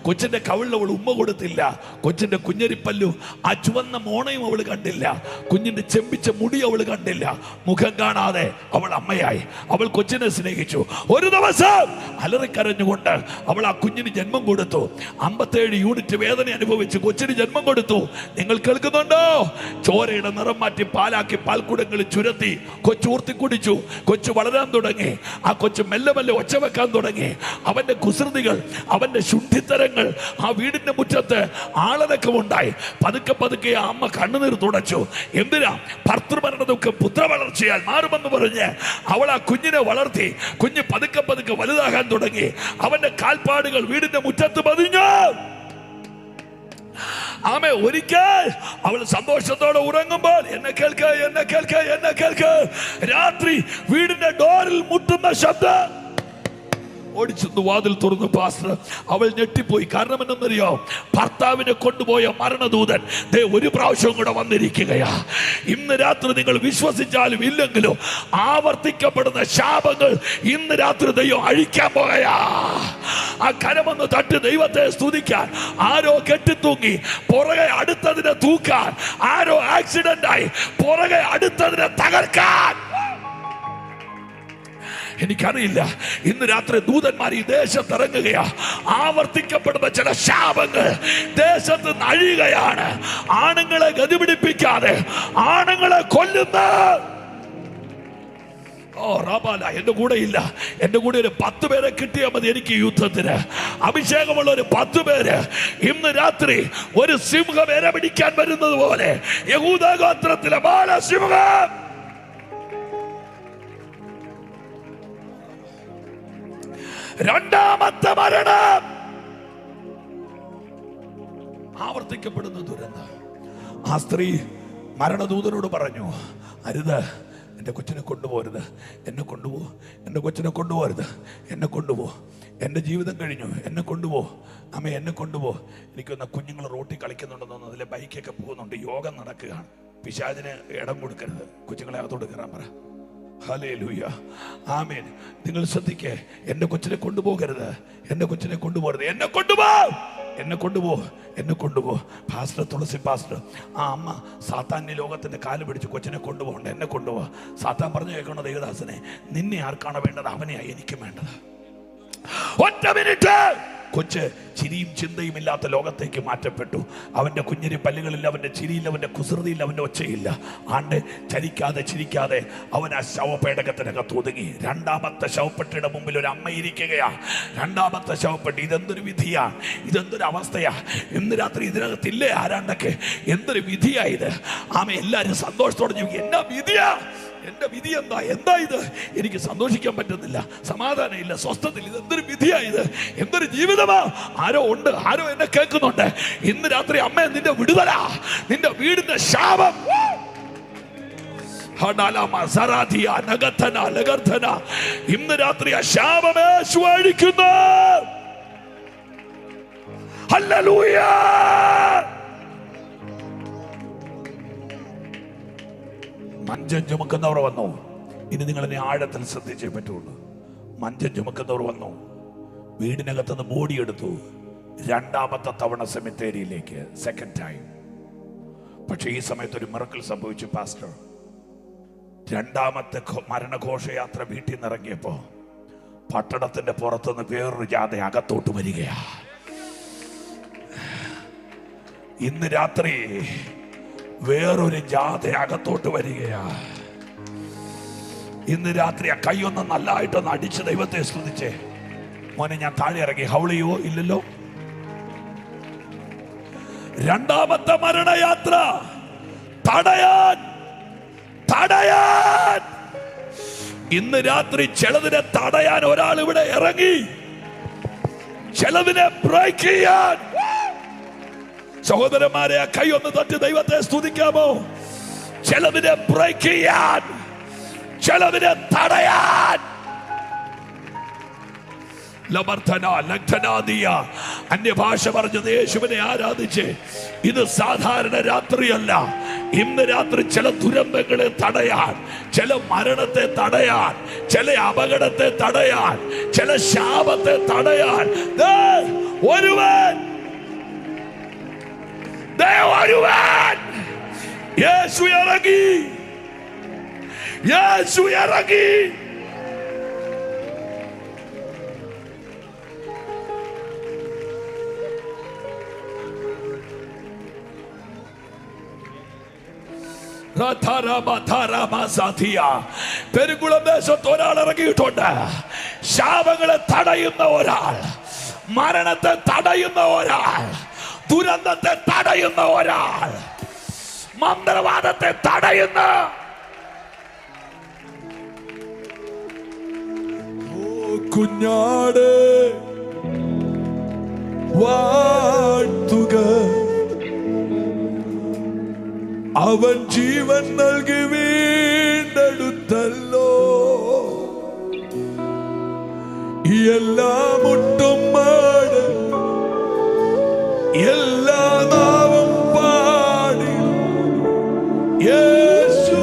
കൊച്ചിൻ്റെ കവിളിൽ അവൾ ഉമ്മ കൊടുത്തില്ല. കൊച്ചിൻ്റെ കുഞ്ഞരിപ്പല്ലും ആ ചുവന്ന മോണയും അവൾ കണ്ടില്ല. കുഞ്ഞിൻ്റെ ചെമ്പിച്ച മുടി അവൾ കണ്ടില്ല. മുഖം കാണാതെ അവൾ അമ്മയായി. അവൾ കൊച്ചിനെ സ്നേഹിച്ചു. ഒരു ദിവസം അലറിക്കരഞ്ഞുകൊണ്ട് അവൾ ആ കുഞ്ഞിന് ജന്മം കൊടുത്തു. 57 യൂണിറ്റ് വേദന അനുഭവിച്ച് കൊച്ചിന് ജന്മം കൊടുത്തു. നിങ്ങൾ കേൾക്കുന്നുണ്ടോ? ചോരയുടെ നിറം മാറ്റി പാലാക്കി പാൽക്കുടങ്ങളിൽ ചുരത്തി കൊച്ചു ഊർത്തി കുടിച്ചു. കൊച്ചു വളരാൻ തുടങ്ങി. ആ കൊച്ചു മെല്ലെ മെല്ലെ ഒച്ച വെക്കാൻ തുടങ്ങി. അവന്റെ കുസൃതികൾ, അവന്റെ ശുദ്ധിത്തരങ്ങൾ ആ വീടിന്റെ മുറ്റത്ത് ആളനക്കമുണ്ടായി. പതുക്കെ പതുക്കെ ആ അമ്മ കണ്ണുനീർ തുടച്ചു. എന്തിനാ? ഭർത്തൃമരണ ദുഃഖം പുത്രവളർച്ചയാൽ മാറുമെന്ന് പറഞ്ഞ് അവൾ ആ കുഞ്ഞിനെ വളർത്തി. കുഞ്ഞ് പതുക്കെ പതുക്കെ വലുതാകാൻ തുടങ്ങി. അവന്റെ കാൽപ്പാടുകൾ വീടിന്റെ മുറ്റത്ത് പതിഞ്ഞു. ഒരിക്കൽ അവൾ സന്തോഷത്തോടെ ഉറങ്ങുമ്പോൾ, എന്നെ കേൾക്ക, രാത്രി വീടിന്റെ ഡോറിൽ മുട്ടുന്ന ശബ്ദം. ഓടിച്ചെന്ന് വാതിൽ തുറന്നു പാസ്റ്റർ. അവൾ ഞെട്ടിപ്പോയി. കാരണം എന്തെന്നറിയോ? ഭർത്താവിനെ കൊണ്ടുപോയ മരണദൂതൻ ദേ ഒരു പ്രാവശ്യം കൂടെ വന്നിരിക്കുകയാ. ഇന്ന് രാത്രി നിങ്ങൾ വിശ്വസിച്ചാലും ഇല്ലെങ്കിലും ആവർത്തിക്കപ്പെടുന്ന ശാപങ്ങൾ ഇന്ന് രാത്രി ദൈവം അഴിക്കാൻ പോകയാ. ആ കരമൊന്ന് തട്ടി ദൈവത്തെ സ്തുതിക്കാൻ. ആരോ കെട്ടിത്തൂങ്ങി പുറകെ അടുത്തതിനെ തൂക്കാൻ, ആരോ ആക്സിഡന്റ് ആയി പുറകെ അടുത്തതിനെ തകർക്കാൻ. എനിക്കറിയില്ല, ഇന്ന് രാത്രി ദൂതന്മാർ ഈ ദേശത്ത് ഇറങ്ങുകയാ. ആവർത്തിക്കപ്പെടുന്ന ചില ശാപങ്ങൾ ദേശത്ത് അഴിയുകയാണ്. ആണുങ്ങളെ ഗതിപിടിപ്പിക്കാതെ ആണുങ്ങളെ കൊല്ലുന്ന എന്റെ കൂടെ ഇല്ല. എന്റെ കൂടെ ഒരു 10 പേരെ കിട്ടിയാൽ മതി എനിക്ക് യുദ്ധത്തിന്. അഭിഷേകമുള്ള ഒരു 10 പേര് ഇന്ന് രാത്രി ഒരു സിംഹം ഇര പിടിക്കാൻ വരുന്നത് പോലെ യഹൂദ ഗോത്രത്തിലെ ബാലസിംഹം രണ്ടാമത്തെ മരണം, ആവർത്തിക്കപ്പെടുന്ന ദുരന്തം. ആ സ്ത്രീ മരണദൂതനോട് പറഞ്ഞു, അരുത്, എൻ്റെ കൊച്ചിനെ കൊണ്ടുപോകരുത്, എന്നെ കൊണ്ടുപോ, എൻ്റെ കൊച്ചിനെ കൊണ്ടുപോകരുത്, എന്നെ കൊണ്ടുപോ, എൻ്റെ ജീവിതം കഴിഞ്ഞു, എന്നെ കൊണ്ടുപോ, അമ്മ എന്നെ കൊണ്ടുപോ. എനിക്കൊന്ന് കുഞ്ഞുങ്ങൾ റോട്ടിൽ കളിക്കുന്നുണ്ടെന്നൊന്നും, അതിലെ ബൈക്കൊക്കെ പോകുന്നുണ്ട്, യോഗം നടക്കുകയാണ്, പിശാചിന് ഇടം കൊടുക്കരുത്, കൊച്ചുങ്ങളെ അകത്തോട്ട് കയറാൻ പറ. ഹല്ലേലൂയ, ആമേൻ. നിങ്ങൾ ശ്രദ്ധിക്കേ, എൻ്റെ കൊച്ചിനെ കൊണ്ടുപോകരുത്, എൻ്റെ കൊച്ചിനെ കൊണ്ടുപോകരുത്, എന്നെ കൊണ്ടുപോ, എന്നെ കൊണ്ടുപോ, എന്നെ കൊണ്ടുപോ. പാസ്റ്റർ തുളസി പാസ്റ്റർ, ആ അമ്മ സാത്താന്യ ലോകത്തിന്റെ കാല് പിടിച്ച് കൊച്ചിനെ കൊണ്ടുപോകണ്ട, എന്നെ കൊണ്ടുപോ. സാത്താൻ പറഞ്ഞു കേൾക്കണോ, ദേവദാസനെ, നിന്നെ ആർക്കാണ് വേണ്ടത്? അവനെയാണ് എനിക്കും വേണ്ടത്. ഒറ്റ മിനിറ്റ്. കൊച്ച് ചിരിയും ചിന്തയും ഇല്ലാത്ത ലോകത്തേക്ക് മാറ്റപ്പെട്ടു. അവന്റെ കുഞ്ഞിരി പല്ലുകളില്ല, അവന്റെ ചിരിയില്ല, അവന്റെ കുസൃതിയില്ല, അവന്റെ ഒച്ചയില്ല. ആണ്ട് ചലിക്കാതെ ചിരിക്കാതെ അവൻ ആ ശവപേടകത്തിനകത്ത് ഒതുങ്ങി. രണ്ടാമത്തെ ശവപ്പെട്ടിയുടെ മുമ്പിൽ ഒരു അമ്മ ഇരിക്കുകയാ. രണ്ടാമത്തെ ശവപ്പെട്ടി. ഇതെന്തൊരു വിധിയാ, ഇതെന്തൊരു അവസ്ഥയാ. ഇന്ന് രാത്രി ഇതിനകത്തില്ലേ ആരാണ്ടൊക്കെ? എന്തൊരു വിധിയാ ഇത്. ആമ എല്ലാവരും സന്തോഷത്തോടെ ജീവിക്കും. എന്നാ വിധിയാ, എന്റെ വിധി എന്താ, എന്താ ഇത്? എനിക്ക് സന്തോഷിക്കാൻ പറ്റുന്നില്ല, സമാധാനം ഇല്ല, സ്വസ്ഥതയിൽ. ഇതെന്തൊരു വിധിയാ ഇത്, എന്തൊരു ജീവിതമാ. ആരോ ഉണ്ട്, ആരോ എന്നെ കേൾക്കുന്നുണ്ട്. ഇന്ന് രാത്രി അമ്മ നിന്റെ വിടുതലാ, നിന്റെ വീടിന്റെ ശാപം. ഇന്ന് രാത്രി ആ ശാപമേ അഴിക്കുന്നു. ഹല്ലേലൂയ. മഞ്ചം ചുമക്കുന്നവർ വന്നു. ഇനി നിങ്ങൾ എന്നെ ആഴത്തിൽ ശ്രദ്ധിച്ചേ പറ്റുള്ളൂ. മഞ്ചം ചുമക്കുന്നവർ വന്നു, വീടിനകത്തുനിന്ന് ബോഡി എടുത്തു, രണ്ടാമത്തെ തവണ സെമിത്തേരിയിലേക്ക്, സെക്കൻഡ് ടൈം. പക്ഷെ ഈ സമയത്ത് ഒരു മിറക്കിൾ സംഭവിച്ചു പാസ്റ്റർ. രണ്ടാമത്തെ മരണഘോഷയാത്ര വീട്ടിൽ നിന്ന് ഇറങ്ങിയപ്പോ പട്ടണത്തിന്റെ പുറത്തുനിന്ന് വേറൊരു ജാഥ അകത്തോട്ട് വരികയാ. ഇന്ന് രാത്രി വേറൊരു ജാഥ അകത്തോട്ട് വരികയാ. ഇന്ന് രാത്രി ആ കൈയൊന്ന് നല്ലതായിട്ടൊന്ന് അടിച്ച് ദൈവത്തെ സ്തുതിച്ചേ. മോനെ, ഞാൻ താഴെ ഇറങ്ങി. ഹൗളിയോ ഇല്ലല്ലോ. രണ്ടാമത്തെ മരണയാത്ര തടയാൻ ഇന്ന് രാത്രി ചിലതിനെ തടയാൻ ഒരാൾ ഇവിടെ ഇറങ്ങി, ചിലതിനെ ബ്രേക്ക് ചെയ്യാൻ. സഹോദരന്മാരെ, ആ കൈ ഒന്ന് തട്ടി ദൈവത്തെ സ്തുതിക്കാമോ? ചിലതിനെ ബ്രേക്ക് ചെയ്യാൻ, ചിലതിനെ തടയാൻ. അന്യഭാഷ പറഞ്ഞത് യേശുവിനെ ആരാധിച്ച്. ഇത് സാധാരണ രാത്രിയല്ല. ഇന്ന് രാത്രി ചില ദുരന്തങ്ങളെ തടയാൻ, ചില മരണത്തെ തടയാൻ, ചില അപകടത്തെ തടയാൻ, ചില ശാപത്തെ തടയാൻ ഒരുവൻ യേശു ഇറങ്ങി. യേശു ഇറങ്ങി. പെരുങ്കുളം ദേശത്ത് ഒരാൾ ഇറങ്ങിയിട്ടുണ്ട്. ശാപങ്ങളെ തടയുന്ന ഒരാൾ, മരണത്തെ തടയുന്ന ഒരാൾ, ദുരന്തത്തെ തടയുന്ന ഒരാൾ, മന്ത്രവാദത്തെ തടയുന്ന. കുഞ്ഞാട് വാഴ്ത്തുക, അവൻ ജീവൻ നൽകി വീണ്ടെടുത്തല്ലോ. ഈ എല്ലാ മുട്ടും മാട് എല്ലാ നാവും പാടി യേശു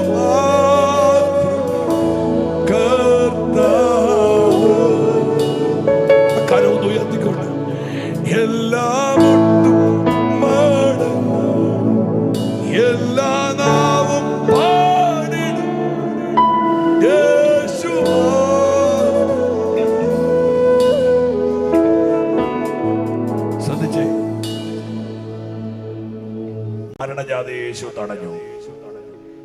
കരവും ഉയർത്തിക്കൊണ്ട് എല്ലാ മുട്ടും മാട് എല്ലാ നാവും പാടി യേശു. ശ്രദ്ധിച്ചേ, മരണജാതി യേശു തടഞ്ഞു.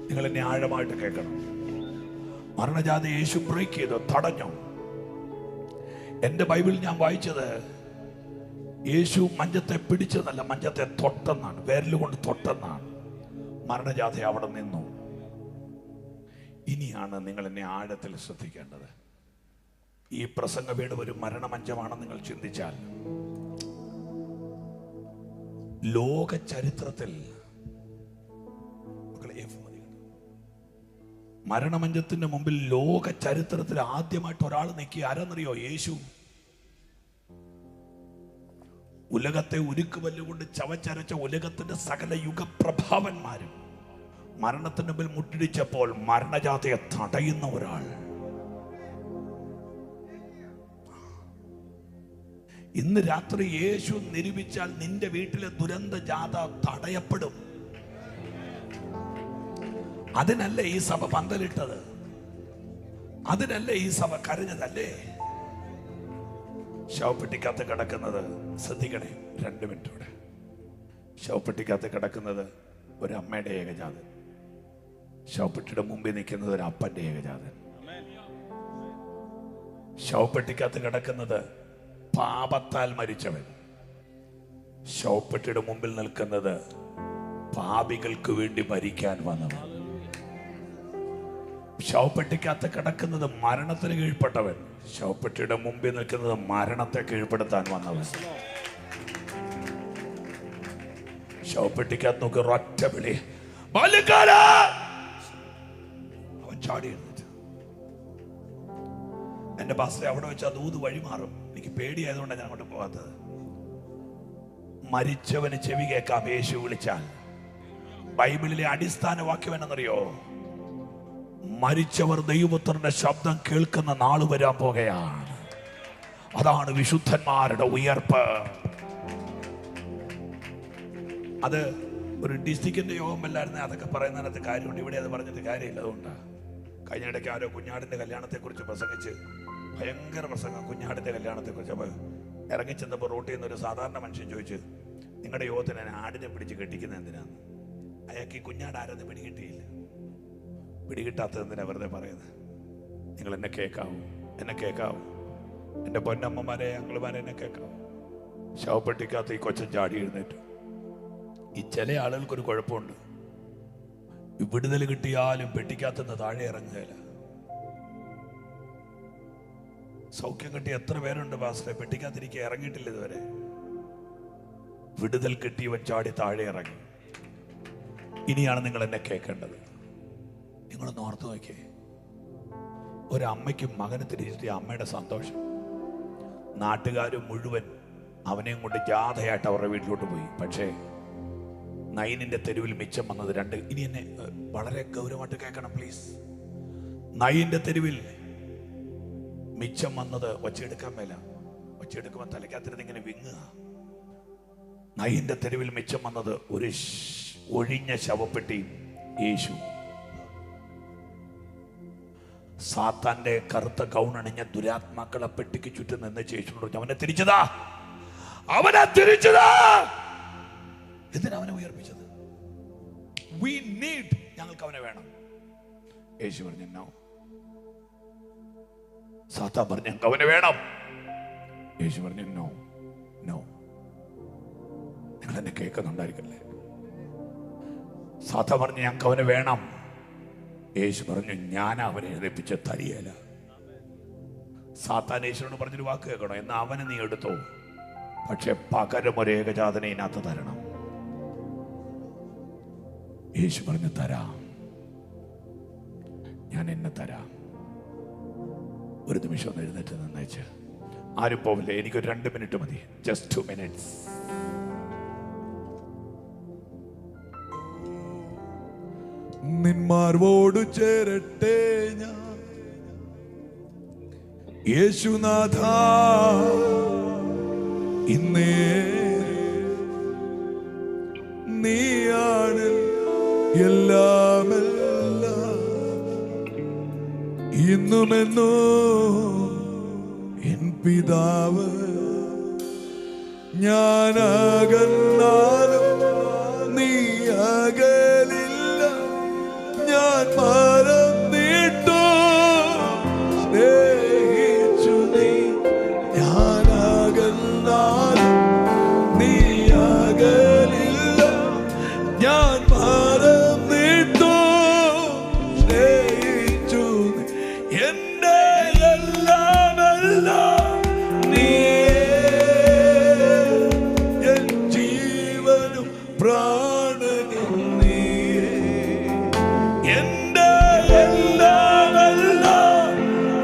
നിങ്ങൾ എന്നെ ആഴമായിട്ട് കേൾക്കണം. മരണജാതി യേശു ബ്രേക്ക് ചെയ്തു, തടഞ്ഞു. എന്റെ ബൈബിളിൽ ഞാൻ വായിച്ചത് യേശു മഞ്ചത്തെ പിടിച്ചതല്ല, മഞ്ചത്തെ തൊട്ടെന്നാണ്, വിരലുകൊണ്ട് തൊട്ടെന്നാണ്. മരണജാഥ അവിടെ നിന്നു. ഇനിയാണ് നിങ്ങൾ എന്നെ ആഴത്തിൽ ശ്രദ്ധിക്കേണ്ടത്. ഈ പ്രസംഗ വീട് ഒരു മരണമഞ്ചമാണെന്ന് നിങ്ങൾ ചിന്തിച്ചാൽ, ലോക ചരിത്രത്തിൽ മരണമഞ്ചത്തിന്റെ മുമ്പിൽ ലോക ചരിത്രത്തിൽ ആദ്യമായിട്ട് ഒരാൾ നിൽക്കി. ആരെന്നറിയോ? യേശു. ഉലകത്തെ ഉരുക്കുവല്ലുകൊണ്ട് ചവച്ചരച്ച ഉലകത്തിന്റെ സകല യുഗപ്രഭാവന്മാരും മരണത്തിന് മുമ്പിൽ മുട്ടിടിച്ചപ്പോൾ മരണജാതയെ തടയുന്ന ഒരാൾ. ഇന്ന് രാത്രി യേശു നിരൂപിച്ചാൽ നിന്റെ വീട്ടിലെ ദുരന്ത ജാഥ തടയപ്പെടും. അതിനല്ലേ ഈ സഭ പന്തലിട്ടത്, അതിനല്ലേ ഈ സഭ കരഞ്ഞതല്ലേ? ശവപ്പെട്ടിക്കകത്ത് കിടക്കുന്നത് ശ്രദ്ധിക്കണേ, 2 മിനിറ്റോടെ. ശവപ്പെട്ടിക്കകത്ത് കിടക്കുന്നത് ഒരു അമ്മയുടെ ഏകജാതൻ, ശവപ്പെട്ടിയുടെ മുമ്പിൽ നിൽക്കുന്നത് ഒരു അപ്പന്റെ ഏകജാതൻ. ശവപ്പെട്ടിക്കകത്ത് കിടക്കുന്നത് പാപത്താൽ മരിച്ചവൻ, ശവപ്പെട്ടിയുടെ മുമ്പിൽ നിൽക്കുന്നത് പാപികൾക്ക് വേണ്ടി മരിക്കാൻ വന്നവൻ. ശവപ്പെട്ടിക്കകത്ത് കിടക്കുന്നത് മരണത്തിന് കീഴ്പ്പെട്ടവൻ, ശവപ്പെട്ടിയുടെ മുമ്പിൽ നിൽക്കുന്നത് മരണത്തെ കീഴ്പ്പെടുത്താൻ വന്നവൻ. ശവപ്പെട്ടിക്കകത്ത് നോക്കി ഒരൊറ്റ വിളി, ബാല്യക്കാരാ! അവൻ ചാടി എഴുന്നേറ്റ്. എന്റെ പാസ്റ്ററെ, അവിടെ വെച്ച് അത് ഊത് വഴിമാറും. എനിക്ക് പേടിയായതുകൊണ്ടാണ് ഞാൻ അങ്ങോട്ട് പോകാത്തത്. മരിച്ചവന് ചെവി കേൾക്കാം യേശു വിളിച്ചാൽ. ബൈബിളിലെ അടിസ്ഥാന വാക്യം എന്നറിയോ? മരിച്ചവർ ദൈവപുത്രന്റെ ശബ്ദം കേൾക്കുന്ന നാൾ വരാൻ പോകുകയാണ്. അതാണ് വിശുദ്ധന്മാരുടെ ഉയർപ്പ്. അത് ഒരു ഡിസ്ട്രിക്റ്റിന്റെ യോഗമല്ലായിരുന്നു അതൊക്കെ പറയുന്നതിനകത്ത് കാര്യമുണ്ട്. ഇവിടെ അത് പറഞ്ഞിട്ട് കാര്യമില്ല. അതുകൊണ്ടാണ് കഴിഞ്ഞ ഇടയ്ക്ക് ആരോ കുഞ്ഞാടിന്റെ കല്യാണത്തെ കുറിച്ച് പ്രസംഗിച്ച് ഭയങ്കര പ്രസംഗം, കുഞ്ഞാടിന്റെ കല്യാണത്തെ കുറിച്ച്. അപ്പൊ ഇറങ്ങിച്ചെന്നപ്പോൾ റോട്ടിൽ നിന്ന് ഒരു സാധാരണ മനുഷ്യൻ ചോദിച്ചു, നിങ്ങളുടെ യോഗത്തിന് ആടിനെ പിടിച്ച് കെട്ടിക്കുന്നത് എന്തിനാന്ന്? അയാൾക്ക് ഈ കുഞ്ഞാട് ആരെന്ന് പിടികിട്ടിയില്ല. പിടികിട്ടാത്തത് എന്തിനാ വെറുതെ പറയുന്നത്? നിങ്ങൾ എന്നെ കേൾക്കാവൂ, എന്നെ കേൾക്കാവൂ, എൻ്റെ പൊന്നമ്മമാരെ അങ്കിളുമാരെ എന്നെ കേൾക്കാവൂ. ശവപ്പെട്ടിക്കകത്ത് ഈ കൊച്ചൻ ചാടി എഴുന്നേറ്റു. ഈ ചില ആളുകൾക്കൊരു കുഴപ്പമുണ്ട്, വിടുതൽ കിട്ടിയാലും പെട്ടിക്കകത്തുനിന്ന് താഴെ ഇറങ്ങുകയില്ല. സൗഖ്യം കിട്ടിയ എത്ര പേരുണ്ട് പാസ്റ്ററെ, പെട്ടിക്കകത്തിരിക്കുക ഇറങ്ങിയിട്ടില്ല ഇതുവരെ. വിടുതൽ കിട്ടിയവൻ ചാടി താഴെ ഇറങ്ങി. ഇനിയാണ് നിങ്ങൾ എന്നെ കേൾക്കേണ്ടത്. നിങ്ങളൊന്ന് ഓർത്ത് നോക്കിയേ, ഒരമ്മയ്ക്കും മകന് തിരിച്ചിട്ട് അമ്മയുടെ സന്തോഷം. നാട്ടുകാർ മുഴുവൻ അവനെയും കൊണ്ട് ജാഥയായിട്ട് അവരുടെ വീട്ടിലോട്ട് പോയി. പക്ഷേ നൈനിന്റെ തെരുവിൽ മിച്ചം വന്നത് 2. ഇനി എന്നെ വളരെ ഗൗരവമായിട്ട് കേൾക്കണം പ്ലീസ്. നൈനിന്റെ തെരുവിൽ മിച്ചം വന്നത് ഒച്ചയെടുക്കാൻ മേല. ഒച്ചയെടുക്കുമ്പോൾ തലയ്ക്കകത്തിരുന്ന് ഇങ്ങനെ വിങ്ങുക. നൈനിന്റെ തെരുവിൽ മിച്ചം വന്നത് ഒരു ഒഴിഞ്ഞ ശവപ്പെട്ടിയും യേശു. സാത്താന്റെ കറുത്ത ഗൗണണിഞ്ഞ ദുരാത്മാക്കളെ പെട്ടിക്ക് ചുറ്റും നിന്ന് യേശുവിനോട് അവനെ തിരിച്ചതാ, അവനെ തിരിച്ചതാ. എന്തിനാ അവനെ ഉയർപ്പിച്ചത്? We need, ഞങ്ങൾക്ക് അവനെ വേണം. യേശു പറഞ്ഞു നോ. സാത്താൻ പറഞ്ഞു ഞങ്ങൾക്ക് അവനെ വേണം. യേശു പറഞ്ഞു നോ നോ. നിങ്ങൾ എന്നെ കേൾക്കുന്നുണ്ടായിരിക്കല്ലേ? സാത്താൻ പറഞ്ഞു ഞങ്ങൾക്ക് അവനെ വേണം. യേശു പറഞ്ഞു ഞാൻ അവനെ എഴുന്നേൽപ്പിച്ച് തരികയില്ല. സാത്താൻ യേശുവിനോട് പറഞ്ഞൊരു വാക്ക് കേൾക്കണോ? എന്നാ അവനെ നീ എടുത്തോ, പക്ഷെ പകരം ഒരു ഏകജാതനെ ഇതിനകത്ത് തരണം. യേശു പറഞ്ഞു തരാം, ഞാൻ എന്നെ തരാം. ഒരു നിമിഷം ഒന്ന് എഴുന്നേറ്റ് നിന്നേച്ച് ആരും പോവില്ല, എനിക്കൊരു 2 മിനിറ്റ് മതി, ജസ്റ്റ് 2 മിനിറ്റ്സ്. നിന്മാർവോട് ചേരട്ടെ ഞാൻ യേശുനാഥ, ഇന്നേ നീയാണ് എല്ലാമെല്ലാം, ഇന്നുമെന്നോ എൻ പിതാവ്. ഞാനകന്നാലും നീ അകലില്ല, ഞാൻ മറന്നിട്ടു സ്നേഹിച്ചു നീ. ഞാനകന്നാലും നീ അകലില്ല, ഞാൻ മറന്നിട്ടു സ്നേഹിച്ചു നീ. എന്റെ എല്ലാമെല്ലാം നീയേ, എൻ ജീവനും പ്രാണനും നീയേ. എന്റെ എല്ലാമെല്ലാം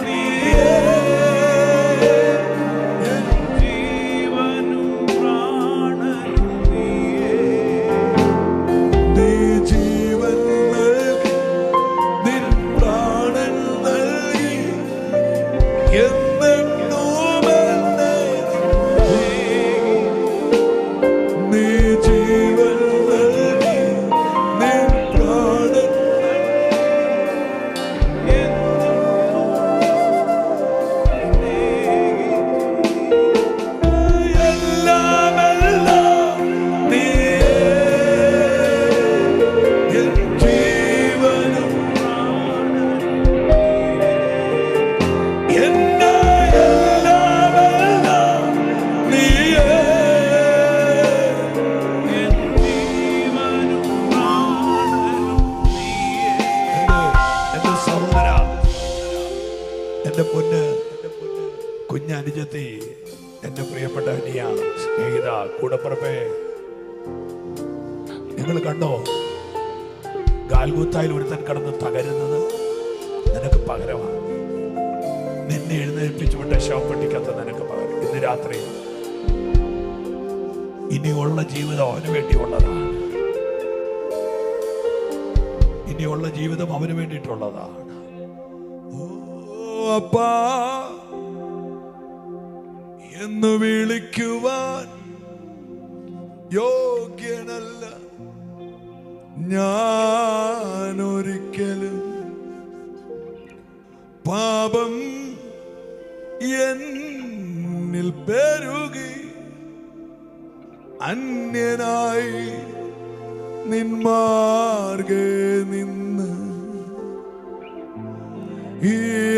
നീയേ, എൻ ജീവനും പ്രാണനും നീയേ. നീ ജീവൻ നൽകി, നിൻ പ്രാണൻ നൽകി, എന്നെന്നും എന്നെ നീ. നീ ജീവൻ നൽകി, നിൻ പ്രാണൻ എല്ലാമെല്ലാം നീയേ, എൻ ജീവനും എന്റെ എല്ലാമെല്ലാം നീയേ, എൻ ജീവനും പ്രാണനും നീയേ. എന്റെ സഹോദര, എന്റെ പൊന്ന് കുഞ്ഞനുജത്തി, എന്റെ പ്രിയപ്പെട്ട അനിയ, സ്നേഹിത, കൂടപ്പുറപ്പേ, നിങ്ങൾ കണ്ടോ ഗാൽഗൂത്തായിൽ ഒരുത്തൻ കടന്ന് തകരുന്നത്? നിനക്ക് പകരമാണ്. നിന്നെ എഴുന്നേൽപ്പിച്ചുകൊണ്ട് ശവപ്പെട്ടിക്കത്ത് നിനക്ക് പകരം. ഇന്ന് രാത്രി ഇനിയുള്ള ജീവിതം അവന് വേണ്ടിയുള്ളതാണ്. ഇനിയുള്ള ജീവിതം അവന് വേണ്ടിയിട്ടുള്ളതാണ്. ഓ അപ്പാ എന്ന് വിളിക്കുവാൻ യോഗ്യനല്ല ഞാൻ ഒരിക്കലും. പാപം എന്നിൽ പെരുകി അന്യനായി നിന്മാർഗേ നിന്ന്,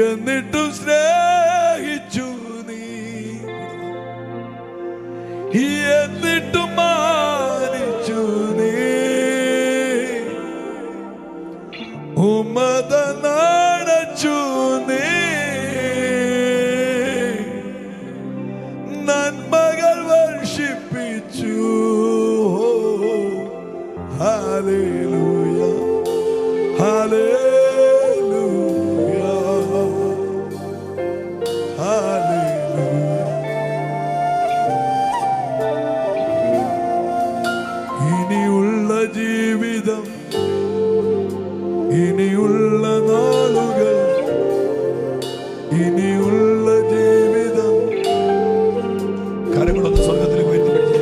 എന്നിട്ടും സ്നേഹിച്ചു നീ, എന്നിട്ടും മാനിച്ചു നീ. ഉമ്മത നടച്ചു നീ, നന്മകൾ വർഷിപ്പിച്ചു. Hallelujah, hallelujah, hallelujah. ഇനിയുള്ള ജീവിതം, ഇനിയുള്ള നാളുകൾ, ഇനിയുള്ള ജീവിതം, കരങ്ങളൊന്ന് സ്വർഗത്തിലേക്ക് ഉയർത്തിപ്പിടിച്ച്.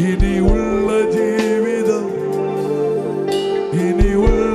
ഇനിയുള്ള ജീവിതം, ഇനിയുള്ള